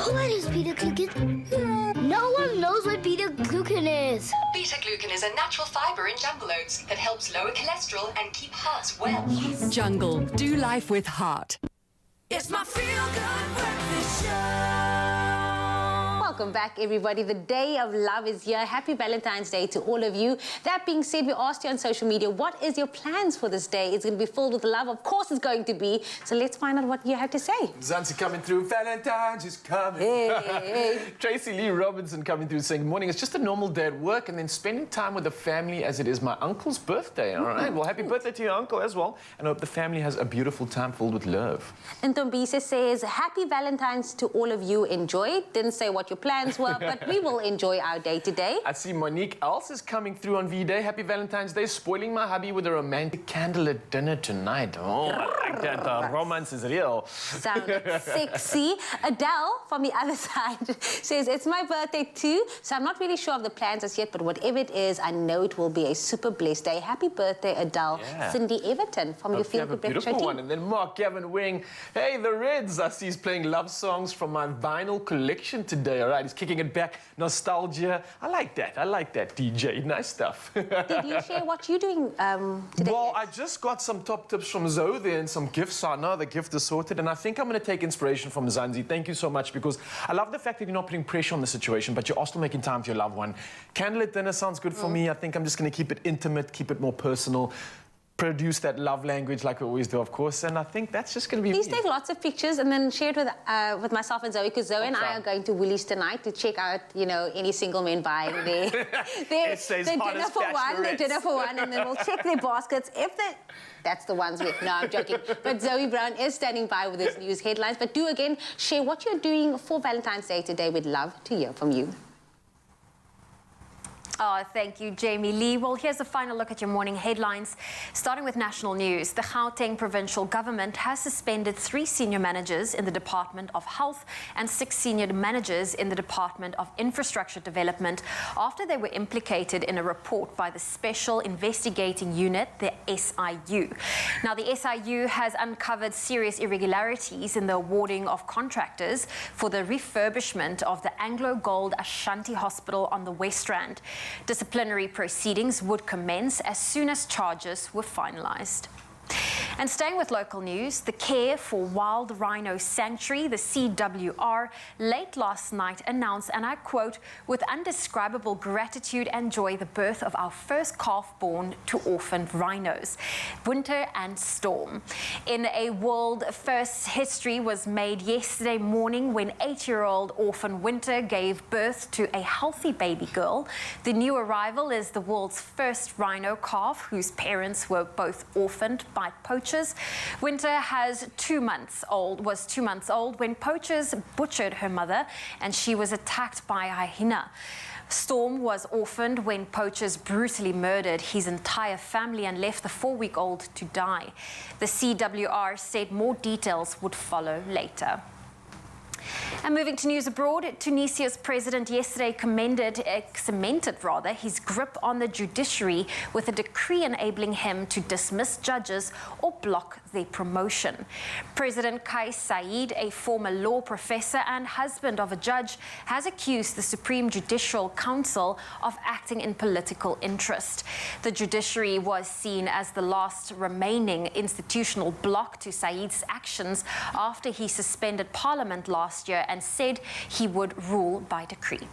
What is beta-glucan? No one knows what beta-glucan is. Beta-glucan is a natural fiber in jungle oats that helps lower cholesterol and keep hearts well. Jungle, do life with heart. It's my feel-good breakfast show. Welcome back, everybody. The day of love is here. Happy Valentine's Day to all of you. That being said, we asked you on social media, what is your plans for this day? It's going to be filled with love. Of course it's going to be. So let's find out what you have to say. Zanzi coming through. Valentine's is coming. Hey. Tracy Lee Robinson coming through saying, good morning. It's just a normal day at work and then spending time with the family as it is my uncle's birthday. All right. Well, happy birthday to your uncle as well. And I hope the family has a beautiful time filled with love. And Tombisa says, happy Valentine's to all of you. Enjoy. Didn't say what your plans were, but we will enjoy our day today. I see Monique Else is coming through on V-Day. Happy Valentine's Day. Spoiling my hubby with a romantic candlelit dinner tonight. Oh, I like that. The romance is real. Sounded sexy. Adele, from the other side, says, it's my birthday too, so I'm not really sure of the plans as yet, but whatever it is, I know it will be a super blessed day. Happy birthday, Adele. Yeah. Cindy Everton from your Feel Good Breakfast Show beautiful one. team. And then Mark Gavin Wing. Hey, the Reds. I see he's playing love songs from my vinyl collection today. All right, he's kicking it back. Nostalgia. I like that. I like that, DJ. Nice stuff. Did you share what you're doing today? Well, I just got some top tips from Zoe there and some gifts. I know the gift is sorted, and I think I'm going to take inspiration from Zanzi. Thank you so much, because I love the fact that you're not putting pressure on the situation, but you're also making time for your loved one. Candlelit dinner sounds good for me. I think I'm just going to keep it intimate, keep it more personal. Produce that love language like we always do, of course, and I think that's just going to be Please me. take lots of pictures and then share it with myself and Zoe, because Zoe and I are going to Woolies tonight to check out, you know, any single men buying their dinner for one, and then we'll check their baskets. If that's the ones with. No, I'm joking. But Zoe Brown is standing by with his news headlines. But do again share what you're doing for Valentine's Day today. We'd love to hear from you. Oh, thank you, Jamie Lee. Well, here's a final look at your morning headlines. Starting with national news, the Gauteng provincial government has suspended 3 senior managers in the Department of Health and 6 senior managers in the Department of Infrastructure Development after they were implicated in a report by the Special Investigating Unit, the SIU. Now, the SIU has uncovered serious irregularities in the awarding of contractors for the refurbishment of the Anglo Gold Ashanti Hospital on the West Rand. Disciplinary proceedings would commence as soon as charges were finalized. And staying with local news, the Care for Wild Rhino Sanctuary, the CWR, late last night announced, and I quote, "with undescribable gratitude and joy, the birth of our first calf born to orphaned rhinos, Winter and Storm." In a world first, history was made yesterday morning when 8-year-old orphan Winter gave birth to a healthy baby girl. The new arrival is the world's first rhino calf whose parents were both orphaned by poachers. Winter was 2 months old when poachers butchered her mother and she was attacked by a hyena. Storm was orphaned when poachers brutally murdered his entire family and left the 4-week-old to die. The CWR said more details would follow later. And moving to news abroad, Tunisia's president yesterday cemented his grip on the judiciary with a decree enabling him to dismiss judges or block their promotion. President Kais Saied, a former law professor and husband of a judge, has accused the Supreme Judicial Council of acting in political interest. The judiciary was seen as the last remaining institutional block to Said's actions after he suspended parliament last year and said he would rule by decree.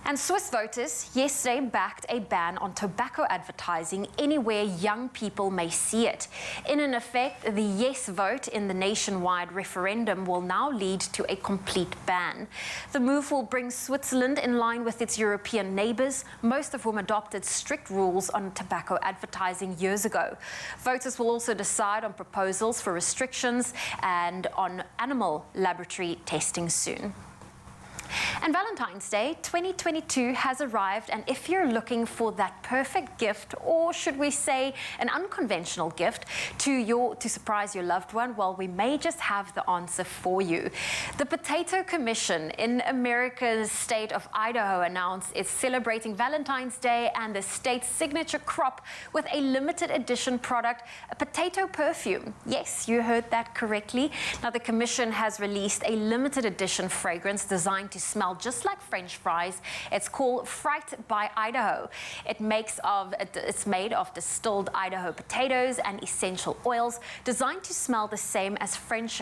And Swiss voters yesterday backed a ban on tobacco advertising anywhere young people may see it. In effect, the yes vote in the nationwide referendum will now lead to a complete ban. The move will bring Switzerland in line with its European neighbours, most of whom adopted strict rules on tobacco advertising years ago. Voters will also decide on proposals for restrictions and on animal laboratory testing soon. And Valentine's Day 2022 has arrived, and if you're looking for that perfect gift, or should we say an unconventional gift to surprise your loved one, well, we may just have the answer for you. The Potato Commission in America's state of Idaho announced it's celebrating Valentine's Day and the state's signature crop with a limited edition product, a potato perfume. Yes, you heard that correctly. Now, the commission has released a limited edition fragrance designed to smell just like French fries. It's called Fright by Idaho. It's made of distilled Idaho potatoes and essential oils, designed to smell the same as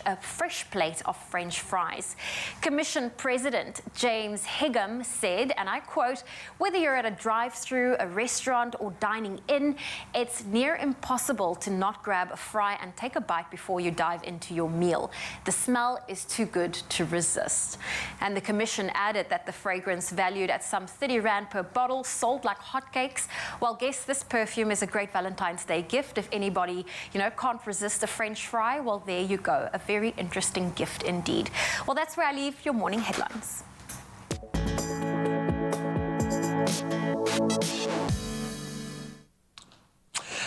a fresh plate of French fries. Commission President James Higham said, and I quote, "Whether you're at a drive-through, a restaurant, or dining in, it's near impossible to not grab a fry and take a bite before you dive into your meal. The smell is too good to resist." And the commission added that the fragrance, valued at some 30 Rand per bottle, sold like hotcakes. Well, guess this perfume is a great Valentine's Day gift. If anybody, can't resist a French fry, well, there you go. A very interesting gift indeed. Well, that's where I leave your morning headlines.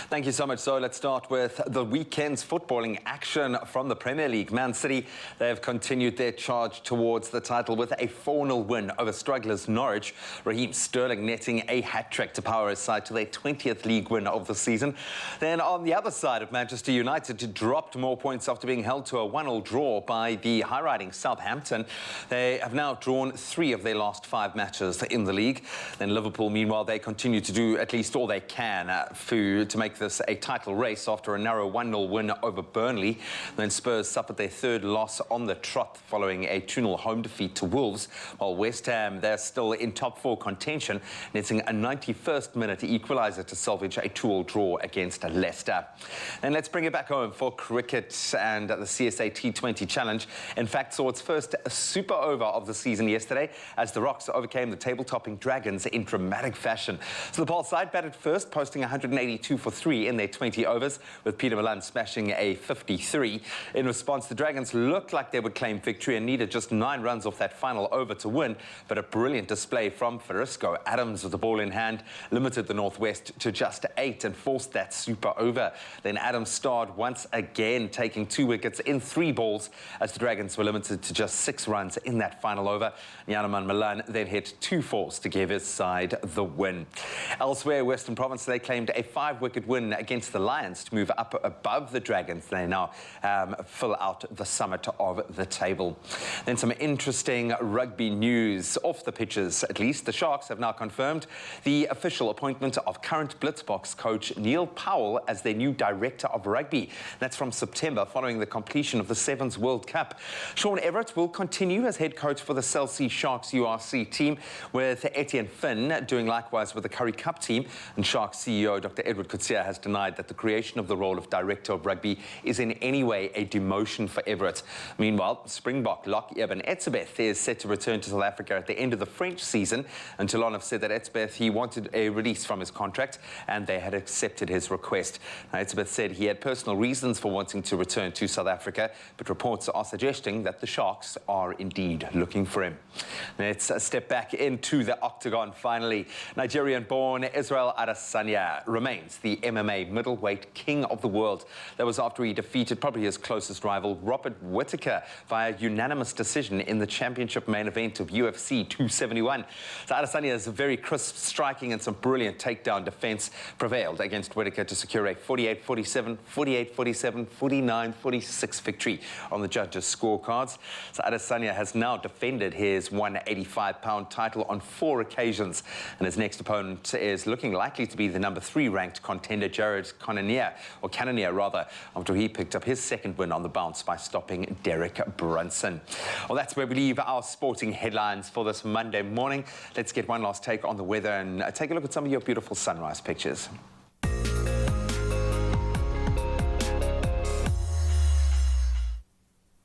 Thank you so much. So let's start with the weekend's footballing action from the Premier League. Man City, they have continued their charge towards the title with a 4-0 win over strugglers Norwich. Raheem Sterling netting a hat-trick to power his side to their 20th league win of the season. Then on the other side of Manchester United, dropped more points after being held to a 1-0 draw by the high-riding Southampton. They have now drawn 3 of their last 5 matches in the league. Then Liverpool, meanwhile, they continue to do at least all they can to make this a title race after a narrow 1-0 win over Burnley. Then Spurs suffered their 3rd loss on the trot following a 2-0 home defeat to Wolves, while West Ham, they're still in top 4 contention, netting a 91st minute equaliser to salvage a 2-2 draw against Leicester. And let's bring it back home for cricket, and the CSA T20 Challenge, in fact, saw its first super over of the season yesterday as the Rocks overcame the table-topping Dragons in dramatic fashion. So the Paul side batted first, posting 182 for 3 in their 20 overs, with Peter Malan smashing a 53. In response, the Dragons looked like they would claim victory and needed just 9 runs off that final over to win, but a brilliant display from Farisco Adams with the ball in hand limited the Northwest to just 8 and forced that super over. Then Adams starred once again, taking 2 wickets in 3 balls as the Dragons were limited to just 6 runs in that final over. Yanaman Malan then hit 2 fours to give his side the win. Elsewhere, Western Province, they claimed a 5-wicket win win against the Lions to move up above the Dragons. They now fill out the summit of the table. Then some interesting rugby news off the pitches, at least. The Sharks have now confirmed the official appointment of current Blitzboks coach Neil Powell as their new director of rugby. That's from September, following the completion of the Sevens World Cup. Sean Everett will continue as head coach for the Cell C Sharks URC team, with Etienne Finn doing likewise with the Currie Cup team. And Sharks CEO Dr. Edward Coetzee has denied that the creation of the role of director of rugby is in any way a demotion for Everett. Meanwhile, Springbok lock Eben Etzebeth is set to return to South Africa at the end of the French season. And Toulon have said that Etzebeth, he wanted a release from his contract, and they had accepted his request. Now, Etzebeth said he had personal reasons for wanting to return to South Africa, but reports are suggesting that the Sharks are indeed looking for him. Let's step back into the octagon finally. Nigerian-born Israel Adesanya remains the MMA middleweight king of the world. That was after he defeated probably his closest rival, Robert Whittaker, via unanimous decision in the championship main event of UFC 271. So Adesanya's very crisp striking and some brilliant takedown defense prevailed against Whittaker to secure a 48-47, 48-47, 49-46 victory on the judges' scorecards. So Adesanya has now defended his 185-pound title on 4 occasions, and his next opponent is looking likely to be the number 3 ranked contender Jared Cannonier, after he picked up his second win on the bounce by stopping Derek Brunson. Well, that's where we leave our sporting headlines for this Monday morning. Let's get one last take on the weather and take a look at some of your beautiful sunrise pictures.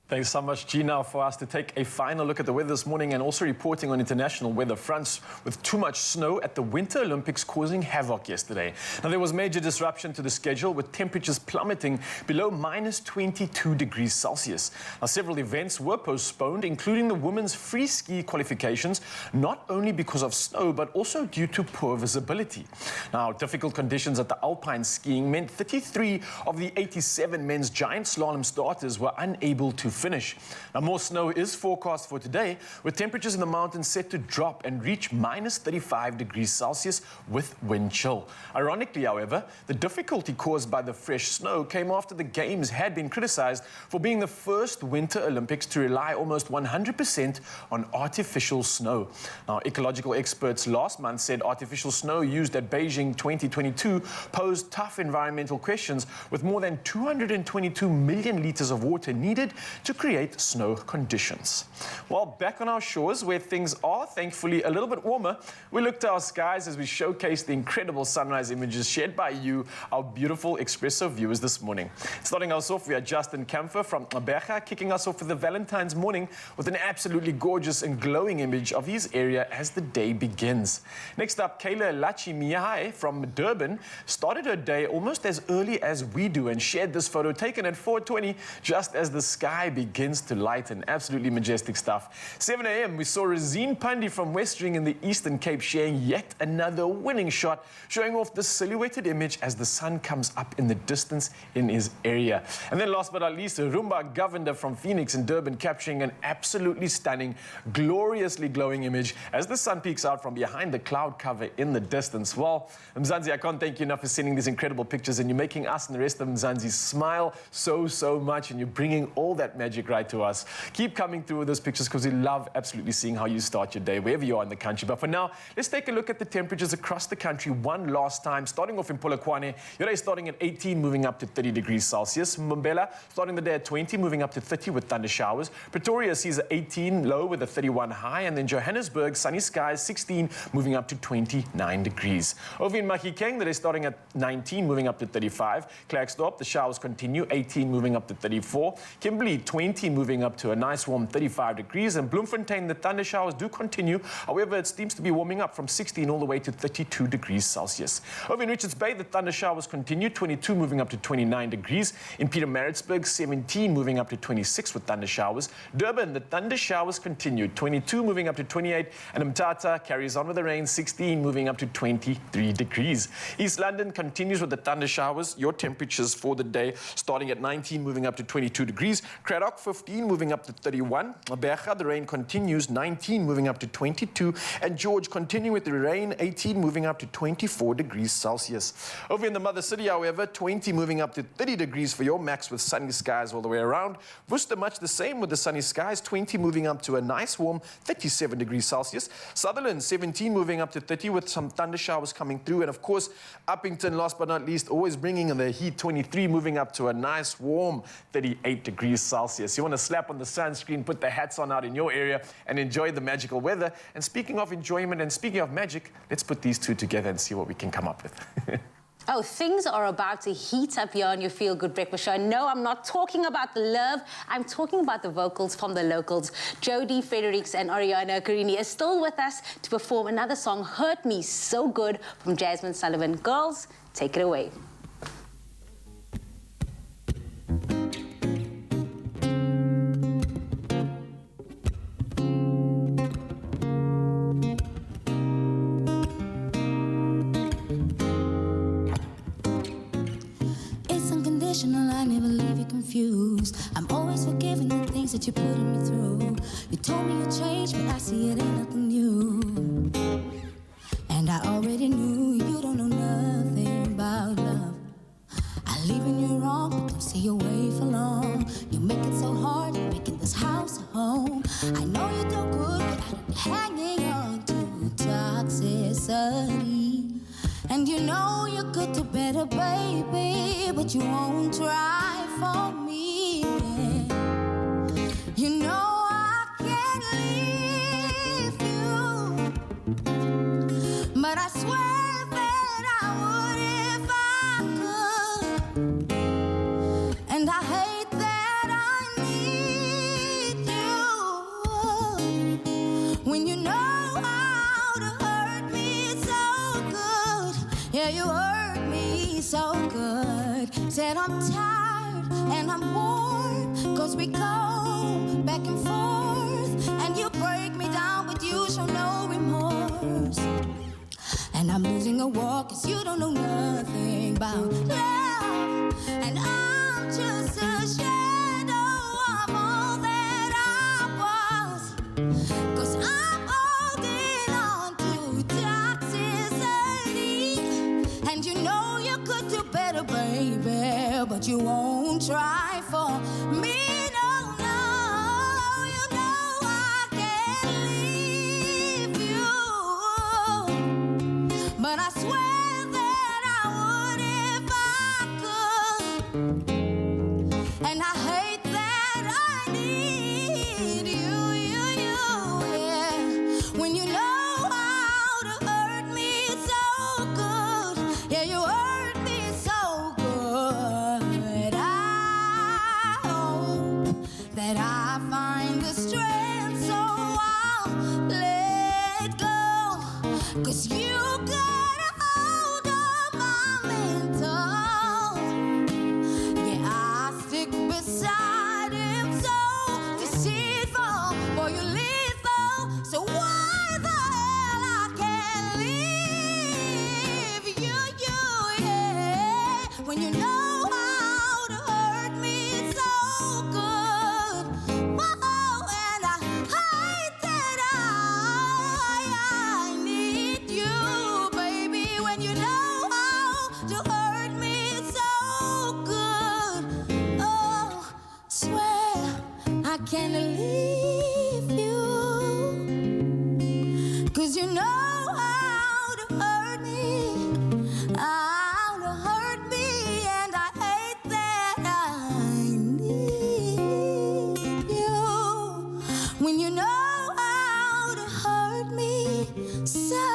Thanks so much, Gina, for us to take a final look at the weather this morning, and also reporting on international weather fronts with too much snow at the Winter Olympics causing havoc yesterday. Now, there was major disruption to the schedule, with temperatures plummeting below minus 22 degrees Celsius. Now, several events were postponed, including the women's free ski qualifications, not only because of snow, but also due to poor visibility. Now, difficult conditions at the alpine skiing meant 33 of the 87 men's giant slalom starters were unable to finish. Now, more snow is forecast for today, with temperatures in the mountains set to drop and reach minus 35 degrees Celsius with wind chill. Ironically, however, the difficulty caused by the fresh snow came after the Games had been criticized for being the first Winter Olympics to rely almost 100% on artificial snow. Now, ecological experts last month said artificial snow used at Beijing 2022 posed tough environmental questions, with more than 222 million liters of water needed to create snow conditions. Well, back on our shores, where things are thankfully a little bit warmer, we look to our skies as we showcase the incredible sunrise images shared by you, our beautiful Expresso viewers this morning. Starting us off, we are Justin Camphor from Abeja, kicking us off for the Valentine's morning with an absolutely gorgeous and glowing image of his area as the day begins. Next up, Kayla Lachi Mihai from Durban started her day almost as early as we do and shared this photo taken at 4:20 just as the sky begins to lighten. Absolutely majestic stuff. 7 a.m. we saw Razine Pandi from Westring in the Eastern Cape sharing yet another winning shot, showing off the silhouetted image as the sun comes up in the distance in his area. And then last but not least, Rumba Govender from Phoenix in Durban capturing an absolutely stunning, gloriously glowing image as the sun peeks out from behind the cloud cover in the distance. Well, Mzansi, I can't thank you enough for sending these incredible pictures, and you're making us and the rest of Mzansi smile so much, and you're bringing all that magic right to us. Keep coming through with those pictures because we love absolutely seeing how you start your day wherever you are in the country. But for now, let's take a look at the temperatures across the country one last time. Starting off in Polokwane, your day starting at 18, moving up to 30 degrees Celsius. Mbombela starting the day at 20, moving up to 30 with thunder showers. Pretoria sees an 18 low with a 31 high, and then Johannesburg, sunny skies, 16, moving up to 29 degrees. Over in Mahikeng, the day starting at 19, moving up to 35. Klerksdorp, the showers continue, 18, moving up to 34. Kimberley, 20, moving up to a nice warm 35 degrees. And Bloemfontein, the thunder showers do continue. However, it seems to be warming up from 16 all the way to 32 degrees Celsius. Over in Richards Bay, the thunder showers continue, 22 moving up to 29 degrees. In Pietermaritzburg, 17 moving up to 26 with thunder showers. Durban, the thunder showers continue, 22 moving up to 28. And Mthatha carries on with the rain, 16 moving up to 23 degrees. East London continues with the thunder showers. Your temperatures for the day starting at 19 moving up to 22 degrees. Cradock Park, 15, moving up to 31. Berga, the rain continues, 19, moving up to 22. And George, continuing with the rain, 18, moving up to 24 degrees Celsius. Over in the mother city, however, 20, moving up to 30 degrees for your max with sunny skies all the way around. Worcester, much the same with the sunny skies, 20, moving up to a nice warm 37 degrees Celsius. Sutherland, 17, moving up to 30 with some thunder showers coming through. And of course, Uppington, last but not least, always bringing in the heat, 23, moving up to a nice warm 38 degrees Celsius. You want to slap on the sunscreen, put the hats on out in your area and enjoy the magical weather. And speaking of enjoyment and speaking of magic, let's put these two together and see what we can come up with. Oh, things are about to heat up here on your Feel Good Breakfast Show. No, I'm not talking about the love. I'm talking about the vocals from the locals. Jodi Fredricks and Arianna Carini are still with us to perform another song, Hurt Me So Good, from Jasmine Sullivan. Girls, take it away. I never leave you confused. I'm always forgiving the things that you're putting me through. You told me you changed, but I see it ain't nothing new. And I already knew you don't know nothing about love. I leaving you wrong, but don't stay away for long. You make it so hard, you're making this house a home. I know you do good, but I'm hanging on to toxicity. And you know you're good to better, baby, but you won't try for me. You know I can't leave you, but I swear that I would if I could. And I hate that I need you when you know how to hurt me so good. Yeah, you hurt me so good. Said I'm tired and I'm bored, 'cause we go back and forth, and you break me down, but you show no remorse. And I'm losing a war, 'cause you don't know nothing about love. And I'm just a shadow of all that I was, 'cause I'm holding on to toxicity. And you know you could do better, baby, but you won't try for me. No, no, you know I can't leave you, but I swear that I would if I could. And I hate that I need you, yeah. When you know how to hurt me so good, yeah, you hurt me so good. I hope that I find the strength, so I'll let go, 'cause you got a hold of my mental. Yeah, I stick beside him, so deceitful, boy, you lethal. So why the hell I can't leave you, yeah, when you know how to hurt me so good. Whoa, and I hate that I need you, baby, when you know how to hurt me so good. Oh, swear I can't leave you, 'cause you know how to hurt me, and I hate that I need you, when you know how to hurt me so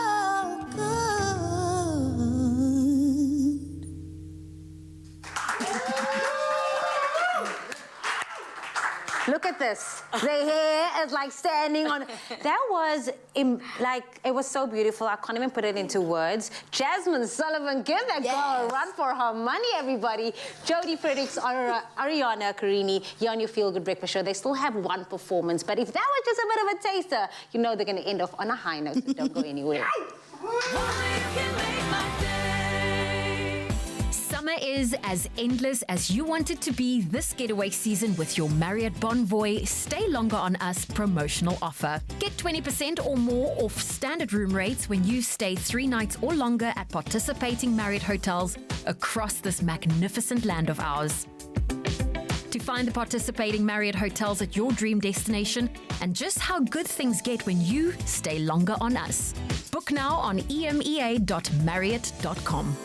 good. Look at this. The hair is like standing on. That was like, it was so beautiful. I can't even put it into words. Jasmine Sullivan, give that girl a run for her money, everybody. Jodi Fredricks Arianna Carini, here on your Feel Good Breakfast Show. They still have one performance, but if that was just a bit of a taster, you know they're going to end off on a high note, so don't go anywhere. Summer is as endless as you want it to be this getaway season with your Marriott Bonvoy Stay Longer on Us promotional offer. Get 20% or more off standard room rates when you stay 3 nights or longer at participating Marriott hotels across this magnificent land of ours. To find the participating Marriott hotels at your dream destination and just how good things get when you stay longer on us. Book now on emea.marriott.com.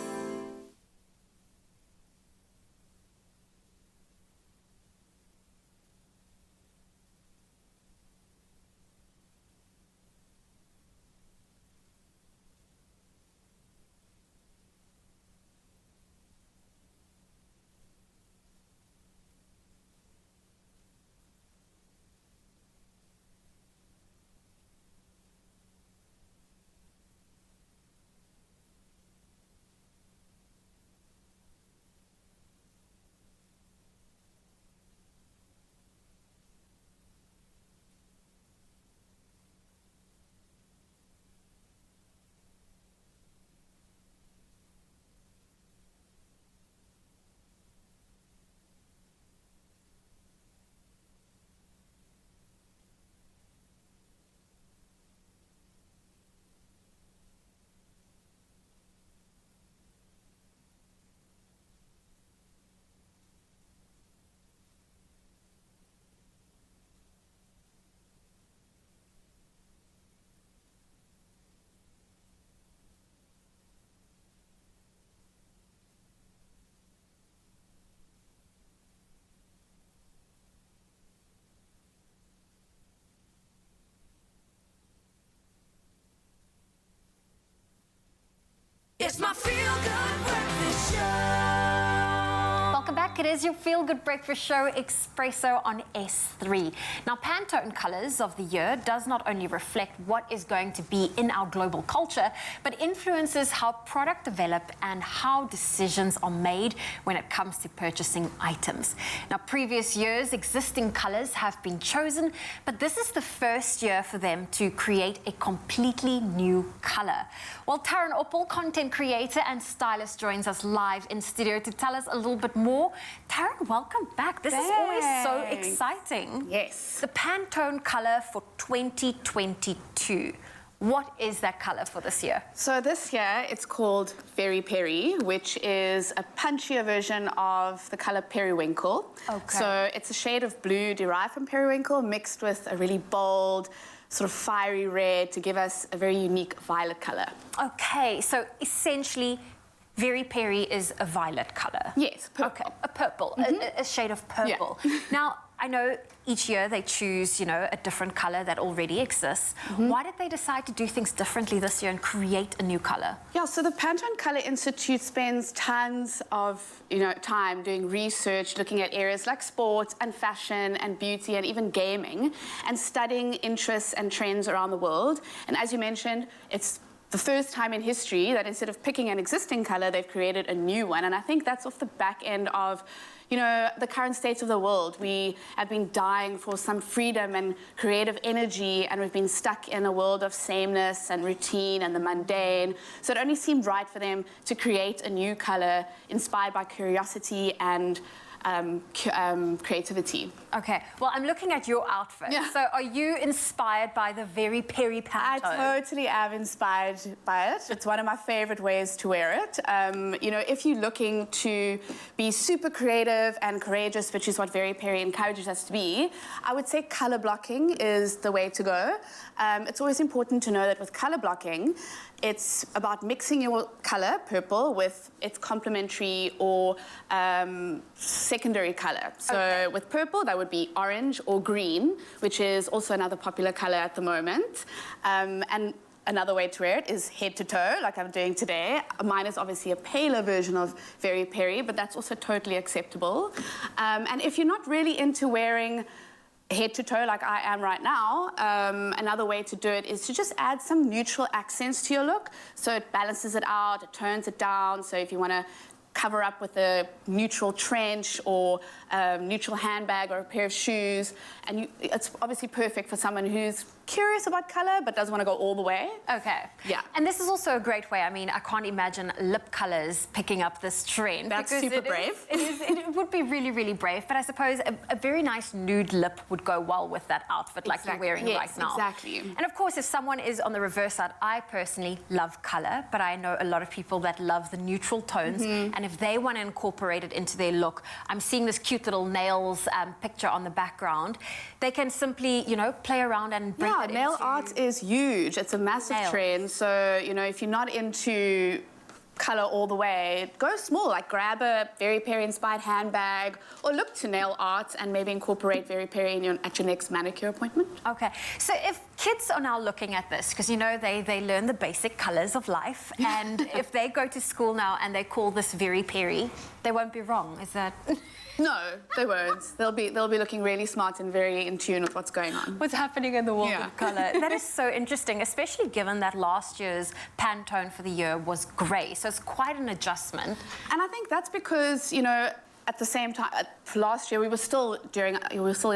It's my feel-good breakfast show. Welcome back. It is your Feel Good Breakfast Show, Expresso on S3. Now, Pantone Colours of the Year does not only reflect what is going to be in our global culture, but influences how product develop and how decisions are made when it comes to purchasing items. Now, previous years, existing colours have been chosen, but this is the first year for them to create a completely new colour. Well, Taryn Oppel, content creator and stylist, joins us live in studio to tell us a little bit more. Taryn, welcome back. This is always so exciting. Yes. The Pantone colour for 2022. What is that colour for this year? So this year it's called Very Peri, which is a punchier version of the colour periwinkle. Okay. So it's a shade of blue derived from periwinkle mixed with a really bold, sort of fiery red to give us a very unique violet colour. Okay, so essentially Very Peri is a violet colour. Yes, purple. Okay, a purple, a shade of purple. Yeah. Now, I know each year they choose, a different colour that already exists. Why did they decide to do things differently this year and create a new colour? Yeah, so the Pantone Colour Institute spends tons of, time doing research, looking at areas like sports and fashion and beauty and even gaming, and studying interests and trends around the world. And as you mentioned, it's the first time in history that instead of picking an existing colour, they've created a new one. And I think that's off the back end of, the current state of the world. We have been dying for some freedom and creative energy, and we've been stuck in a world of sameness and routine and the mundane. So it only seemed right for them to create a new colour inspired by curiosity and creativity. Okay, well, I'm looking at your outfit. Yeah. So are you inspired by the Very Peri Pantone? I totally am inspired by it. It's one of my favorite ways to wear it. If you're looking to be super creative and courageous, which is what Very Peri encourages us to be, I would say color blocking is the way to go. It's always important to know that with color blocking, it's about mixing your color, purple, with its complementary or secondary color. So with purple, that would be orange or green, which is also another popular color at the moment. And another way to wear it is head to toe, like I'm doing today. Mine is obviously a paler version of Very Peri, but that's also totally acceptable. And if you're not really into wearing head to toe like I am right now, another way to do it is to just add some neutral accents to your look. So it balances it out, it tones it down. So if you want to cover up with a neutral trench or a neutral handbag or a pair of shoes. And it's obviously perfect for someone who's curious about color but doesn't want to go all the way. Okay. Yeah. And this is also a great way. I mean, I can't imagine lip colors picking up this trend. That's because super brave. It would be really, really brave. But I suppose a very nice nude lip would go well with that outfit like you're wearing right now. Exactly. And of course, if someone is on the reverse side, I personally love color, but I know a lot of people that love the neutral tones. And if they want to incorporate it into their look, I'm seeing this cute little nails picture on the background. They can simply, you know, play around and bring it nail into art is huge. It's a massive trend. So, you know, if you're not into color all the way, go small, like grab a Very Perry-inspired handbag or look to nail art and maybe incorporate Very Perry at your next manicure appointment. Okay, so if kids are now looking at this, because, you know, they learn the basic colors of life, and if they go to school now and they call this Very Perry, they won't be wrong, is that... No, they won't. They'll be looking really smart and very in tune with what's going on. What's happening in the world of colour. That is so interesting, especially given that last year's Pantone for the year was grey. So it's quite an adjustment. And I think that's because, you know, at the same time, last year we were still in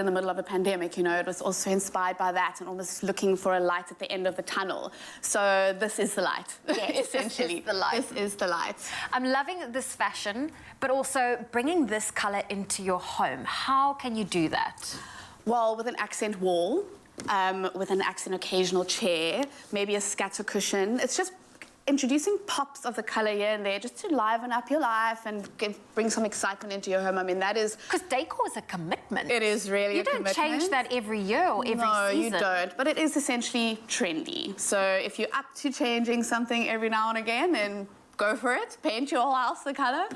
the middle of a pandemic, you know, it was also inspired by that and almost looking for a light at the end of the tunnel. So this is the light, essentially. This is the light. This is the light. I'm loving this fashion, but also bringing this colour into your home. How can you do that? Well, with an accent wall, with an accent occasional chair, maybe a scatter cushion. It's just introducing pops of the colour here and there just to liven up your life and bring some excitement into your home. I mean, that is... Because decor is a commitment. It is really a commitment. You don't change that every year or every season. No, you don't. But it is essentially trendy. So if you're up to changing something every now and again, then go for it. Paint your whole house the colour.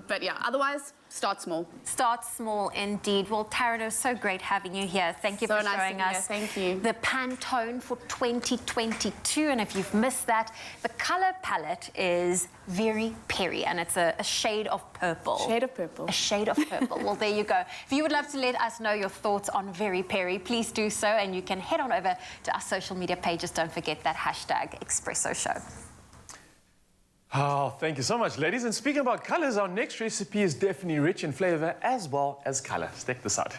But yeah, otherwise... Start small. Start small, indeed. Well, Taryn, it was so great having you here. Thank you for showing us Thank you. the Pantone for 2022. And if you've missed that, the colour palette is Very Perry, and it's a shade of purple. Shade of purple. A shade of purple. Well, there you go. If you would love to let us know your thoughts on Very Perry, please do so, and you can head on over to our social media pages. Don't forget that hashtag Expresso Show. Oh, thank you so much, ladies. And speaking about colors, our next recipe is definitely rich in flavor as well as color. Check this out.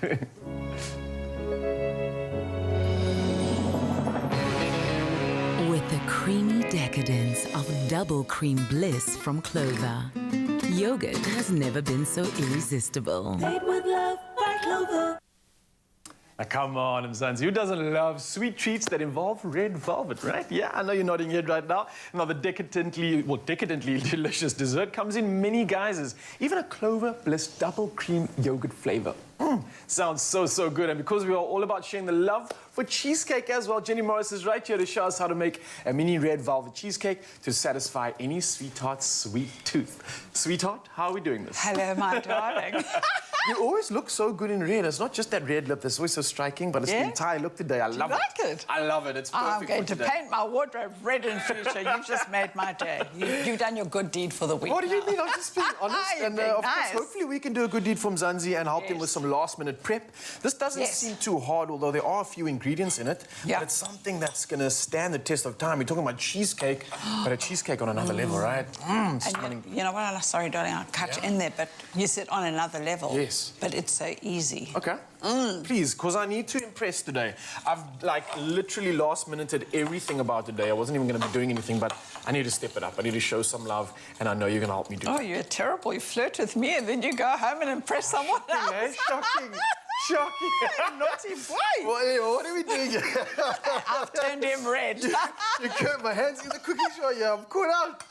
With the creamy decadence of double cream bliss from Clover, yogurt has never been so irresistible. Made with love by Clover. Now, come on, Mzansi. Who doesn't love sweet treats that involve red velvet, right? Yeah, I know you're nodding your head right now. Now, the decadently delicious dessert comes in many guises. Even a Clover Bliss double cream yogurt flavor. Sounds so good. And because we are all about sharing the love for cheesecake as well, Jenny Morris is right here to show us how to make a mini red velvet cheesecake to satisfy any sweetheart's sweet tooth. Sweetheart, how are we doing this? Hello, my darling. You always look so good in red. It's not just that red lip that's always so striking, but it's the entire look today. I love it. Do you like it? I love it. It's perfect. I'm going to paint my wardrobe red in future. You've just made my day. You've done your good deed for the week. What do you mean? I'm just being honest. And of nice. course, hopefully we can do a good deed for Mzansi and help him with some last-minute prep. This doesn't seem too hard, although there are a few ingredients in it. Yeah. But it's something that's going to stand the test of time. We're talking about cheesecake, but a cheesecake on another level, right? And you know what? Sorry, darling, I cut in there, but you said on another level. Yes. But it's so easy. Okay. Please, because I need to impress today. I've, literally last-minuted everything about today. I wasn't even going to be doing anything, but I need to step it up. I need to show some love, and I know you're going to help me do Oh, that. you're terrible. You flirt with me, and then you go home and impress someone else. Eh? Shocking. Shocking. Naughty boy. What are we doing here? I've turned him red. You cut my hands in the cookie show. Yeah, I'm caught out.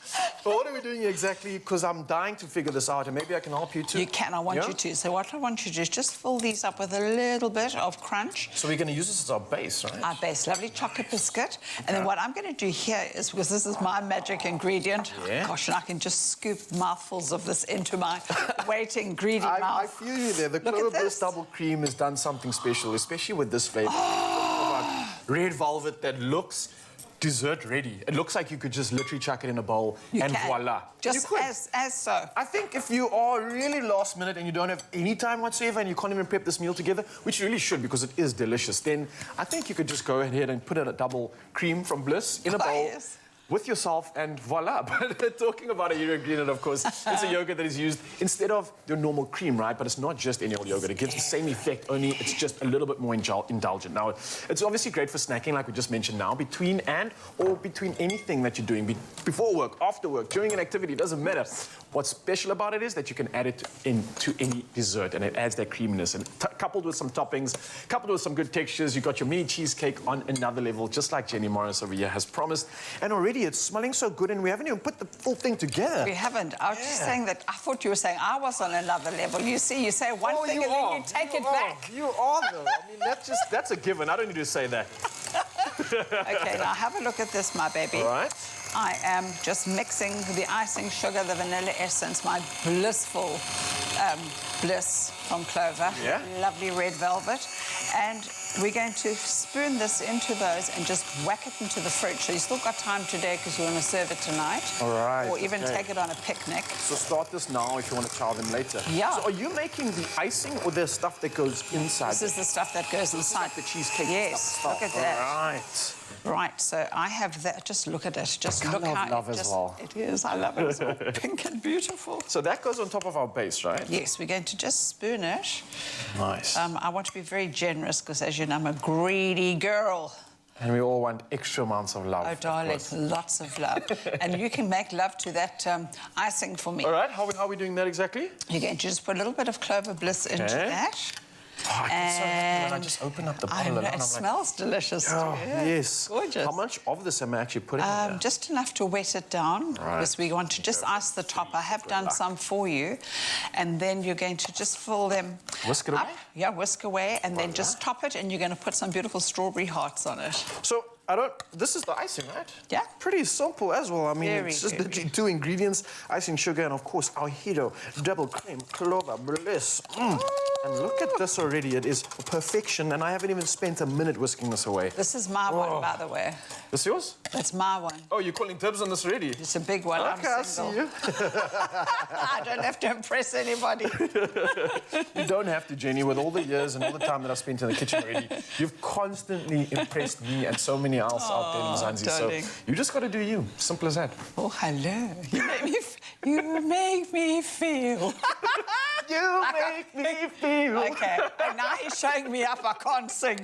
But what are we doing here exactly? Because I'm dying to figure this out, and maybe I can help you too. You can. I want you to. So what I want you to do is just fill these up with a little bit of crunch. So we're going to use this as our base, right? Our base, lovely chocolate biscuit. And then what I'm going to do here is, because this is my magic ingredient, gosh, and I can just scoop mouthfuls of this into my waiting, greedy mouth. I feel you there. The Clover Bliss double cream has done something special, especially with this flavor. Red velvet that looks dessert ready. It looks like you could just literally chuck it in a bowl and voila. Just as so. I think if you are really last minute and you don't have any time whatsoever and you can't even prep this meal together, which you really should because it is delicious, then I think you could just go ahead and put a double cream from Bliss in a bowl. with yourself, and voila. But talking about a hero ingredient, of course, it's a yogurt that is used instead of your normal cream, right? But it's not just any old yogurt. It gives the same effect, only it's just a little bit more indulgent. Now, it's obviously great for snacking, like we just mentioned now, between anything that you're doing, before work, after work, during an activity, it doesn't matter. What's special about it is that you can add it into any dessert, and it adds that creaminess. And coupled with some toppings, coupled with some good textures, you've got your mini cheesecake on another level, just like Jenny Morris over here has promised. And already it's smelling so good, and we haven't even put the full thing together. We haven't. I was just saying that I thought you were saying I was on another level. You see, you say one thing and then you take it back. You are, though. I mean, that's a given. I don't need to say that. Okay, now have a look at this, my baby. All right. I am just mixing the icing sugar, the vanilla essence, my blissful bliss from Clover. Yeah. Lovely red velvet. And we're going to spoon this into those and just whack it into the fridge. So you've still got time today because you want to serve it tonight. All right. Or even take it on a picnic. So start this now if you want to chow them later. Yeah. So are you making the icing or the stuff that goes inside? This is the stuff that goes inside. Like the cheesecake. Yes, stuff. look at that. All right. Right, so I have that. Just look at it. Just look how love as well. It is. I love it as well. Pink and beautiful. So that goes on top of our base, right? Yes, we're going to just spoon it. Nice. I want to be very generous because, as you know, I'm a greedy girl. And we all want extra amounts of love. Oh, darling, lots of love. And you can make love to that icing for me. All right, how are we doing that exactly? You're going to just put a little bit of Clover Bliss into that. Oh, I get so happy when I just open up the bottle. I know, it smells delicious too. Oh, yes. Gorgeous. How much of this am I actually putting in there? Just enough to wet it down, Right. because we want to just ice the top. I have done some for you. And then you're going to just fill them Whisk it away? Yeah, whisk away, and then just top it, and you're going to put some beautiful strawberry hearts on it. So, this is the icing, right? Yeah. Pretty simple as well. I mean, it's just the two ingredients, icing sugar, and of course, our hero, double cream, Clover Bliss. And look at this already. It is perfection, and I haven't even spent a minute whisking this away. This is my one, by the way. This yours? That's my one. Oh, you're calling dibs on this already? It's a big one. Okay, I'm I see single. you. I don't have to impress anybody. You don't have to, Jenny. With all the years and all the time that I've spent in the kitchen already, you've constantly impressed me and so many else out there in Mzansi. Darling. So you just got to do you. Simple as that. Oh, hello. You make me feel. You make me feel. Okay, and now he's showing me up. I can't sing.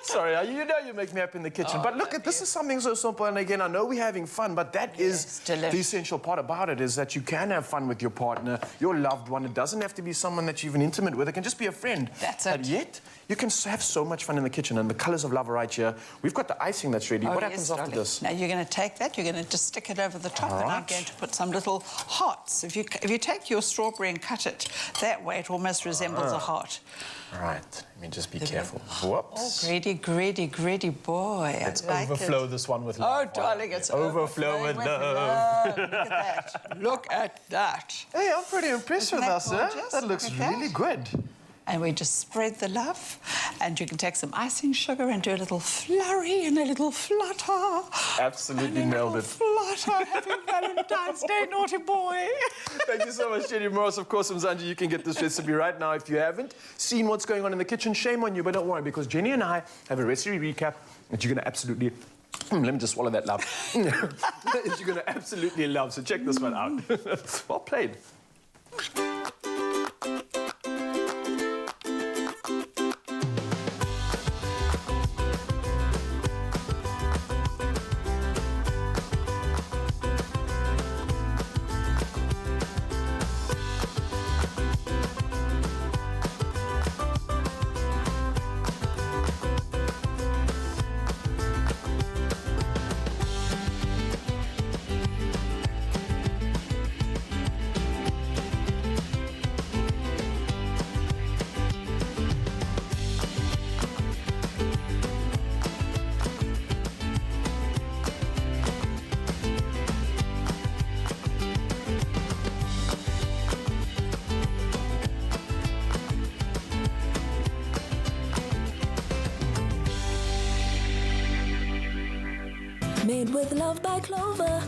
Sorry, you know you make me up in the kitchen. But look, this is something so simple. And again, I know we're having fun, but that is the essential part about it, is that you can have fun with your partner, your loved one. It doesn't have to be someone that you're even intimate with. It can just be a friend. That's it. And yet, you can have so much fun in the kitchen. And the colours of love are right here. We've got the icing that's ready. What happens after this? Now, you're going to take that, you're going to just stick it over the top, and I'm going to put some little hearts. If you take your strawberry and cut it that way, it almost resembles a heart. Right. Let me just be careful. Whoops. Oh, greedy, greedy, greedy boy. Let's like overflow this one with love. Oh, darling, it's overflow with love. Look at that. Look at that. Hey, I'm pretty impressed with us, sir. That looks really good. And we just spread the love, and you can take some icing sugar and do a little flurry and a little flutter. Absolutely nailed it. Flutter. Happy Valentine's Day, naughty boy. Thank you so much, Jenny Morris. Of course, Mzansi, you can get this recipe right now. If you haven't seen what's going on in the kitchen, shame on you, but don't worry, because Jenny and I have a recipe recap that you're going to absolutely... Let me just swallow that love. You're going to absolutely love, so check this one out. Well played. Made with love by Clover.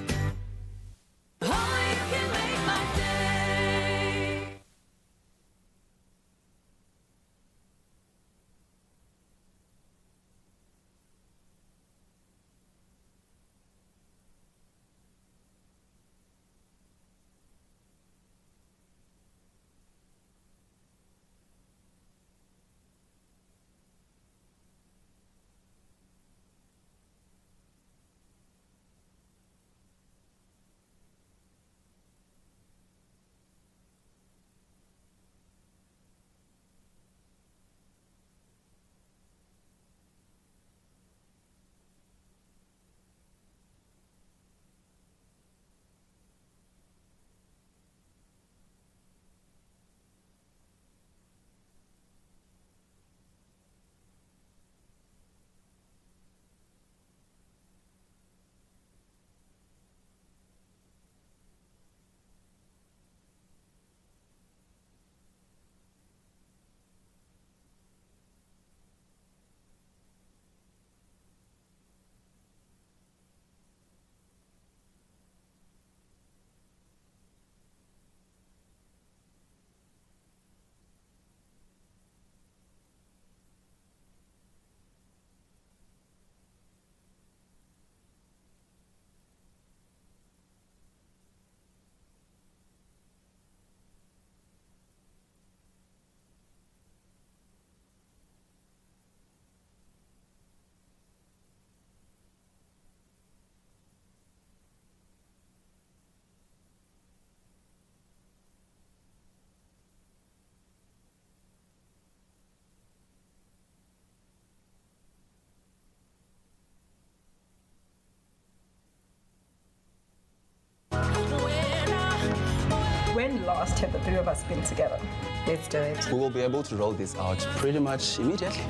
when last have the three of us been together? Let's do it. We will be able to roll this out pretty much immediately.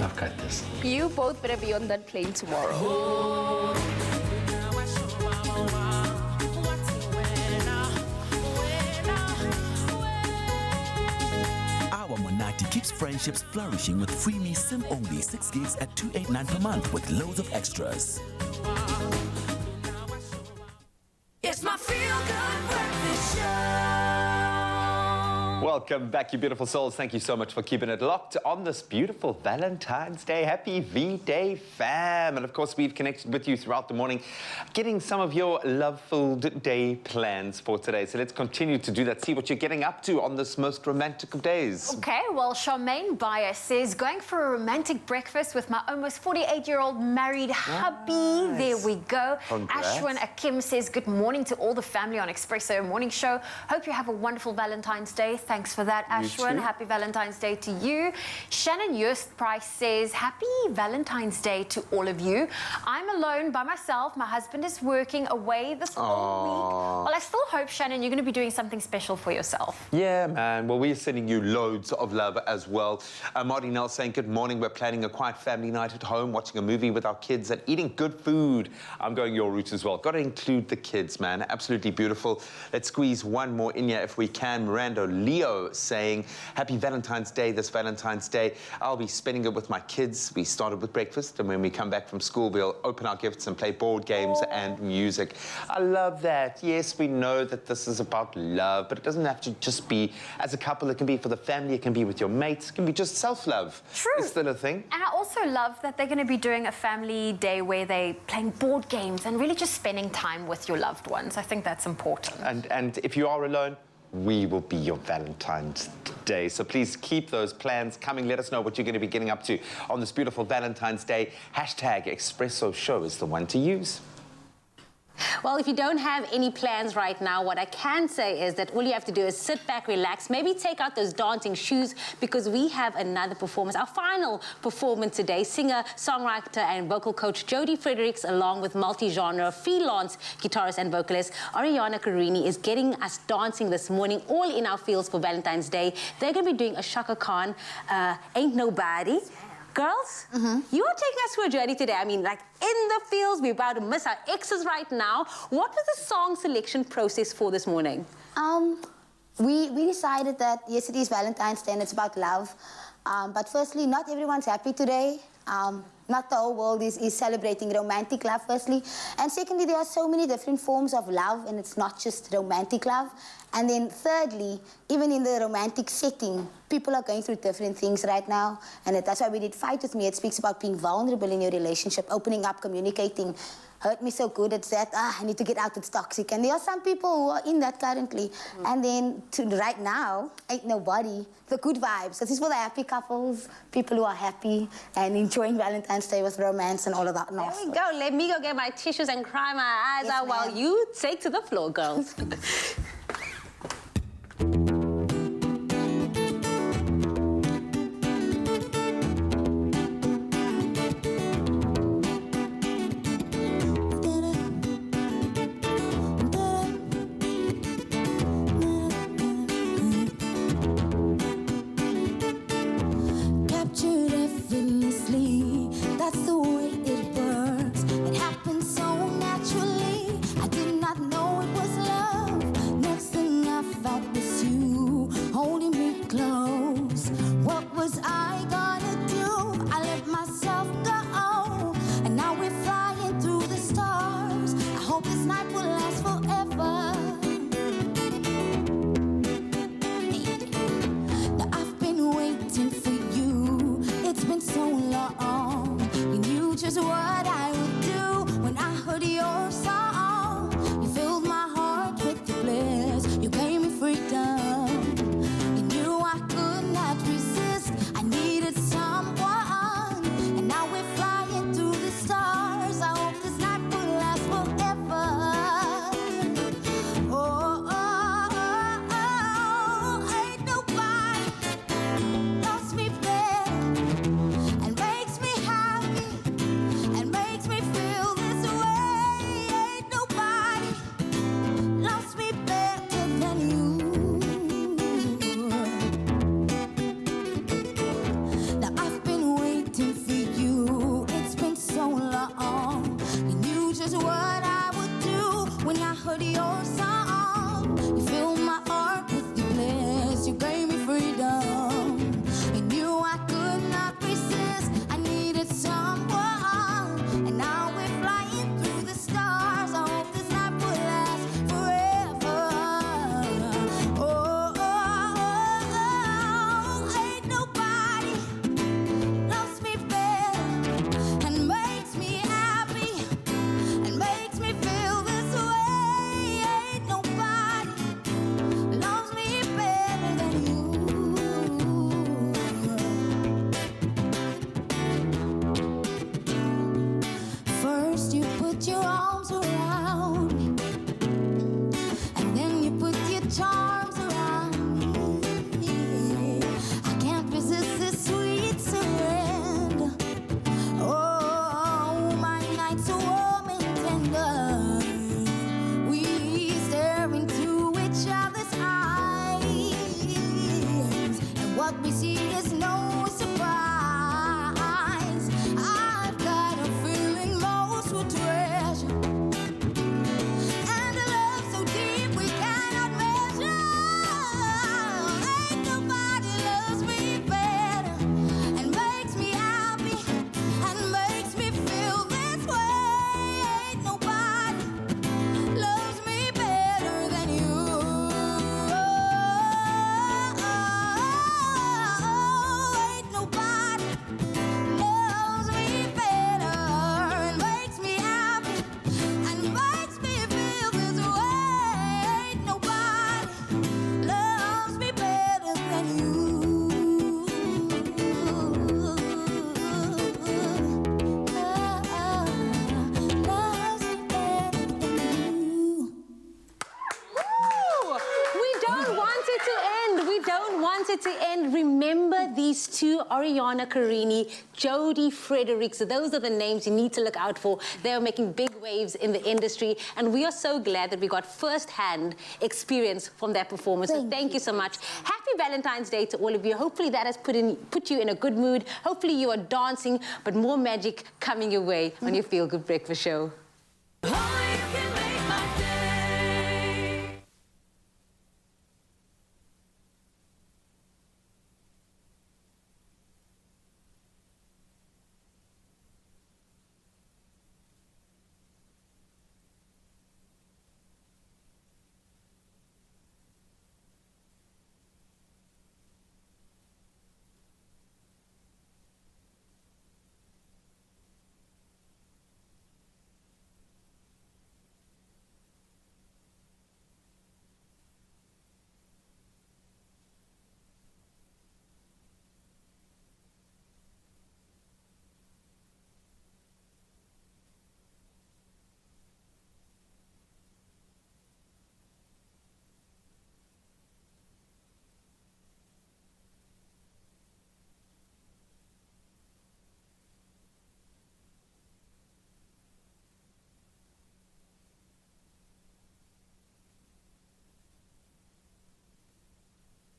I've got this. You both better be on that plane tomorrow. Our Monati keeps friendships flourishing with freebie SIM-only 6 gigs at $289 per month with loads of extras. It's my feel-good breakfast show. Welcome back, you beautiful souls. Thank you so much for keeping it locked on this beautiful Valentine's Day. Happy V-Day, fam. And of course, we've connected with you throughout the morning, getting some of your love-filled day plans for today. So let's continue to do that. See what you're getting up to on this most romantic of days. Okay, well, Charmaine Bayer says, going for a romantic breakfast with my almost 48-year-old married hubby. There we go. Congrats. Ashwin Akim says, good morning to all the family on Expresso Morning Show. Hope you have a wonderful Valentine's Day. Thanks for that, Ashwin. Happy Valentine's Day to you. Shannon Yost Price says, happy Valentine's Day to all of you. I'm alone by myself. My husband is working away this whole week. Well, I still hope, Shannon, you're going to be doing something special for yourself. Yeah, man. Well, we're sending you loads of love as well. Marty Nell saying, good morning. We're planning a quiet family night at home, watching a movie with our kids and eating good food. I'm going your route as well. Got to include the kids, man. Absolutely beautiful. Let's squeeze one more in here if we can. Miranda Leo saying, happy Valentine's Day this Valentine's Day. I'll be spending it with my kids. We started with breakfast, and when we come back from school, we'll open our gifts and play board games and music. I love that. Yes, we know that this is about love, but it doesn't have to just be as a couple. It can be for the family. It can be with your mates. It can be just self-love. True. It's still a thing. And I also love that they're going to be doing a family day where they're playing board games and really just spending time with your loved ones. I think that's important. And if you are alone, we will be your Valentine's Day. So please keep those plans coming. Let us know what you're going to be getting up to on this beautiful Valentine's Day. Hashtag Expresso Show is the one to use. Well, if you don't have any plans right now, what I can say is that all you have to do is sit back, relax, maybe take out those dancing shoes, because we have another performance, our final performance today. Singer, songwriter and vocal coach Jodi Fredricks, along with multi-genre freelance guitarist and vocalist Arianna Carini, is getting us dancing this morning, all in our fields for Valentine's Day. They're going to be doing a Shaka Khan, Ain't Nobody. Girls, you are taking us through a journey today. I mean, like, in the fields, we're about to miss our exes right now. What was the song selection process for this morning? We decided that, yes, it is Valentine's Day and it's about love. But firstly, not everyone's happy today. Not the whole world is celebrating romantic love, firstly. And secondly, there are so many different forms of love, and it's not just romantic love. And then thirdly, even in the romantic setting, people are going through different things right now. And that's why we did Fight With Me. It speaks about being vulnerable in your relationship, opening up, communicating. Hurt me so good, it's that, I need to get out, it's toxic. And there are some people who are in that currently. And then right now, Ain't Nobody, the good vibes. This is for the happy couples, people who are happy and enjoying Valentine's Day with romance and all of that. There we go. Let me go get my tissues and cry my eyes out while you take to the floor, girls. That's the way it works. It happens so naturally. I did not know it was love. No wanted to end. Remember these two, Arianna Carini, Jodi Fredricks. Those are the names you need to look out for. They are making big waves in the industry, and we are so glad that we got first-hand experience from their performance. So thank you so much. Happy Valentine's Day to all of you. Hopefully that has put you in a good mood. Hopefully you are dancing, but more magic coming your way on your Feel Good Breakfast Show.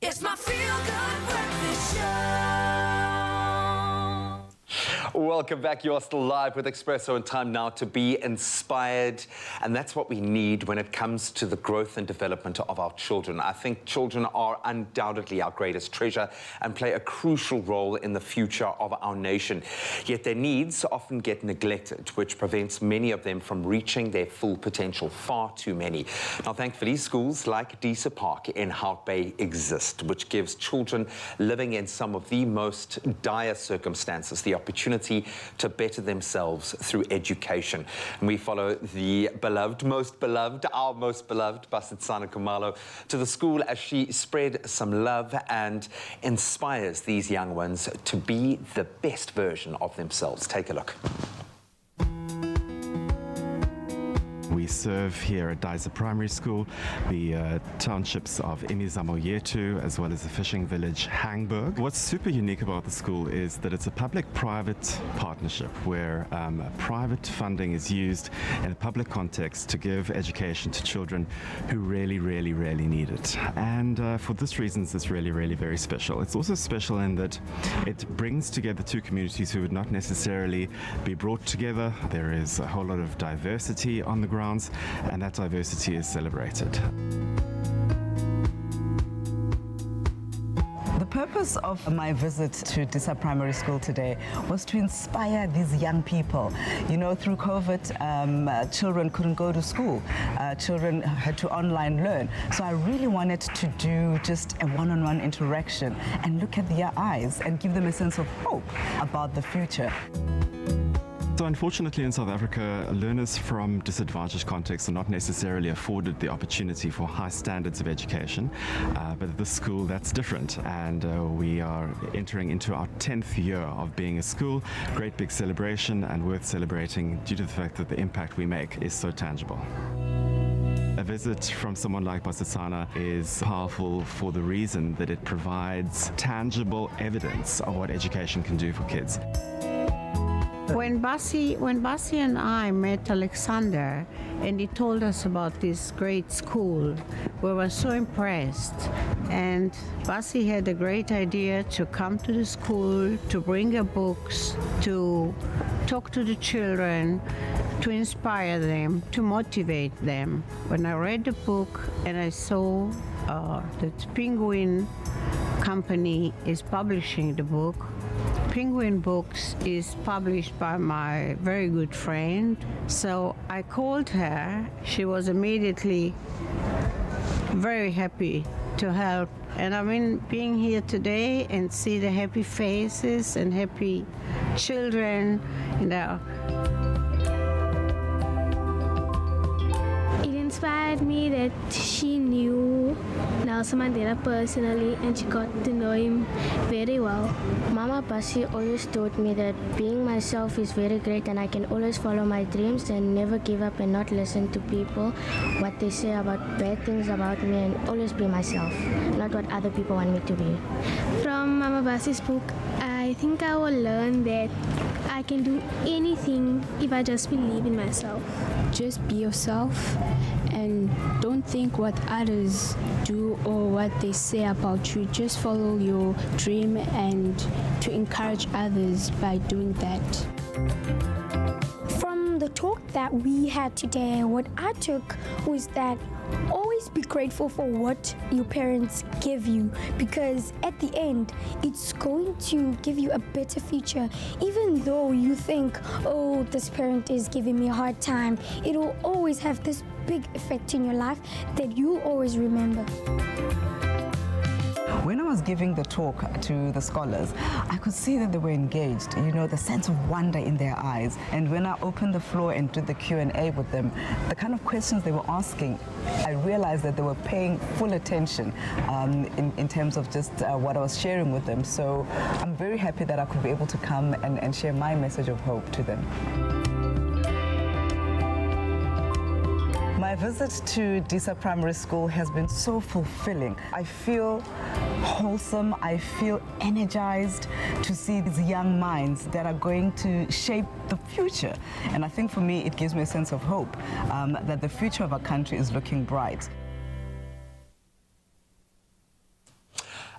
It's my Feel Good Breakfast Show. Welcome back. You're still live with Expresso, and time now to be inspired. And that's what we need when it comes to the growth and development of our children. I think children are undoubtedly our greatest treasure and play a crucial role in the future of our nation. Yet their needs often get neglected, which prevents many of them from reaching their full potential, far too many. Now, thankfully, schools like Disa Park in Hout Bay exist, which gives children living in some of the most dire circumstances the opportunity to better themselves through education. And we follow the beloved, our most beloved, Basitsana Khumalo, to the school as she spread some love and inspires these young ones to be the best version of themselves. Take a look. We serve here at Disa Primary School the townships of Imizamo Yetu as well as the fishing village Hangburg. What's super unique about the school is that it's a public-private partnership where private funding is used in a public context to give education to children who really need it. And for this reason, it's really very special. It's also special in that it brings together two communities who would not necessarily be brought together. There is a whole lot of diversity on the ground, and that diversity is celebrated. The purpose of my visit to Disa Primary School today was to inspire these young people. You know, through COVID, children couldn't go to school. Children had to online learn. So I really wanted to do just a one-on-one interaction and look at their eyes and give them a sense of hope about the future. So unfortunately in South Africa, learners from disadvantaged contexts are not necessarily afforded the opportunity for high standards of education, but at this school that's different, and we are entering into our 10th year of being a school. Great big celebration, and worth celebrating due to the fact that the impact we make is so tangible. A visit from someone like Basitsana is powerful for the reason that it provides tangible evidence of what education can do for kids. When Basi and I met Alexander and he told us about this great school, we were so impressed. And Basi had a great idea to come to the school, to bring her books, to talk to the children, to inspire them, to motivate them. When I read the book and I saw that Penguin Company is publishing the book, Penguin Books is published by my very good friend. So I called her. She was immediately very happy to help. And I mean, being here today and see the happy faces and happy children, you know. It inspired me that she knew now Nelson Mandela personally, and she got to know him very well. Mama Bassi always taught me that being myself is very great, and I can always follow my dreams and never give up and not listen to people, what they say about bad things about me, and always be myself, not what other people want me to be. From Mama Bassi's book, I think I will learn that I can do anything if I just believe in myself. Just be yourself and don't think what others do or what they say about you. Just follow your dream and to encourage others by doing that. From the talk that we had today, what I took was that always be grateful for what your parents give you, because at the end it's going to give you a better future. Even though you think, oh, this parent is giving me a hard time, it will always have this big effect in your life that you always remember. When I was giving the talk to the scholars, I could see that they were engaged, you know, the sense of wonder in their eyes. And when I opened the floor and did the Q&A with them, the kind of questions they were asking, I realized that they were paying full attention in terms of just what I was sharing with them. So I'm very happy that I could be able to come and share my message of hope to them. My visit to Disa Primary School has been so fulfilling. I feel wholesome, I feel energized to see these young minds that are going to shape the future. And I think for me, it gives me a sense of hope that the future of our country is looking bright.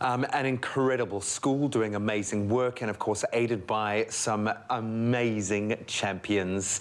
An incredible school doing amazing work and, of course, aided by some amazing champions.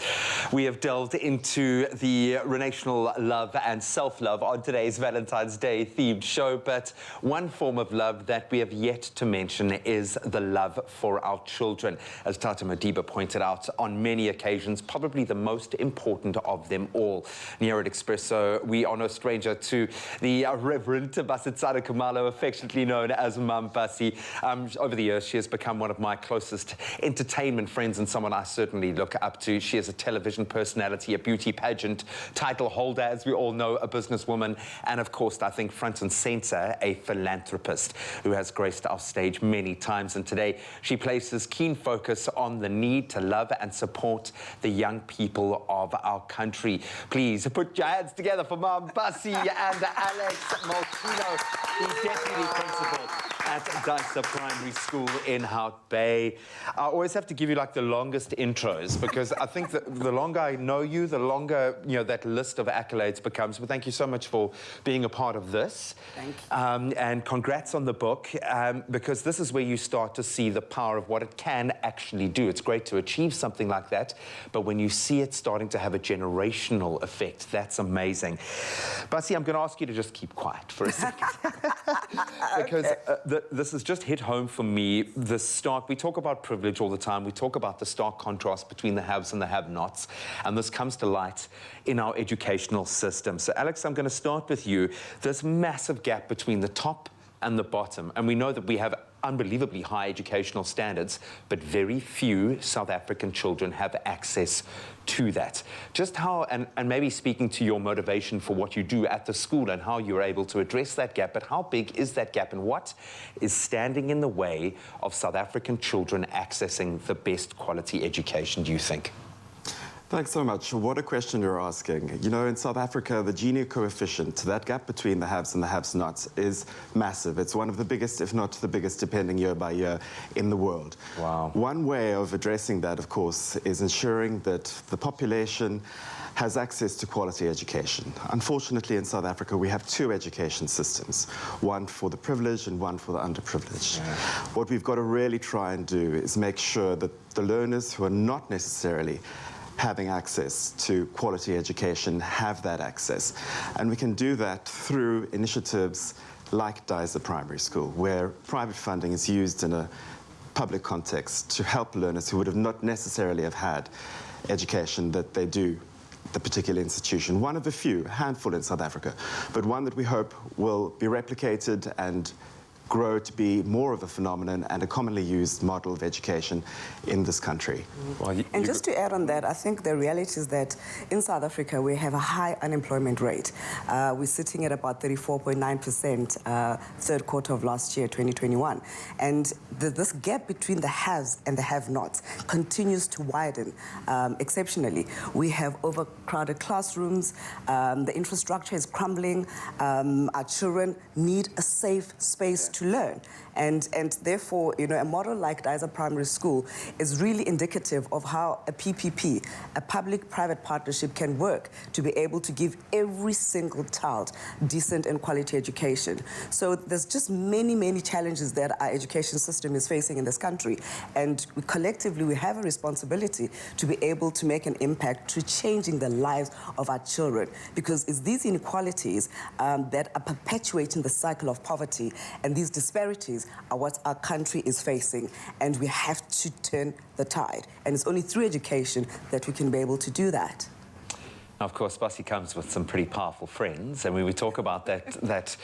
We have delved into the relational love and self-love on today's Valentine's Day themed show, but one form of love that we have yet to mention is the love for our children. As Tata Madiba pointed out on many occasions, probably the most important of them all. Here at Expresso, we are no stranger to the Reverend Basitsana Kumalo, affectionately known as Mum Bassi. Over the years, she has become one of my closest entertainment friends and someone I certainly look up to. She is a television personality, a beauty pageant title holder, as we all know, a businesswoman, and of course, I think front and center, a philanthropist who has graced our stage many times. And today, she places keen focus on the need to love and support the young people of our country. Please put your hands together for Mum Bassi and Alex Maltino, the deputy principal at Disa Primary School in Hout Bay. I always have to give you like the longest intros because I think that the longer I know you, the longer, you know, that list of accolades becomes. But thank you so much for being a part of this. Thank you. And congrats on the book, because this is where you start to see the power of what it can actually do. It's great to achieve something like that, but when you see it starting to have a generational effect, that's amazing. Bassi, I'm going to ask you to just keep quiet for a second. Because this has just hit home for me. The stark, we talk about privilege all the time. We talk about the stark contrast between the haves and the have-nots. And this comes to light in our educational system. So, Alex, I'm going to start with you. There's massive gap between the top and the bottom. And we know that we have unbelievably high educational standards, but very few South African children have access to that. Just how, and maybe speaking to your motivation for what you do at the school and how you're able to address that gap, but how big is that gap and what is standing in the way of South African children accessing the best quality education, do you think? Thanks so much. What a question you're asking. You know, in South Africa, the Gini coefficient, that gap between the haves and the have-nots, is massive. It's one of the biggest, if not the biggest, depending year by year in the world. Wow. One way of addressing that, of course, is ensuring that the population has access to quality education. Unfortunately, in South Africa, we have two education systems, one for the privileged and one for the underprivileged. Yeah. What we've got to really try and do is make sure that the learners who are not necessarily having access to quality education have that access. And we can do that through initiatives like Disa Primary School, where private funding is used in a public context to help learners who would have not necessarily have had education that they do at the particular institution. One of a few, a handful in South Africa, but one that we hope will be replicated and grow to be more of a phenomenon and a commonly used model of education in this country. Well, and just to add on that, I think the reality is that in South Africa we have a high unemployment rate. We're sitting at about 34.9% third quarter of last year, 2021. And this gap between the haves and the have-nots continues to widen exceptionally. We have overcrowded classrooms, the infrastructure is crumbling, our children need a safe space to learn. And therefore, you know, a model like Raeesah Primary School is really indicative of how a PPP, a public-private partnership, can work to be able to give every single child decent and quality education. So there's just many, many challenges that our education system is facing in this country. And collectively, we have a responsibility to be able to make an impact to changing the lives of our children. Because it's these inequalities that are perpetuating the cycle of poverty, and these disparities are what our country is facing, and we have to turn the tide. And it's only through education that we can be able to do that. Of course, Bussy comes with some pretty powerful friends, and when we talk about that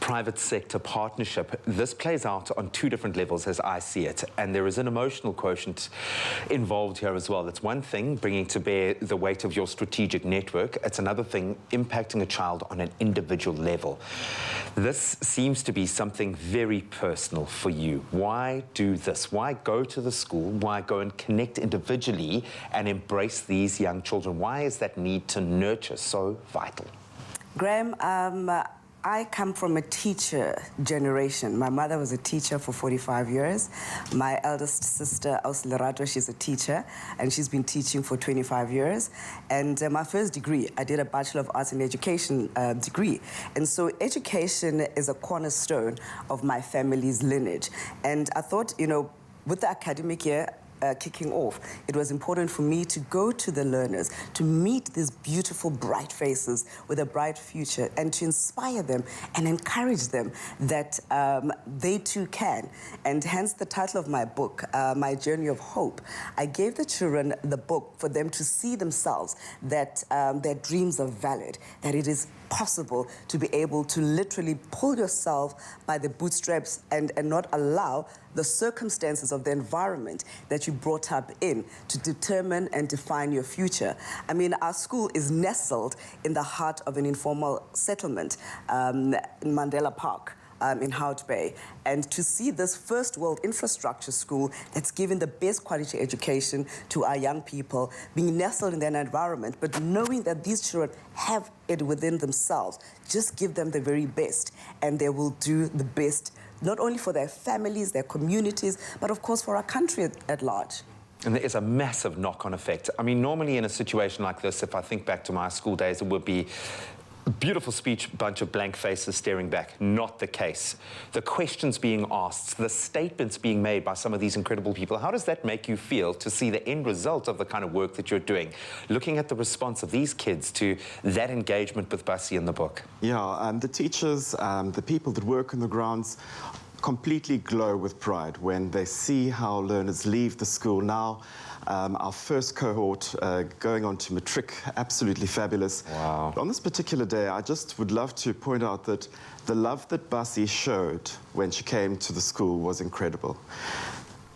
private sector partnership, this plays out on two different levels as I see it, and there is an emotional quotient involved here as well. It's one thing bringing to bear the weight of your strategic network. It's another thing impacting a child on an individual level. This seems to be something very personal for you. Why do this? Why go to the school? Why go and connect individually and embrace these young children? Why is that need to nurture so vital? Graham, I come from a teacher generation. My mother was a teacher for 45 years. My eldest sister, Ausilerato, she's a teacher, and she's been teaching for 25 years. And my first degree, I did a Bachelor of Arts in Education degree. And so education is a cornerstone of my family's lineage. And I thought, you know, with the academic year kicking off, it was important for me to go to the learners, to meet these beautiful, bright faces with a bright future, and to inspire them and encourage them that they too can. And hence the title of my book, My Journey of Hope. I gave the children the book for them to see themselves that their dreams are valid, that it is possible to be able to literally pull yourself by the bootstraps and not allow the circumstances of the environment that you brought up in to determine and define your future. I mean, our school is nestled in the heart of an informal settlement in Mandela Park. In Hout Bay, and to see this first world infrastructure school that's giving the best quality education to our young people, being nestled in that environment, but knowing that these children have it within themselves, just give them the very best, and they will do the best, not only for their families, their communities, but of course for our country at large. And there is a massive knock-on effect. I mean, normally in a situation like this, if I think back to my school days, it would be beautiful speech, bunch of blank faces staring back. Not the case. The questions being asked, the statements being made by some of these incredible people, how does that make you feel to see the end result of the kind of work that you're doing? Looking at the response of these kids to that engagement with Bussy in the book. Yeah, the teachers, the people that work on the grounds completely glow with pride when they see how learners leave the school now. Our first cohort going on to matric, absolutely fabulous. Wow. On this particular day, I just would love to point out that the love that Bussy showed when she came to the school was incredible.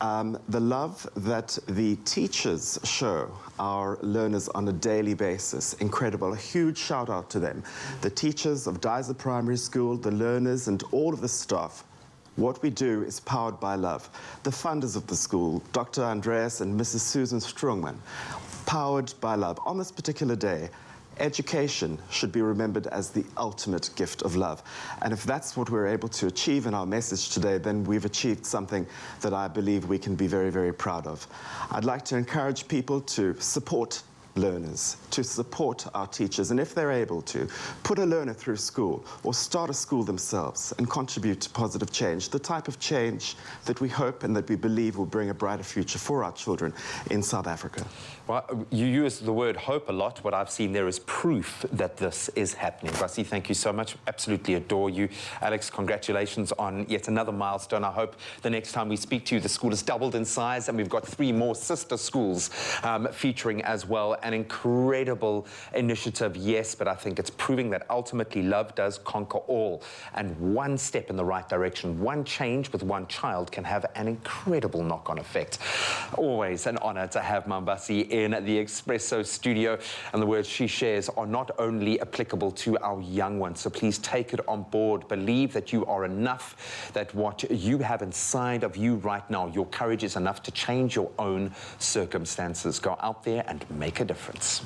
The love that the teachers show our learners on a daily basis, incredible. A huge shout out to them. The teachers of Raeesah Primary School, the learners and all of the staff. What we do is powered by love. The funders of the school, Dr. Andreas and Mrs. Susan Strongman, powered by love. On this particular day, education should be remembered as the ultimate gift of love. And if that's what we're able to achieve in our message today, then we've achieved something that I believe we can be very, very proud of. I'd like to encourage people to support learners, to support our teachers, and if they're able to, put a learner through school or start a school themselves and contribute to positive change, the type of change that we hope and that we believe will bring a brighter future for our children in South Africa. Well, you use the word hope a lot. What I've seen there is proof that this is happening. Bussy, thank you so much. Absolutely adore you. Alex, congratulations on yet another milestone. I hope the next time we speak to you, the school has doubled in size and we've got 3 more sister schools featuring as well. an incredible initiative, yes, but I think it's proving that ultimately love does conquer all. And one step in the right direction, one change with one child can have an incredible knock-on effect. Always an honor to have Mambasi in the Expresso studio, and the words she shares are not only applicable to our young ones, so please take it on board. Believe that you are enough, that what you have inside of you right now, your courage is enough to change your own circumstances. Go out there and make a difference.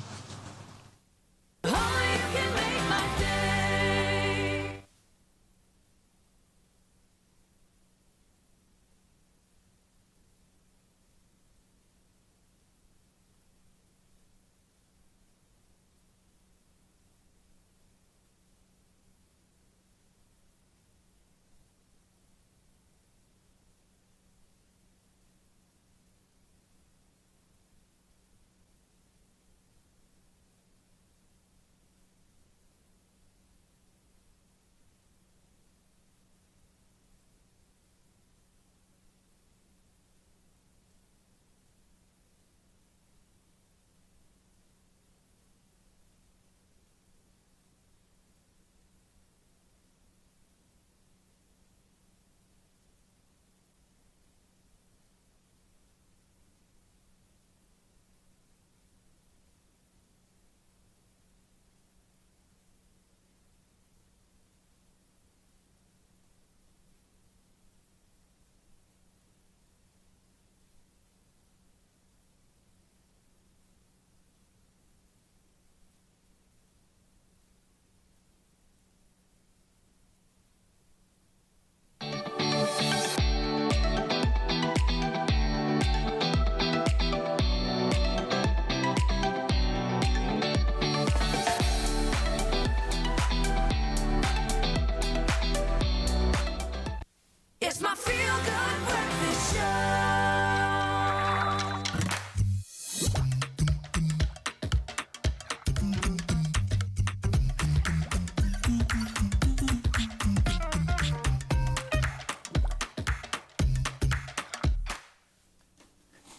It's my feel-good breakfast show.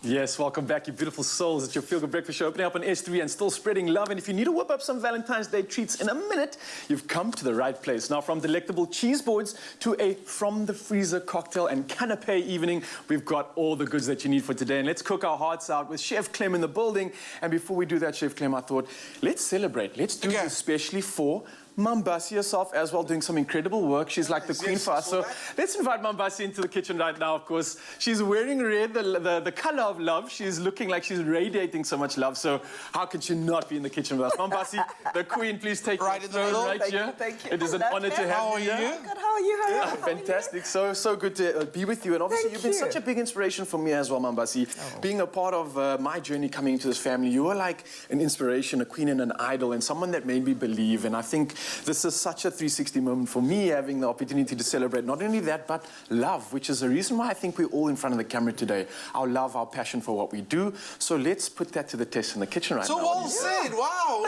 Yes, welcome back, you beautiful souls. It's your Feel Good Breakfast Show, opening up on S3 and still spreading love. And if you need to whip up some Valentine's Day treats in a minute, you've come to the right place. Now, from delectable cheese boards to a from-the-freezer cocktail and canapé evening, we've got all the goods that you need for today. And let's cook our hearts out with Chef Clem in the building. And before we do that, Chef Clem, I thought, let's celebrate. Let's do this especially for Mambasi herself as well, doing some incredible work. She's like the queen for us. So let's invite Mambasi into the kitchen right now, of course. She's wearing red, the color of love. She's looking like she's radiating so much love. So how could she not be in the kitchen with us? Mambasi, the queen, please take right in the middle. Right here. Thank you. It is an honor to have you here. Good, how are you? Yeah, fantastic. So good to be with you. And obviously, you've been such a big inspiration for me as well, Mambasi. Being a part of my journey coming into this family, you were like an inspiration, a queen and an idol, and someone that made me believe. And I think this is such a 360 moment for me, having the opportunity to celebrate not only that, but love, which is the reason why I think we're all in front of the camera today. Our love, our passion for what we do. So let's put that to the test in the kitchen right now. So well said, wow.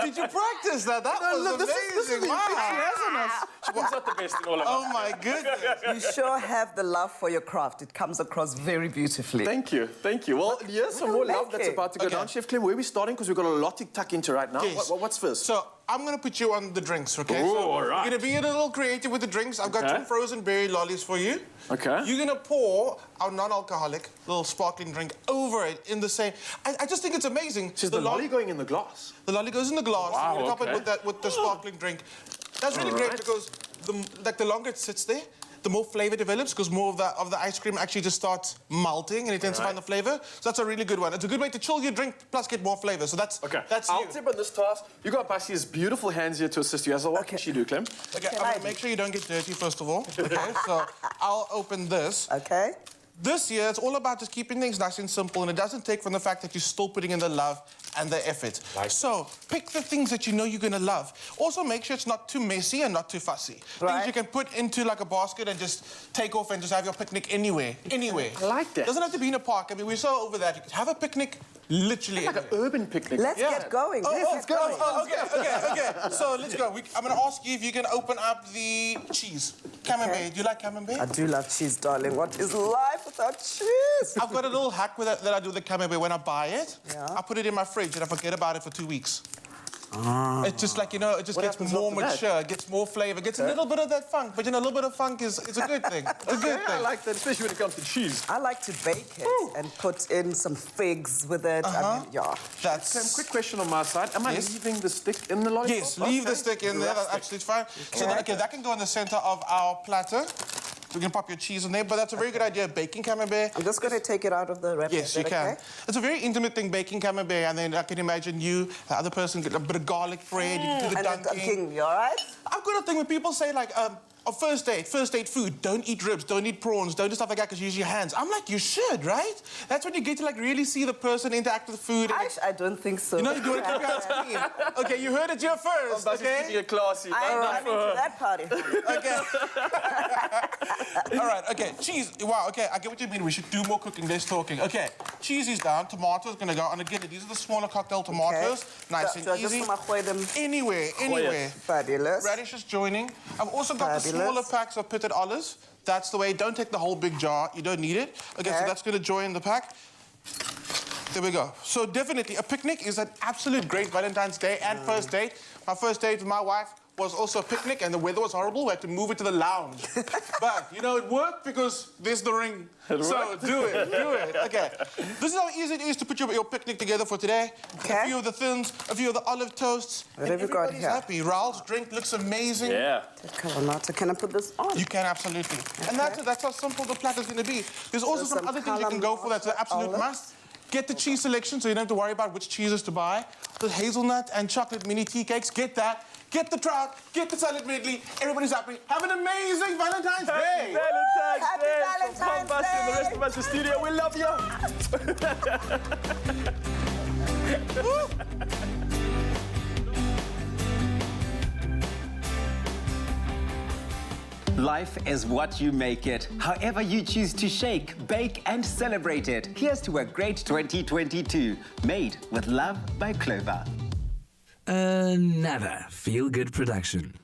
Did you practice that? That was amazing. Wow. She brings out the best in all of us. Oh my goodness. You sure have the love for your craft. It comes across very beautifully. Thank you, thank you. Well, here's some more love that's about to go down. Chef Clem, where are we starting? Because we've got a lot to tuck into right now. Yes. What's first? So I'm going to put you on the drinks, okay? Ooh, so all right. You're going to be a little creative with the drinks. I've got 2 frozen berry lollies for you. Okay. You're going to pour our non-alcoholic little sparkling drink over it in the same... I just think it's amazing. So the lolly going in the glass? The lolly goes in the glass. Wow, You're going to top it with the sparkling drink. That's really great because the longer it sits there, the more flavor develops because more of the ice cream actually just starts melting and it tends to find the flavor. So that's a really good one. It's a good way to chill your drink plus get more flavor. So that's I'll tip on this task. You got Basi's beautiful hands here to assist you as well. What can she do, Clem? Okay, I'm going to make sure you don't get dirty first of all. Okay, so I'll open this. Okay. This year, it's all about just keeping things nice and simple, and it doesn't take from the fact that you're still putting in the love and the effort. So, pick the things that you know you're going to love. Also, make sure it's not too messy and not too fussy. Things you can put into, like, a basket and just take off and just have your picnic anywhere. Anywhere. I like that. Doesn't have to be in a park. I mean, we're so over that. You can have a picnic literally like an urban picnic. Let's get going. Let's go. Okay. So, let's go. I'm going to ask you if you can open up the cheese. Camembert. Do you like camembert? I do love cheese, darling. What is life without cheese? I've got a little hack with it that I do with the camembert when I buy it. I put it in my fridge fridge and I forget about it for 2 weeks. It's just like, it just What gets happens more after that? mature, it gets more flavor, gets a little bit of that funk. But, a little bit of funk is a good thing. It's a good thing. I like that, especially when it comes to cheese. I like to bake it and put in some figs with it. I mean, yeah. Sam, quick question on my side. Am I leaving the stick in the lollipop? Yes, leave the stick in there. That's absolutely fine. So that can go in the center of our platter. So you can pop your cheese in there, but that's a very good idea. Baking camembert. I'm just going to take it out of the wrapper. Yes, you can. Okay? It's a very intimate thing, baking camembert, and then I can imagine you, the other person, get a bit of garlic bread, you can do the And dunking. you all right? I've got a thing where people say, like, a first date food, don't eat ribs, don't eat prawns, don't do stuff like that because you use your hands. I'm like, you should, right? That's when you get to, like, really see the person interact with the food. I don't think so. You do want to keep your hands clean. Okay, you heard it here first, okay? You're classy. I'm into that party. Okay. All right, okay, cheese. Wow, okay, I get what you mean. We should do more cooking, less talking. Okay, cheese is down, tomatoes gonna go. And again, these are the smaller cocktail tomatoes. Nice and easy. Just Anywhere. Fabulous. Radishes joining. I've also got the smaller packs of pitted olives. That's the way. Don't take the whole big jar. You don't need it. Okay, so that's gonna join the pack. There we go. So definitely, a picnic is an absolute great Valentine's Day and first date. My first date with my wife was also a picnic, and the weather was horrible. We had to move it to the lounge. But, it worked because there's the ring. So do it. Okay. This is how easy it is to put your picnic together for today. A few of the thins, a few of the olive toasts. What have we got here? Happy. Raul's drink looks amazing. Yeah. Can I put this on? You can, absolutely. And that's how simple the platter's going to be. There's also some other things you can go for that's an absolute must. Get the cheese selection so you don't have to worry about which cheeses to buy. The hazelnut and chocolate mini tea cakes, get that. Get the trout, get the salad medley. Everybody's happy. Have an amazing Valentine's Day. Happy Valentine's From Bus and the rest of us in the studio, we love you. Life is what you make it. However you choose to shake, bake and celebrate it. Here's to a great 2022. Made with love by Clover. Another feel-good production.